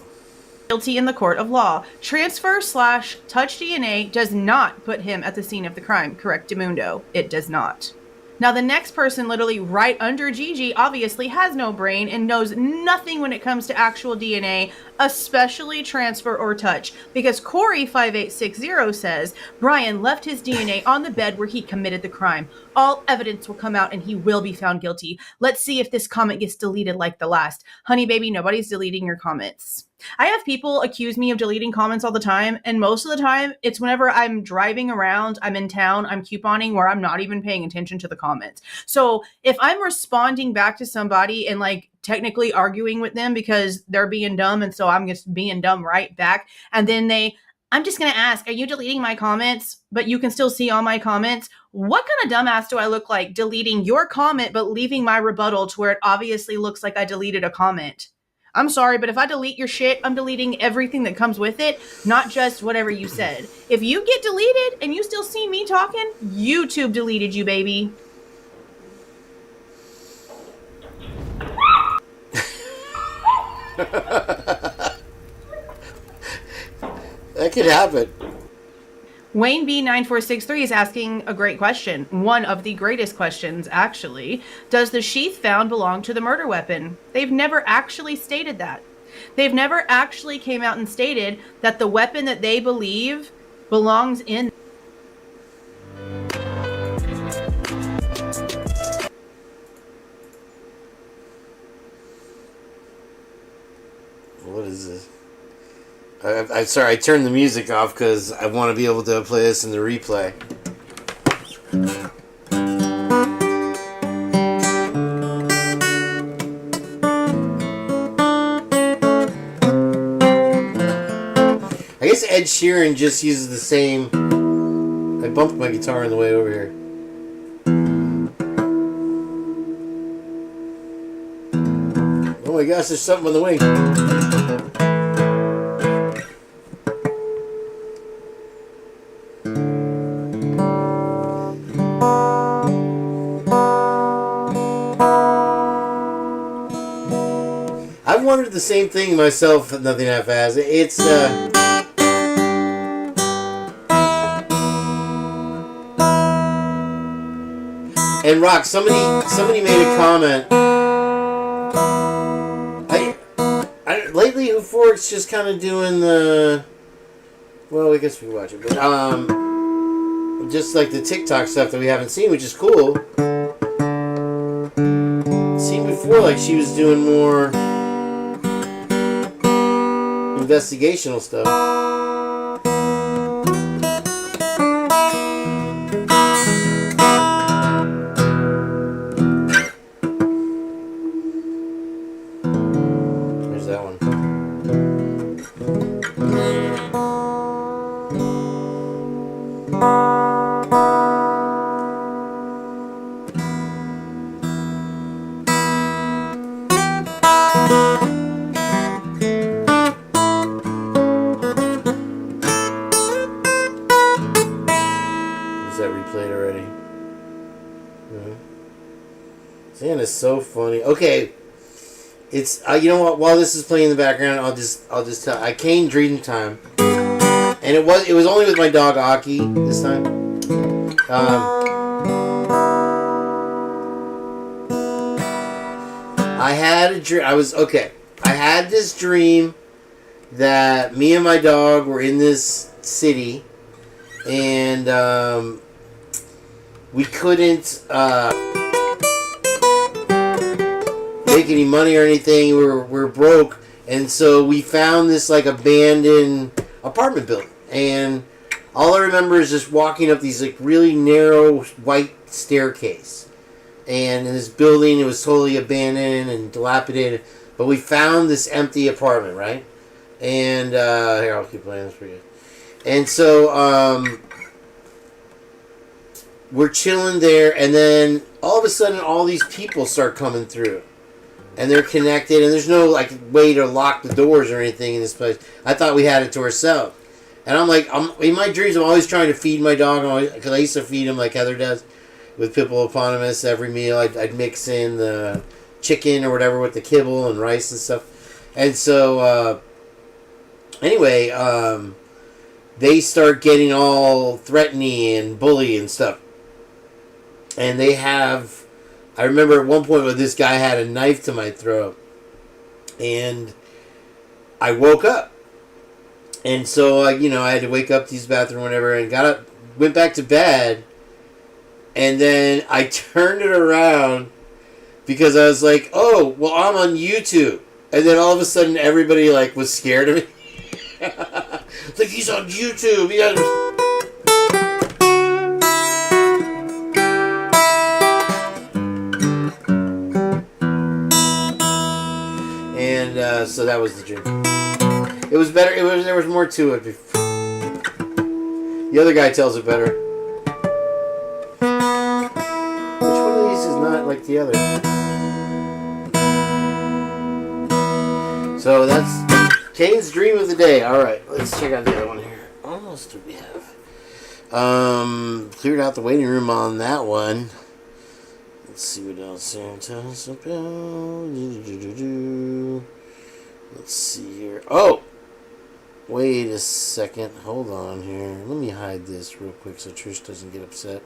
Guilty in the court of law. Transfer/touch DNA does not put him at the scene of the crime. Correctamundo. It does not. Now, the next person literally right under Gigi obviously has no brain and knows nothing when it comes to actual DNA, especially transfer or touch, because Corey5860 says Brian left his DNA on the bed where he committed the crime. All evidence will come out and he will be found guilty. Let's see if this comment gets deleted like the last. Honey baby, nobody's deleting your comments. I have people accuse me of deleting comments all the time, and most of the time it's whenever I'm driving around, I'm in town, I'm couponing, where I'm not even paying attention to the comments. So if I'm responding back to somebody and like technically arguing with them because they're being dumb, and so I'm just being dumb right back, and then they I'm just going to ask, are you deleting my comments, but you can still see all my comments? What kind of dumbass do I look like deleting your comment, but leaving my rebuttal to where it obviously looks like I deleted a comment? I'm sorry, but if I delete your shit, I'm deleting everything that comes with it, not just whatever you said. If you get deleted and you still see me talking, YouTube deleted you, baby. That could happen. Wayne B9463 is asking a great question. One of the greatest questions, actually. Does the sheath found belong to the murder weapon? They've never actually stated that. They've never actually came out and stated that the weapon that they believe belongs in. What is this? I'm sorry, I turned the music off because I want to be able to play this in the replay. I guess Ed Sheeran just uses the same... I bumped my guitar on the way over here. Oh my gosh, there's something on the wing. I wondered the same thing myself, Nothing Half-Ass. It's, and Rock, somebody made a comment. Lately, Euphoric's just kind of doing the... Well, I guess we can watch it, but, just like the TikTok stuff that we haven't seen, which is cool. It seemed before like she was doing more investigational stuff. There's that one. Is so funny. Okay, it's you know what? While this is playing in the background, I'll just tell. I came Dream Time, and it was only with my dog Aki this time. I had a dream. I had this dream that me and my dog were in this city, and we couldn't. Make any money or anything. We're broke, and so we found this like abandoned apartment building, and all I remember is just walking up these like really narrow white staircase, and in this building it was totally abandoned and dilapidated, but we found this empty apartment, right? And here, I'll keep playing this for you. And so we're chilling there, and then all of a sudden all these people start coming through. And they're connected, and there's no like way to lock the doors or anything in this place. I thought we had it to ourselves. And I'm like, in my dreams, I'm always trying to feed my dog, because I used to feed him like Heather does, with Pippopotamus every meal. I'd mix in the chicken or whatever with the kibble and rice and stuff. And so, anyway, they start getting all threatening and bully and stuff. And they have... I remember at one point where this guy had a knife to my throat, and I woke up, and so I had to wake up to use the bathroom or whatever, and got up, went back to bed, and then I turned it around because I was like, oh, well, I'm on YouTube, and then all of a sudden everybody like was scared of me. Like, he's on YouTube. So that was the dream. It was better. There was more to it. The other guy tells it better. Which one of these is not like the other? So that's Kane's dream of the day. Alright, let's check out the other one here. What else do we have? Cleared out the waiting room on that one. Let's see what else here. Tell us about. Let's see here. Oh! Wait a second. Hold on here. Let me hide this real quick so Trish doesn't get upset.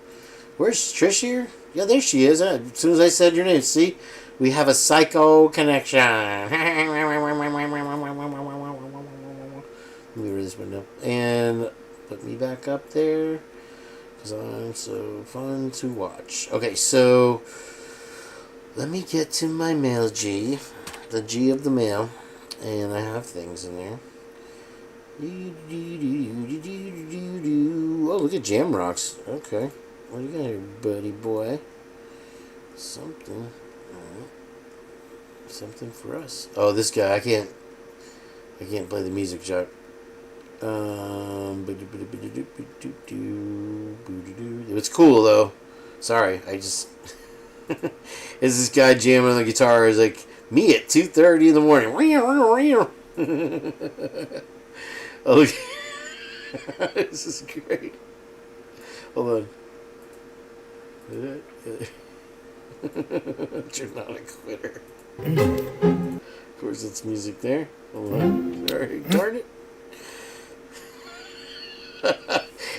Where's Trish here? Yeah, there she is. As soon as I said your name. See? We have a psycho connection. Let me read this window. And put me back up there. Because I'm so fun to watch. Okay, so let me get to my mail G. The G of the mail. And I have things in there. Oh, look at Jam Rocks. Okay. What do you got here, buddy boy? Something. Alright. Something for us. Oh, this guy. I can't play the music jack. It's cool though. Sorry, I just is this guy jamming on the guitar is like me at 2:30 in the morning. Oh, this is great. Hold on. You're not a quitter. Of course, it's music there. Hold on. Sorry, darn it.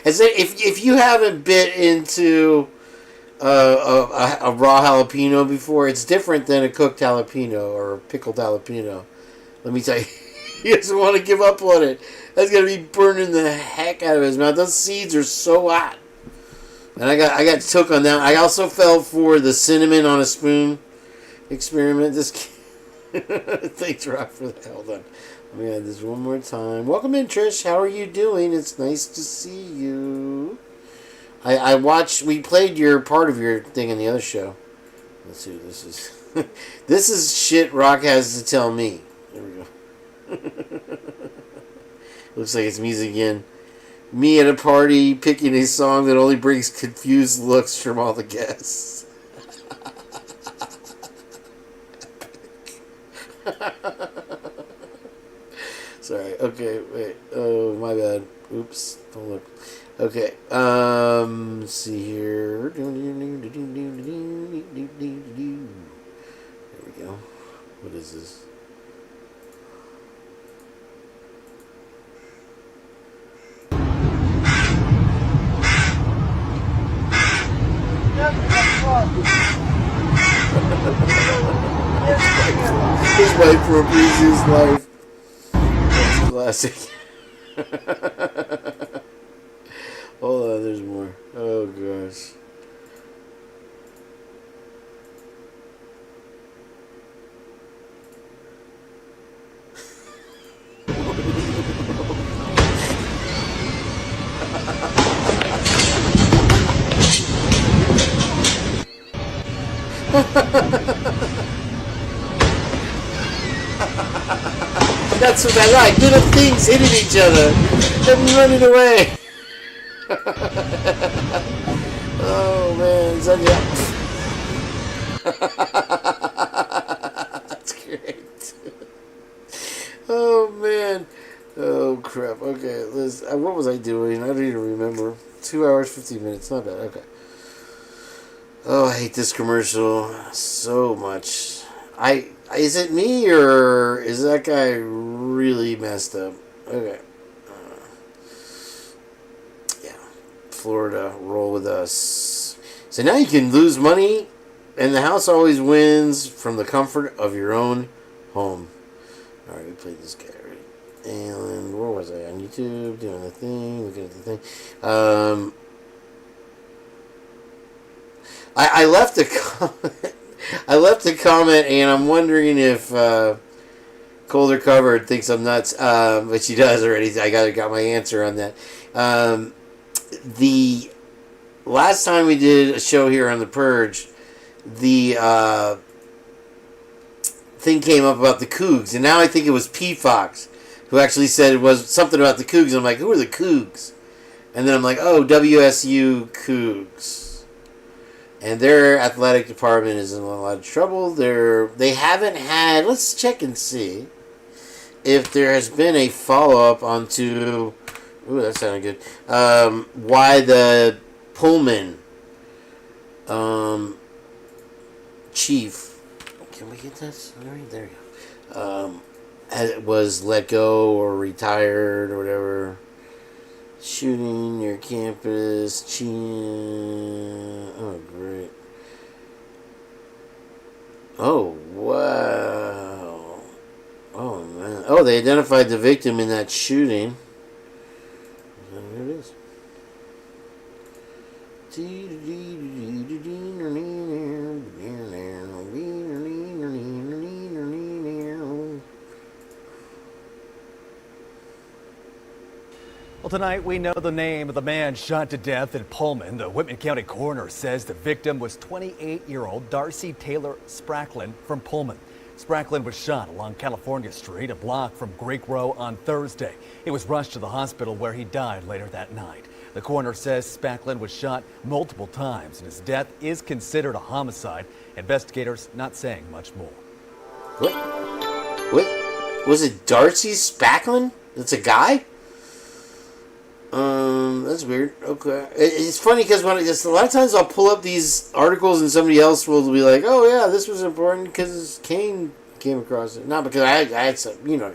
If you haven't bit into a raw jalapeno before, it's different than a cooked jalapeno or a pickled jalapeno. Let me tell you, he doesn't want to give up on it. That's gonna be burning the heck out of his mouth. Those seeds are so hot. And I got took on that. I also fell for the cinnamon on a spoon experiment. Thanks, Rock, for that. Hold on. Let me add this one more time. Welcome in, Trish. How are you doing? It's nice to see you. I watched. We played your part of your thing in the other show. Let's see what this is. This is shit Rock has to tell me. There we go. Looks like it's music again. Me at a party picking a song that only brings confused looks from all the guests. Sorry. Okay, wait. Oh, my bad. Oops. Don't look. Okay. Let's see here. There we go. What is this? His wife for a previous life. That's classic. Hold on, there's more. Oh gosh. That's what I like. Little things hitting each other and running away. Oh man, is that That's great. Oh man. Oh crap. Okay, what was I doing? I don't even remember. 2 hours, 15 minutes. Not bad. Okay. Oh, I hate this commercial so much. Is it me or is that guy really messed up? Okay. Yeah. Florida, roll with us. So now you can lose money and the house always wins from the comfort of your own home. Alright, we played this guy already. And where was I? On YouTube, doing the thing, looking at the thing. I left a comment. I left a comment, and I'm wondering if Colder Covered thinks I'm nuts, but she does already. I got my answer on that. The last time we did a show here on the Purge, the thing came up about the Cougs, and now I think it was P. Fox who actually said it was something about the Cougs. I'm like, who are the Cougs? And then I'm like, oh, WSU Cougs. And their athletic department is in a lot of trouble. They haven't had... Let's check and see if there has been a follow-up onto... Ooh, that sounded good. Why the Pullman chief... Can we get this? There you go. Was let go or retired or whatever. Shooting near campus. Oh, great. Oh, wow. Oh, man. Oh, they identified the victim in that shooting. There it is. Well, tonight we know the name of the man shot to death in Pullman. The Whitman County coroner says the victim was 28-year-old Darcy Taylor Spracklin from Pullman. Spracklin was shot along California Street, a block from Greek Row, on Thursday. He was rushed to the hospital where he died later that night. The coroner says Spracklin was shot multiple times and his death is considered a homicide. Investigators not saying much more. What? Was it Darcy Spracklin? That's a guy? That's weird. Okay. It's funny because a lot of times I'll pull up these articles and somebody else will be like, oh yeah, this was important because Kane came across it. Not because I had some, you know.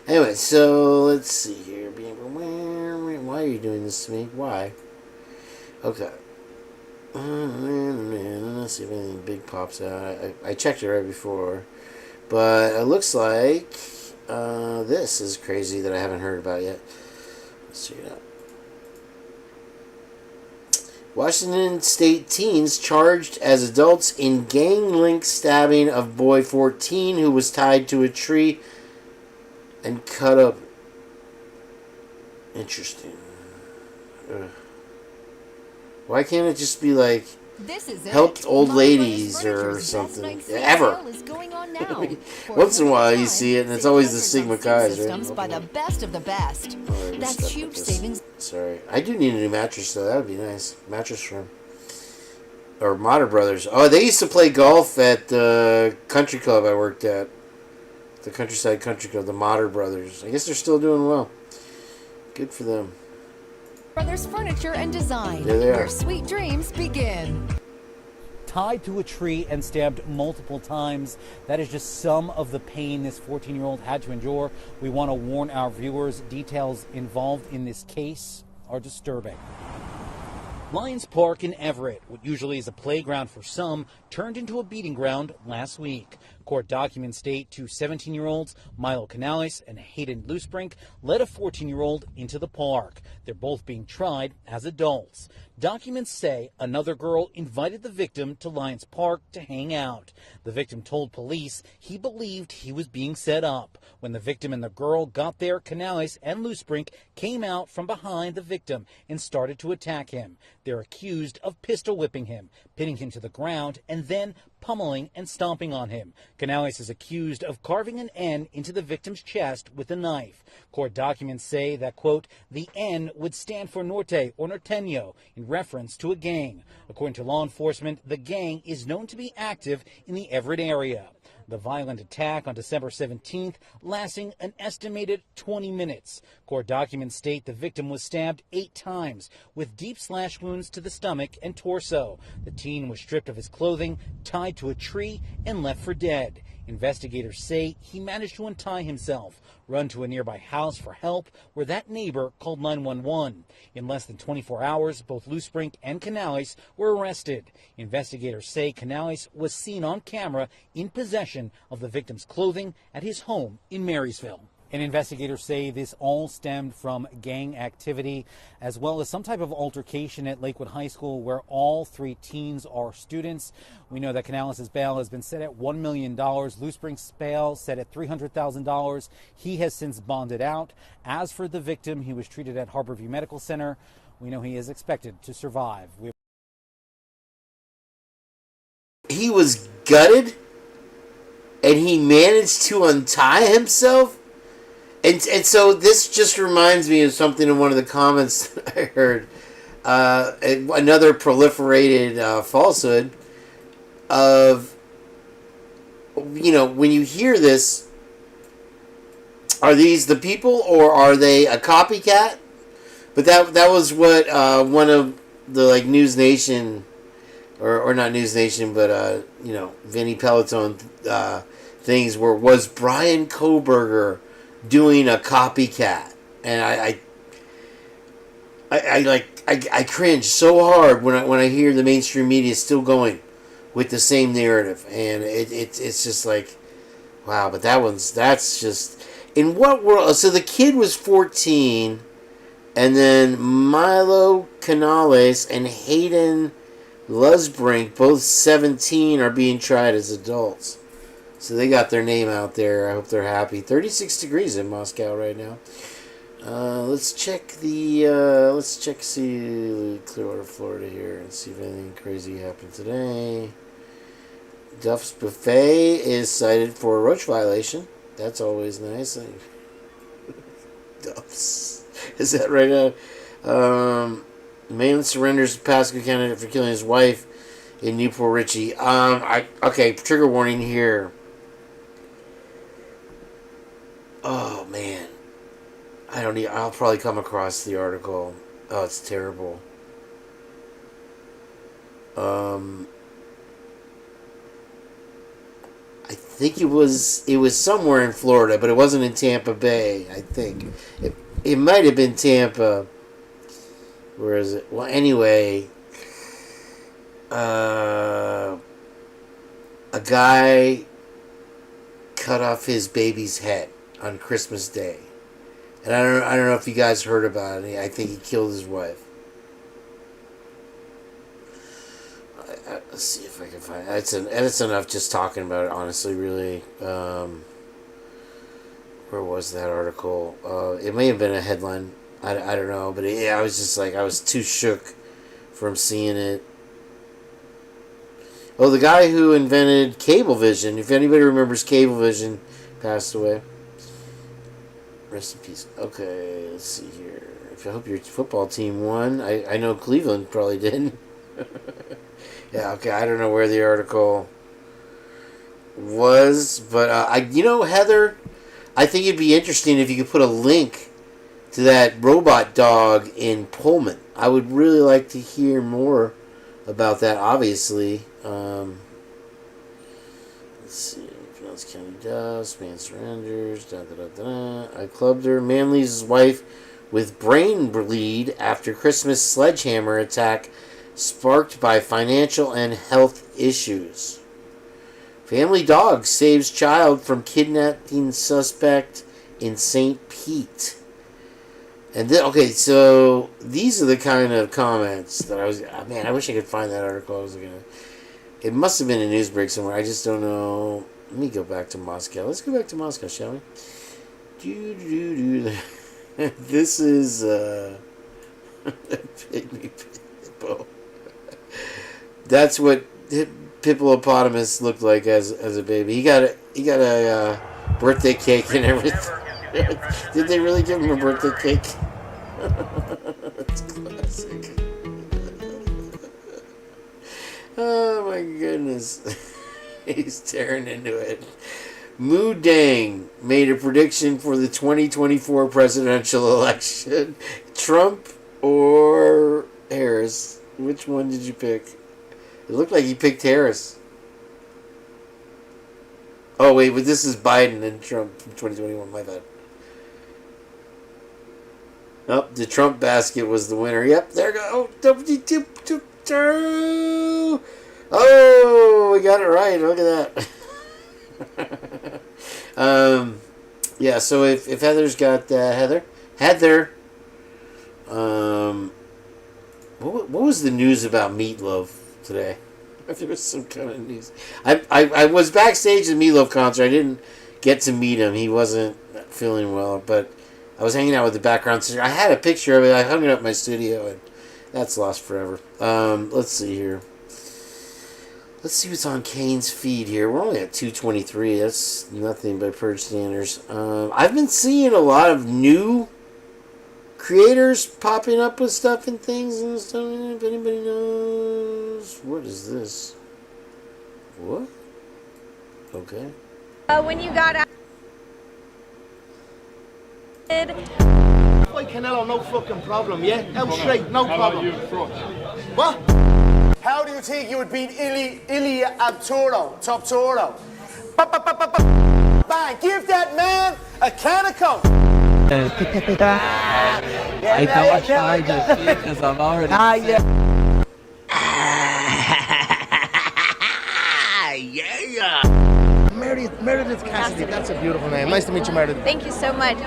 Anyway, so let's see here. Why are you doing this to me? Why? Okay. Let's see if anything big pops out. I checked it right before. But it looks like this is crazy that I haven't heard about yet. Let's check it out. Washington State teens charged as adults in gang-linked stabbing of boy 14 who was tied to a tree and cut up. Interesting. Ugh. Why can't it just be like helped old ladies or something? Ever. Once in a while you see it and it's always the Sigma Chi's, right? By the best of the best. That's huge savings. Sorry. I do need a new mattress though. That would be nice. Mattress firm. Or Motter Brothers. Oh, they used to play golf at the country club I worked at. The Countryside Country Club. The Motter Brothers. I guess they're still doing well. Good for them. Brothers Furniture and Design. There they are. Where sweet dreams begin. Tied to a tree and stabbed multiple times. That is just some of the pain this 14-year-old had to endure. We want to warn our viewers, details involved in this case are disturbing. Lions Park in Everett, what usually is a playground for some, turned into a beating ground last week. Court documents state two 17-year-olds, Milo Canales and Hayden Loosebrink, led a 14-year-old into the park. They're both being tried as adults. Documents say another girl invited the victim to Lions Park to hang out. The victim told police he believed he was being set up. When the victim and the girl got there, Canales and Loosebrink came out from behind the victim and started to attack him. They're accused of pistol whipping him, pinning him to the ground, and then pummeling and stomping on him. Canales is accused of carving an N into the victim's chest with a knife. Court documents say that, quote, the N would stand for Norte or Norteño in reference to a gang. According to law enforcement, the gang is known to be active in the Everett area. The violent attack on December 17th lasting an estimated 20 minutes. Court documents state the victim was stabbed 8 times with deep slash wounds to the stomach and torso. The teen was stripped of his clothing, tied to a tree, and left for dead. Investigators say he managed to untie himself, run to a nearby house for help, where that neighbor called 911. In less than 24 hours, both Loosebrink and Canales were arrested. Investigators say Canales was seen on camera in possession of the victim's clothing at his home in Marysville. And investigators say this all stemmed from gang activity, as well as some type of altercation at Lakewood High School where all 3 teens are students. We know that Canales' bail has been set at $1 million. Loosebrink's bail set at $300,000. He has since bonded out. As for the victim, he was treated at Harborview Medical Center. We know he is expected to survive. He was gutted, and he managed to untie himself. And so this just reminds me of something in one of the comments that I heard. Another proliferated falsehood of, when you hear this, are these the people or are they a copycat? But that was what one of the News Nation, or not News Nation, but Vinny Peloton things was Brian Koberger doing a copycat, and I cringe so hard when I hear the mainstream media still going with the same narrative, and it's just like, wow. But that's just, in what world? So the kid was 14, and then Milo Canales and Hayden Lusbrink, both 17, are being tried as adults. So they got their name out there. I hope they're happy. 36 degrees in Moscow right now. Let's check see Clearwater, Florida here, and see if anything crazy happened today. Duff's Buffet is cited for a roach violation. That's always nice. Duff's. Is that right? Man surrenders Pasco candidate for killing his wife in Newport Richie. Okay, trigger warning here. Oh man, I'll probably come across the article. Oh, it's terrible. I think it was somewhere in Florida, but it wasn't in Tampa Bay. I think it might have been Tampa. Where is it? Well, anyway, a guy cut off his baby's head on Christmas Day, and I don't know if you guys heard about it. I think he killed his wife. Let's see if I can find it. It's enough just talking about it. Honestly, really. Where was that article? It may have been a headline. I don't know, but I was just I was too shook from seeing it. Oh, the guy who invented Cablevision, if anybody remembers Cablevision, passed away. Rest in peace. Okay, let's see here. I hope your football team won. I know Cleveland probably didn't. Yeah, okay, I don't know where the article was, but Heather, I think it'd be interesting if you could put a link to that robot dog in Pullman. I would really like to hear more about that, obviously. Let's see. Pinellas County Dust, man surrenders, I clubbed her. Man leaves his wife with brain bleed after Christmas sledgehammer attack sparked by financial and health issues. Family dog saves child from kidnapping suspect in St. Pete. And then, okay, so these are the kind of comments that I wish I could find that article I was looking at. It must have been a news break somewhere. I just don't know. Let me go back to Moscow. Let's go back to Moscow, shall we? This is Pygmy Pippo. That's what Pippopotamus looked like as a baby. He got a birthday cake and everything. Did they really give him a birthday cake? That's classic. Oh my goodness. He's tearing into it. Moo Dang made a prediction for the 2024 presidential election. Trump or Harris? Which one did you pick? It looked like he picked Harris. Oh wait, but this is Biden and Trump from 2021. My bad. Oh, the Trump basket was the winner. Yep, there we go. Oh, we got it right. Look at that. Yeah, so if Heather's got Heather. What was the news about Meatloaf today? There was some kind of news. I was backstage at the Meatloaf concert. I didn't get to meet him. He wasn't feeling well, but I was hanging out with the background singer. I had a picture of it. I hung it up in my studio, and that's lost forever. Let's see here. Let's see what's on Kane's feed here. We're only at 223. That's nothing by Purge standards. I've been seeing a lot of new creators popping up with stuff and things and stuff. If anybody knows, what is this? What? Okay. When you got out. Like Canelo, no fucking problem, yeah? Out straight, no problem. What? How do you think you would beat Ilia Abturo, Top Toro? Bang, give that man a can of Coke. I don't try to see because I'm already. Yeah. Meredith Cassidy, that's a beautiful name. Nice to meet you, Meredith. Thank you so much.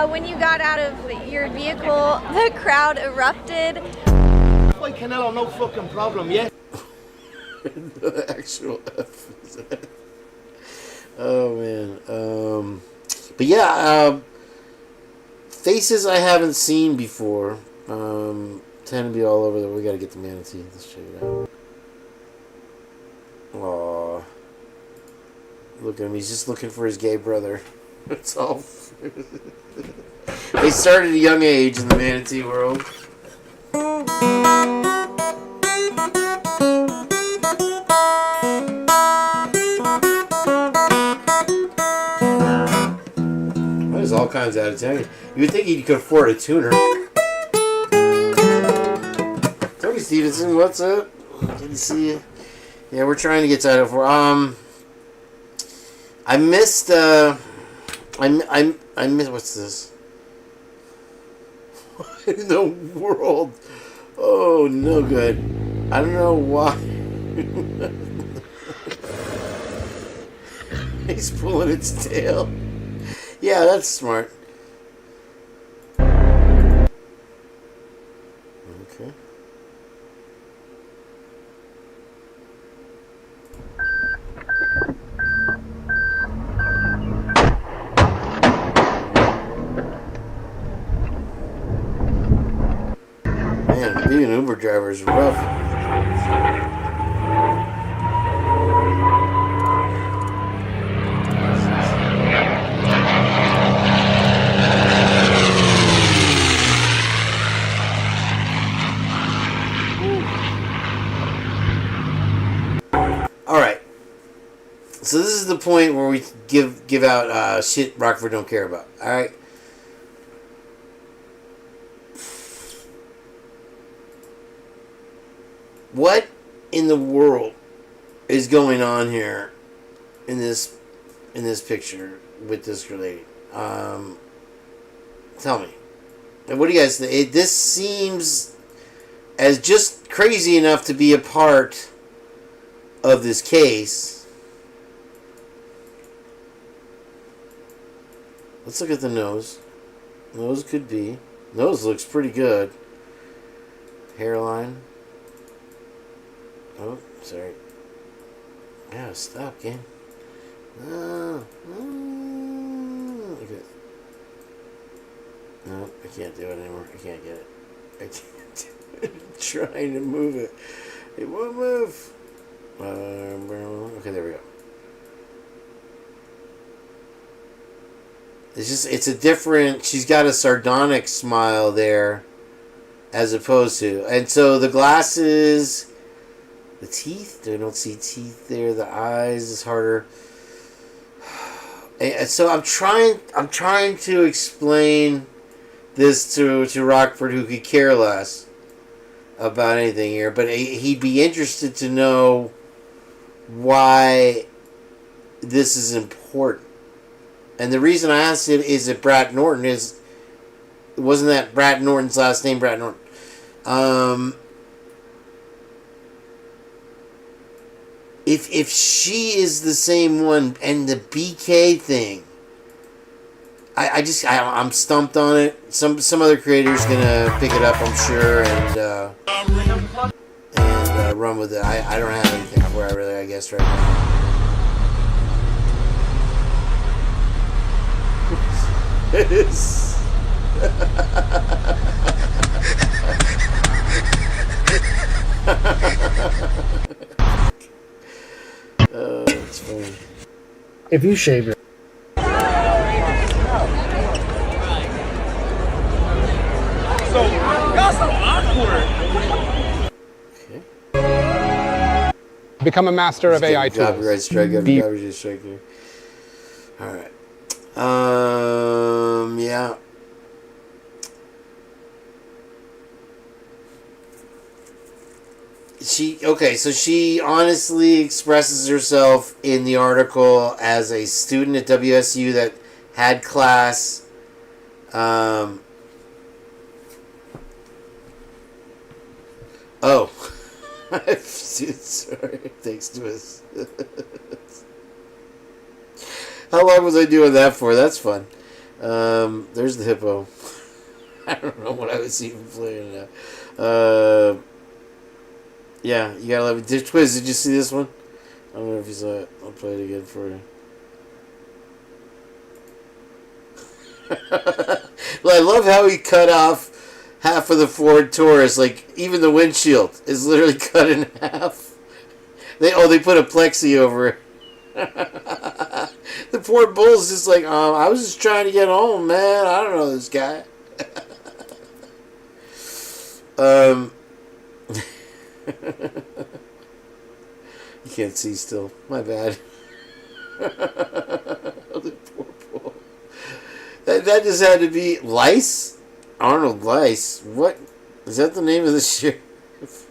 When you got out of your vehicle, the crowd erupted. Like Canelo, no fucking problem, yeah? The actual F. Oh, man. But yeah, faces I haven't seen before tend to be all over. We got to get the manatee. Let's check it out. Aww. Look at him. He's just looking for his gay brother. That's all. They started at a young age in the manatee world. There's all kinds of attitude. You would think he could afford a tuner. Tony Stevenson, what's up? Good to see you. Yeah, we're trying to get to Idaho 4. I missed. I missed. What's this? What in the world? Oh, no good. I don't know why. He's pulling its tail. Yeah, that's smart. Okay. Man, being an Uber driver is rough. Alright. So this is the point where we give out shit Rockford don't care about. Alright? What in the world is going on here in this picture with this lady? Tell me. And what do you guys think? This seems as just crazy enough to be a part of this case. Let's look at the nose. Nose could be. Nose looks pretty good. Hairline. Oh, sorry. Yeah, stop, Kane. Look at it. No, I can't do it anymore. I can't get it. I can't do it. I'm trying to move it. It won't move. Okay, there we go. It's a different, she's got a sardonic smile there as opposed to, and so the glasses, the teeth, I don't see teeth there, the eyes is harder. And so I'm trying to explain this to Rockford, who could care less about anything here, but he'd be interested to know why this is important. And the reason I asked it is that Brad Norton wasn't that Brad Norton's last name, Brad Norton? If she is the same one, and the BK thing, I'm stumped on it. Some other creator's gonna pick it up, I'm sure, and run with it. I don't have anything for it really, I guess, right now. It is. It's funny. If you shave your So, y'all so awkward. become a master of AI tools. Copyright strike after copyright strike here. All right. Yeah. So she honestly expresses herself in the article as a student at WSU that had class. Oh. Sorry. Thanks to us. How long was I doing that for? That's fun. There's the hippo. I don't know what I was even playing now. Yeah, you gotta let me. Twiz, did you see this one? I don't know if you saw it. I'll play it again for you. Well, I love how he cut off half of the Ford Taurus. Like, even the windshield is literally cut in half. They put a plexi over it. The poor bull's just like, I was just trying to get home, man. I don't know this guy. You can't see still. My bad. The poor bull. That just had to be Lice? Arnold Lice. What? Is that the name of the sheriff?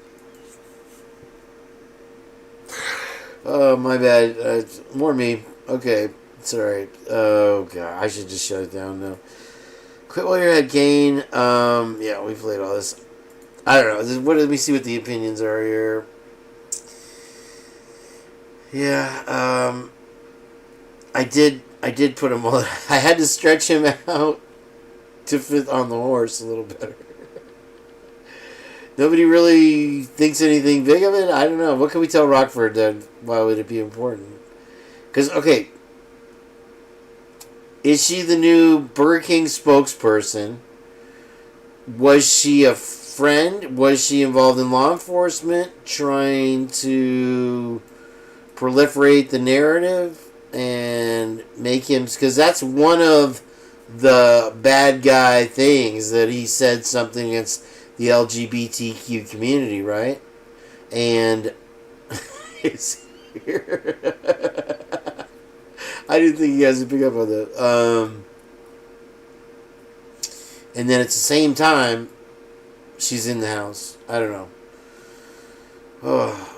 Oh, my bad. More me. Okay. It's alright. Oh, God. I should just shut it down now. Quit while you're ahead, Kane. Yeah, we played all this. I don't know. Let me see what the opinions are here. Yeah, I did put him on. I had to stretch him out to fit on the horse a little better. Nobody really thinks anything big of it. I don't know. What can we tell Rockford then? Why would it be important? Because, okay, is she the new Burger King spokesperson? Was she a friend? Was she involved in law enforcement trying to proliferate the narrative and make him, because that's one of the bad guy things, that he said something against the LGBTQ community, right? And it's here. I didn't think you guys would pick up on that. And then at the same time, she's in the house. I don't know. Oh.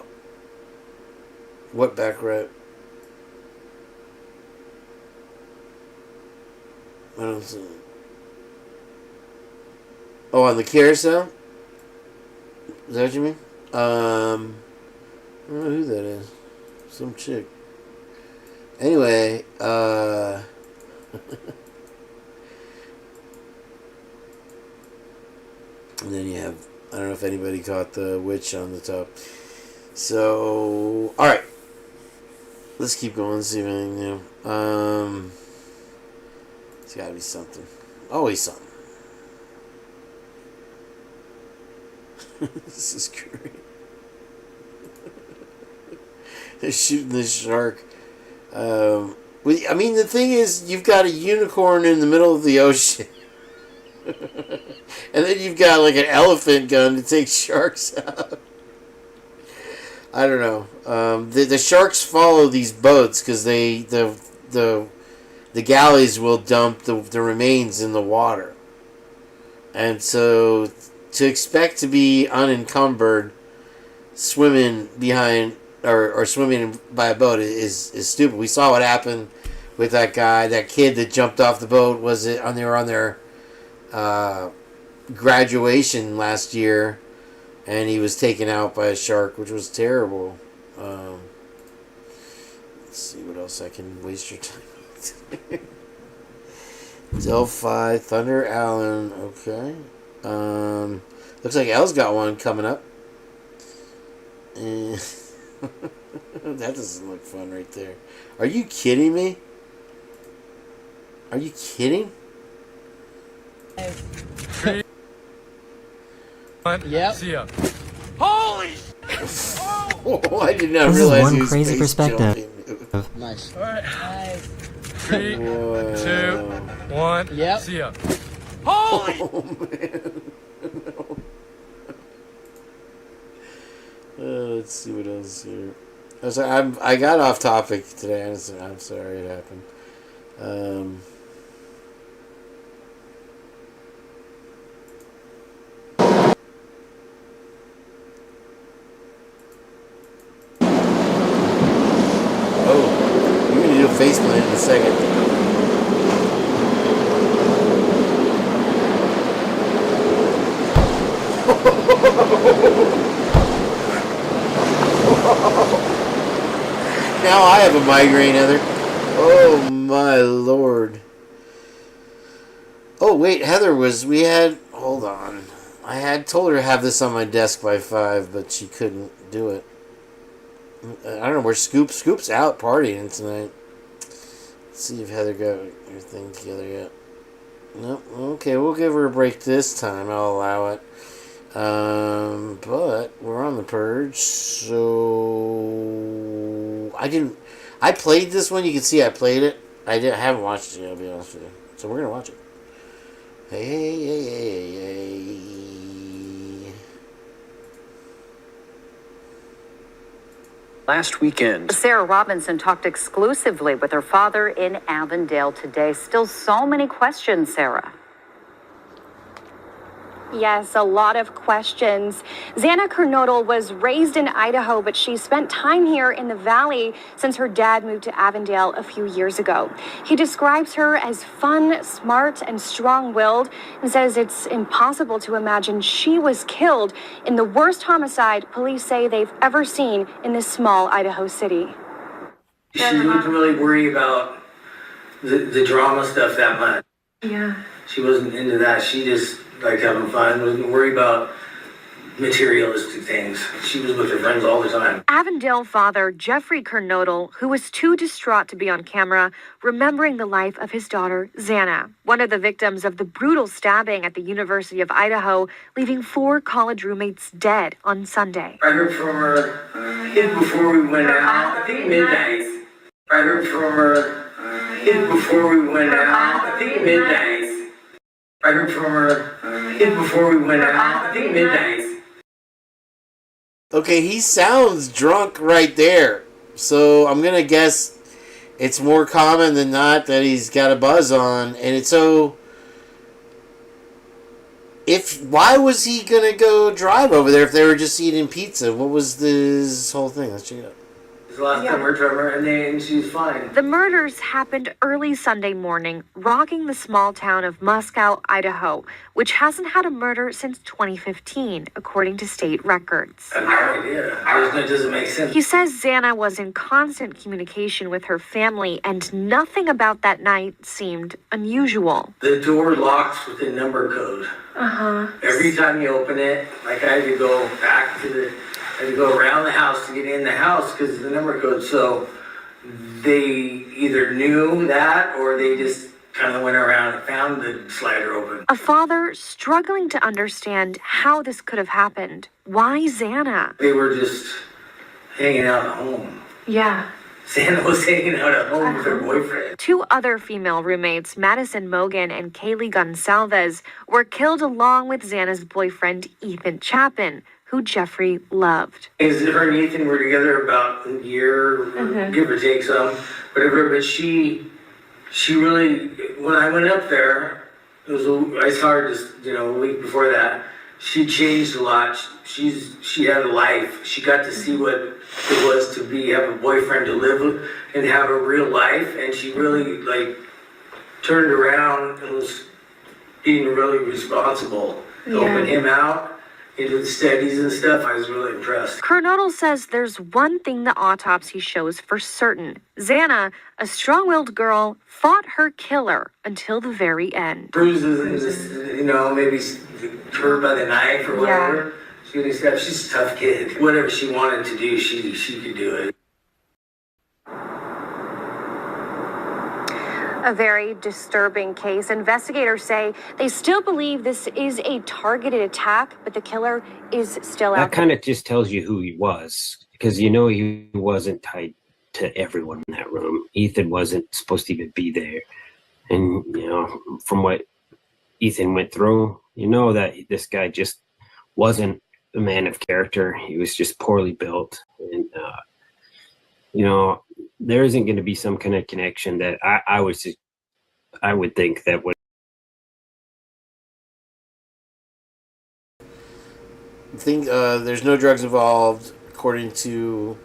What back rep? I don't see. Oh, on the carousel? Is that what you mean? I don't know who that is. Some chick. Anyway, and then you have, I don't know if anybody caught the witch on the top. So, alright. Let's keep going, see if anything new. It's gotta be something. Always something. This is great. They're shooting this shark. I mean, the thing is, you've got a unicorn in the middle of the ocean. And then you've got like an elephant gun to take sharks out. I don't know. The sharks follow these boats because the galleys will dump the remains in the water, and so to expect to be unencumbered swimming behind or swimming by a boat is stupid. We saw what happened with that kid that jumped off the boat. They were on their graduation last year. And he was taken out by a shark, which was terrible. Let's see what else I can waste your time with. Delphi, Thunder Allen, okay. Looks like Elle's got one coming up. That doesn't look fun right there. Are you kidding me? Are you kidding? Yep. See ya. Holy! Oh Oh, I did not This realize is one he was crazy space perspective. jumping. Nice. All right. 3, 2, 1. Yep. See ya. Holy! Oh, man. Let's see what else here. I got off topic today. I'm sorry it happened. Oh, you're gonna do a face plant in a second. Now I have a migraine, Heather. Oh my lord. Oh wait, Heather hold on. I had told her to have this on my desk by 5, but she couldn't do it. I don't know where Scoop's out partying tonight. Let's see if Heather got her thing together yet. Nope. Okay, we'll give her a break this time. I'll allow it. But we're on the Purge, so I played this one. You can see I played it. I haven't watched it yet, I'll be honest with you. So we're gonna watch it. Hey. Last weekend, Sarah Robinson talked exclusively with her father in Avondale today. Still so many questions, Sarah. Yes, a lot of questions. Xana Kernodle was raised in Idaho, but she spent time here in the Valley since her dad moved to Avondale a few years ago. He describes her as fun, smart, and strong-willed, and says it's impossible to imagine she was killed in the worst homicide police say they've ever seen in this small Idaho city. She didn't really worry about the drama stuff that much. Yeah. She wasn't into that. She just liked having fun, wasn't worried about materialistic things. She was with her friends all the time. Avondale father Jeffrey Kernodle, who was too distraught to be on camera, remembering the life of his daughter, Xana, one of the victims of the brutal stabbing at the University of Idaho, leaving 4 college roommates dead on Sunday. I heard from her before we went out, I think midnight. I heard from her before we went out, I think midnight. I heard from her before we went out, I think midnight. Okay, he sounds drunk right there. So I'm gonna guess it's more common than not that he's got a buzz on, and it's so. Why was he gonna go drive over there if they were just eating pizza? What was this whole thing? Let's check it out. It's the last time I heard from her, and she's fine. The murders happened early Sunday morning, rocking the small town of Moscow, Idaho, which hasn't had a murder since 2015, according to state records. I have no idea. It doesn't make sense. He says Xana was in constant communication with her family, and nothing about that night seemed unusual. The door locks with a number code. Every time you open it, like I had to go back to I had to go around the house to get in the house because of the number code. So they either knew that or they just kind of went around and found the slider open. A father struggling to understand how this could have happened. Why Xana? They were just hanging out at home. Yeah. Xana was hanging out at home with her boyfriend. 2 other female roommates, Madison Mogan and Kaylee Gonsalves, were killed along with Xana's boyfriend, Ethan Chapin, who Jeffrey loved. Her and Ethan were together about a year, give or take some, whatever. But she really, when I went up there, I saw her just a week before that. She changed a lot. She had a life. She got to see what it was to have a boyfriend to live with and have a real life. And she really turned around and was being really responsible, helping him out. Into the studies and stuff. I was really impressed. Kernodle says there's one thing the autopsy shows for certain. Xana, a strong-willed girl, fought her killer until the very end. Bruises and just, maybe hurt by the knife or whatever. She's a tough kid. Whatever she wanted to do, she could do it. A very disturbing case. Investigators say they still believe this is a targeted attack, but the killer is still out. That kind of just tells you who he was. because he wasn't tied to everyone in that room. Ethan wasn't supposed to even be there. And, from what Ethan went through, that this guy just wasn't a man of character. He was just poorly built. And, there isn't going to be some kind of connection that I would think that would. I think there's no drugs involved, according to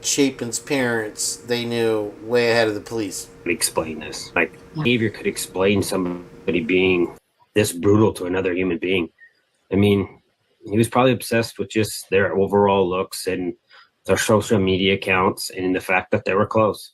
Chapin's parents. They knew way ahead of the police. Explain this. Like, behavior could explain somebody being this brutal to another human being. I mean, he was probably obsessed with just their overall looks and their social media accounts and the fact that they were close.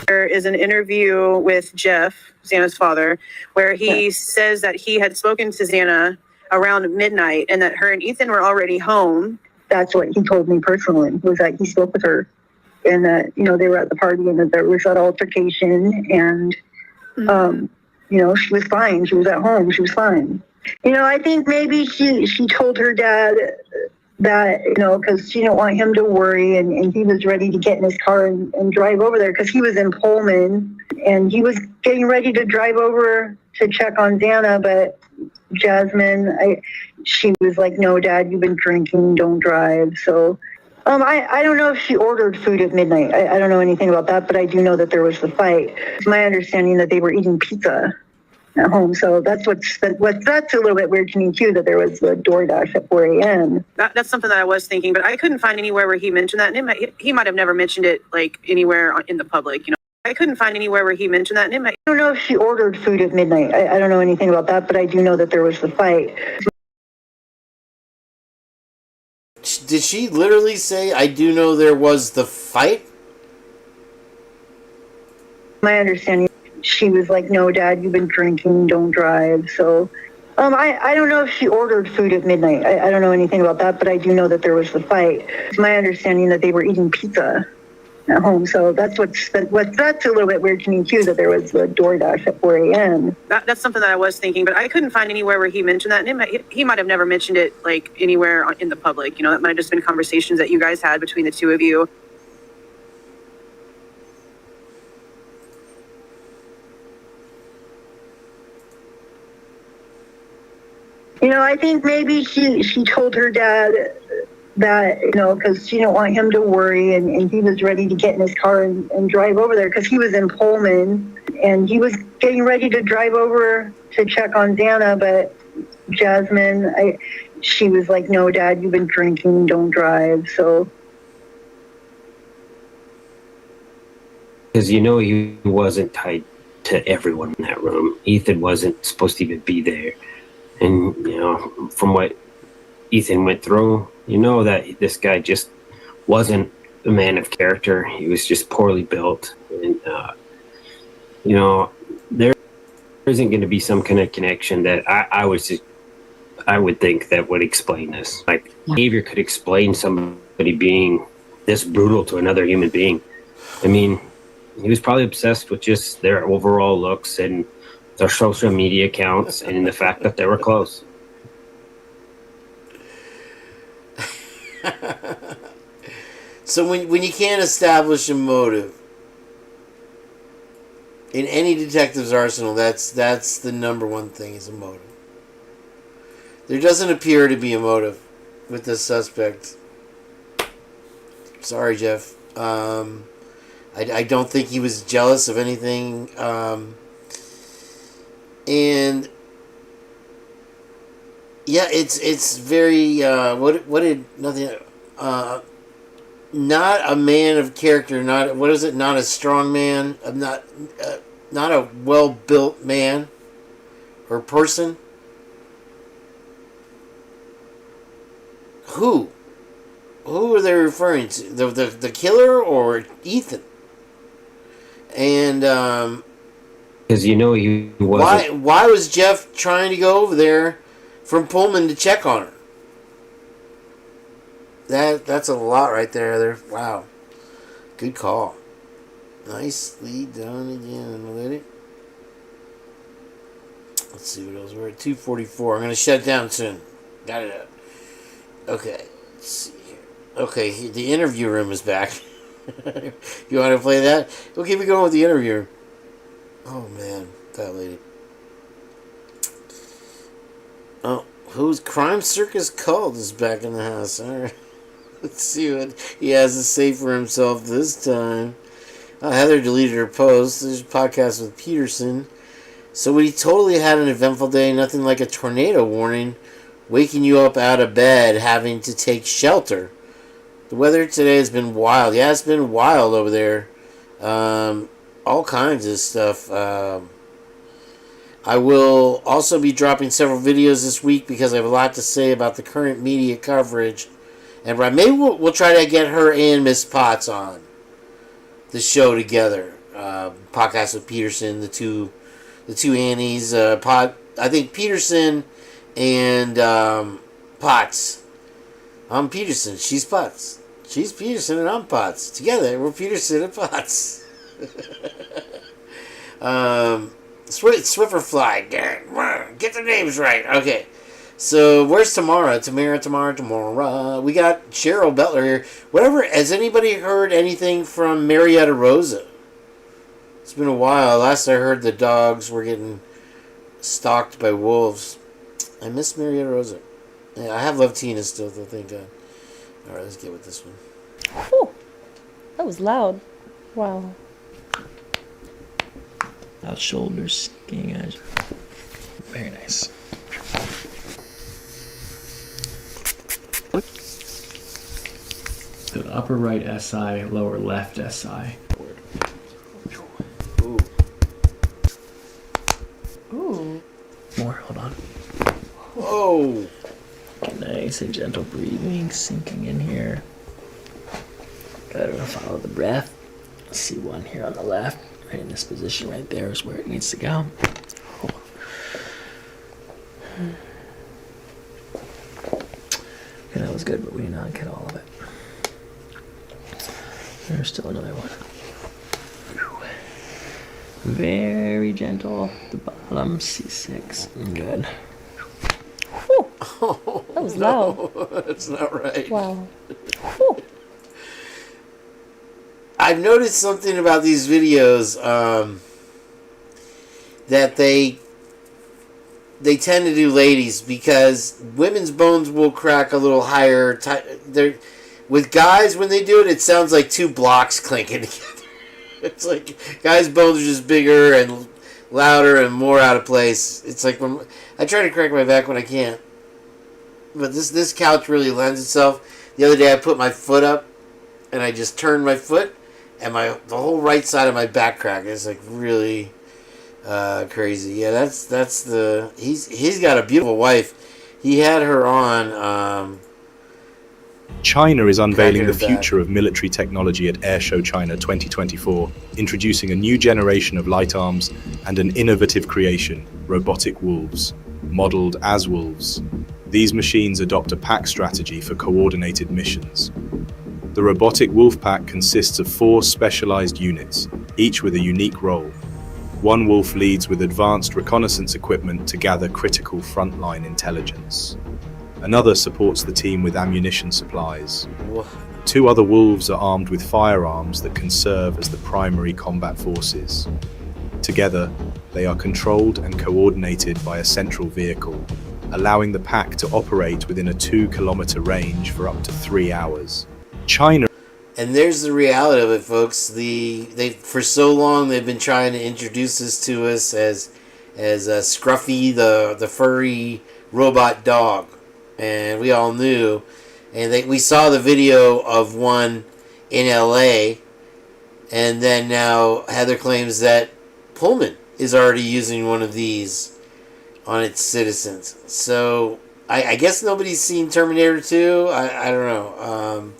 There is an interview with Jeff, Xana's father, where he says that he had spoken to Xana around midnight and that her and Ethan were already home. That's what he told me personally, was that he spoke with her and that, they were at the party and that there was that altercation and, she was fine. She was at home. She was fine. I think maybe she told her dad that, because she didn't want him to worry and he was ready to get in his car and drive over there because he was in Pullman and he was getting ready to drive over to check on Xana, but Jasmine, she was like, no, Dad, you've been drinking, don't drive. So I don't know if she ordered food at midnight. I don't know anything about that, but I do know that there was the fight. It's my understanding that they were eating pizza at home. So that's a little bit weird to me too, that there was the DoorDash at 4 a.m. That's something that I was thinking, but I couldn't find anywhere where he mentioned that. And he might have never mentioned it like anywhere in the public, I couldn't find anywhere where he mentioned that. And I don't know if she ordered food at midnight. I don't know anything about that, but I do know that there was the fight. Did she literally say, I do know there was the fight? My understanding, she was like, no, Dad, you've been drinking, don't drive. So I don't know if she ordered food at midnight. I don't know anything about that, but I do know that there was the fight. It's my understanding that they were eating pizza at home. So that's a little bit weird to me too, that there was the DoorDash at 4 a.m. That's something that I was thinking, but I couldn't find anywhere where he mentioned that. And he might have never mentioned it like anywhere in the public. That might have just been conversations that you guys had between the two of you. I think maybe she told her dad that, because she didn't want him to worry and he was ready to get in his car and drive over there because he was in Pullman and he was getting ready to drive over to check on Xana, but Jasmine, she was like, no, Dad, you've been drinking, don't drive. So. Because he wasn't tied to everyone in that room. Ethan wasn't supposed to even be there. And, from what Ethan went through, that this guy just wasn't a man of character. He was just poorly built. And, there isn't going to be some kind of connection that I would think that would explain this. Like, behavior could explain somebody being this brutal to another human being. I mean, he was probably obsessed with just their overall looks and their social media accounts and the fact that they were close. So when you can't establish a motive in any detective's arsenal, that's the number one thing, is a motive. There doesn't appear to be a motive with this suspect. Sorry, Jeff. I don't think he was jealous of anything. And yeah, it's very not a man of character, not a strong man, not a well-built man or person. Who? who are they referring to? The killer or Ethan? And because you know he wasn't. Why was Jeff trying to go over there from Pullman to check on her? That's a lot right there, Heather. Wow, good call. Nicely done again, lady. Let's see what else. We're at 2:44. I'm gonna shut down soon. Got it up. Okay. Let's see here. Okay, the interview room is back. You want to play that? We'll keep it going with the interview. Oh man, that lady. Oh, who's Crime Circus Cult is back in the house. All right. Let's see what he has to say for himself this time. Heather deleted her post. There's a podcast with Peterson. So we totally had an eventful day. Nothing like a tornado warning, waking you up out of bed, having to take shelter. The weather today has been wild. Yeah, it's been wild over there. All kinds of stuff. I will also be dropping several videos this week because I have a lot to say about the current media coverage. And maybe we'll try to get her and Miss Potts on the show together. Podcast with Peterson, the two Annies. I think Peterson and Potts. I'm Peterson. She's Potts. She's Peterson and I'm Potts. Together, we're Peterson and Potts. Swiffer Fly. Get the names right. Okay. So, where's Tamara? Tamara. We got Cheryl Butler here. Whatever. Has anybody heard anything from Marietta Rosa? It's been a while. Last I heard, the dogs were getting stalked by wolves. I miss Marietta Rosa. Yeah, I have Love Tina still, though, thank God. Alright, let's get with this one. Whew. That was loud. Wow. Out shoulders, skinny guys. Very nice. So upper right SI, lower left SI. Ooh. Ooh. More, hold on. Whoa. Nice and gentle breathing, sinking in here. Gotta follow the breath. C1 here on the left. Right in this position right there is where it needs to go. Okay, that was good, but we did not get all of it. There's still another one. Very gentle. The bottom, C6. Good. Whew. That was loud. No, that's not right. Wow. Whew. I've noticed something about these videos that they tend to do ladies because women's bones will crack a little higher. With guys, when they do it, it sounds like two blocks clinking together. It's like guys' bones are just bigger and louder and more out of place. It's like when I try to crack my back when I can't. But this couch really lends itself. The other day I put my foot up and I just turned my foot and the whole right side of my back cracked. It's like really crazy. Yeah, that's he's got a beautiful wife. He had her on. China is unveiling the future of military technology at Airshow China 2024, introducing a new generation of light arms and an innovative creation, robotic wolves, modeled as wolves. These machines adopt a pack strategy for coordinated missions. The robotic wolf pack consists of 4 specialized units, each with a unique role. One wolf leads with advanced reconnaissance equipment to gather critical frontline intelligence. Another supports the team with ammunition supplies. 2 other wolves are armed with firearms that can serve as the primary combat forces. Together, they are controlled and coordinated by a central vehicle, allowing the pack to operate within a 2-kilometer range for up to 3 hours. China. And there's the reality of it, folks. For so long they've been trying to introduce this to us as Scruffy, the furry robot dog. And we all knew, and we saw the video of one in LA, and then now Heather claims that Pullman is already using one of these on its citizens. So I guess nobody's seen Terminator 2. I don't know.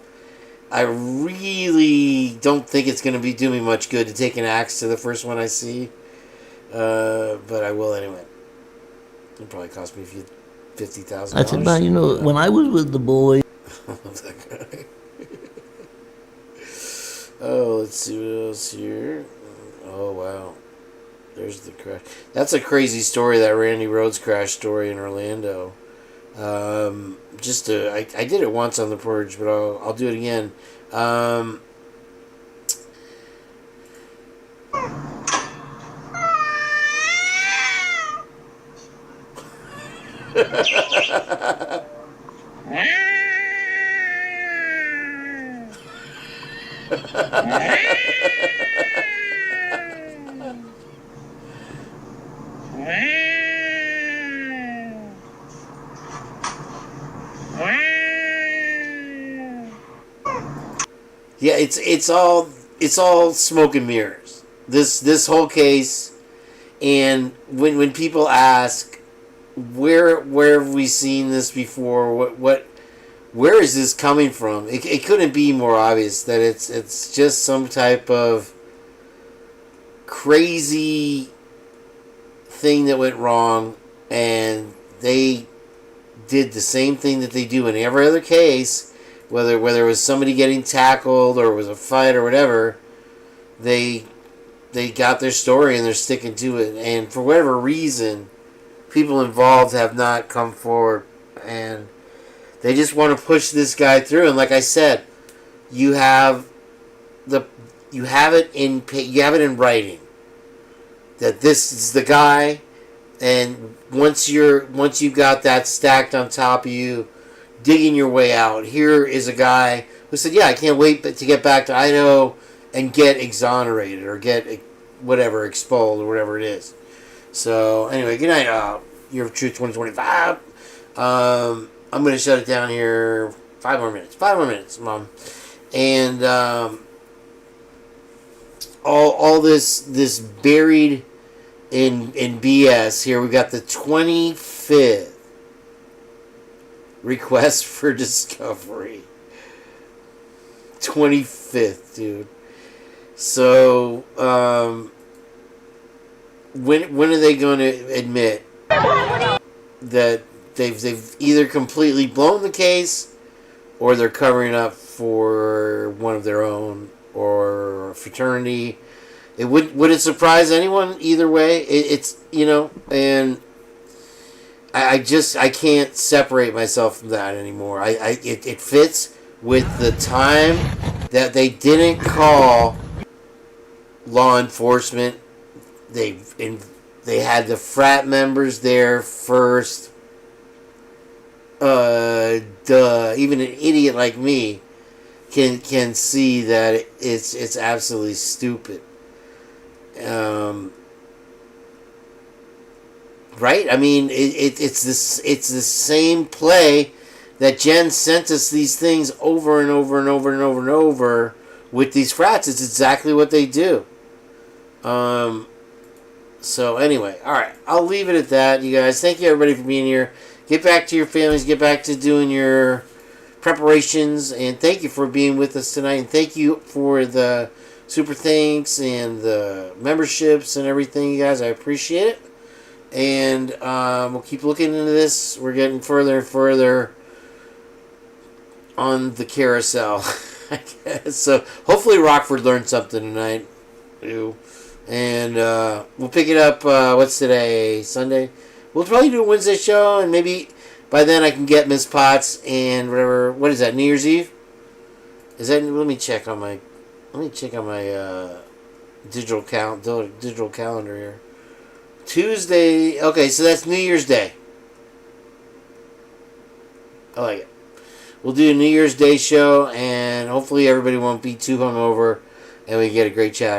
I really don't think it's going to be doing me much good to take an axe to the first one I see. But I will anyway. It'll probably cost me $50,000. I said, man, you know, when I was with the boy. I love that guy. Oh, let's see what else here. Oh, wow. There's the crash. That's a crazy story, that Randy Rhoads crash story in Orlando. I did it once on the Purge, but I'll do it again. Yeah, it's all smoke and mirrors. This whole case, and when people ask where have we seen this before, where is this coming from? It couldn't be more obvious that it's just some type of crazy thing that went wrong, and they did the same thing that they do in every other case. Whether it was somebody getting tackled or it was a fight or whatever, they got their story and they're sticking to it. And for whatever reason, people involved have not come forward, and they just want to push this guy through. And like I said, you have it in writing that this is the guy, and once you've got that stacked on top of you, digging your way out, here is a guy who said, yeah, I can't wait to get back to Idaho and get exonerated or get whatever, expelled or whatever it is. So anyway, good night, Year of Truth 2025. I'm going to shut it down here. 5 more minutes, Mom. And all this buried in BS here. We got the 25th request for discovery. 25th, dude. So, when are they going to admit that they've either completely blown the case, or they're covering up for one of their own or a fraternity? It would it surprise anyone either way? It's and I can't separate myself from that anymore. It fits with the time that they didn't call law enforcement. They had the frat members there first. Even an idiot like me can see that it's absolutely stupid. Right? I mean, it's the same play that Jenn sent us these things over and over and over and over and over with these frats. It's exactly what they do. So anyway, all right, I'll leave it at that, you guys. Thank you, everybody, for being here. Get back to your families. Get back to doing your preparations. And thank you for being with us tonight. And thank you for the super thanks and the memberships and everything, you guys. I appreciate it. And we'll keep looking into this. We're getting further and further on the carousel, I guess. So hopefully Rockford learned something tonight. And we'll pick it up, what's today? Sunday? We'll probably do a Wednesday show, and maybe by then I can get Miss Potts and whatever. What is that, New Year's Eve? Is that? Let me check on my digital calendar here. Tuesday. Okay, so that's New Year's Day. I like it. We'll do a New Year's Day show, and hopefully everybody won't be too hungover, and we get a great chat.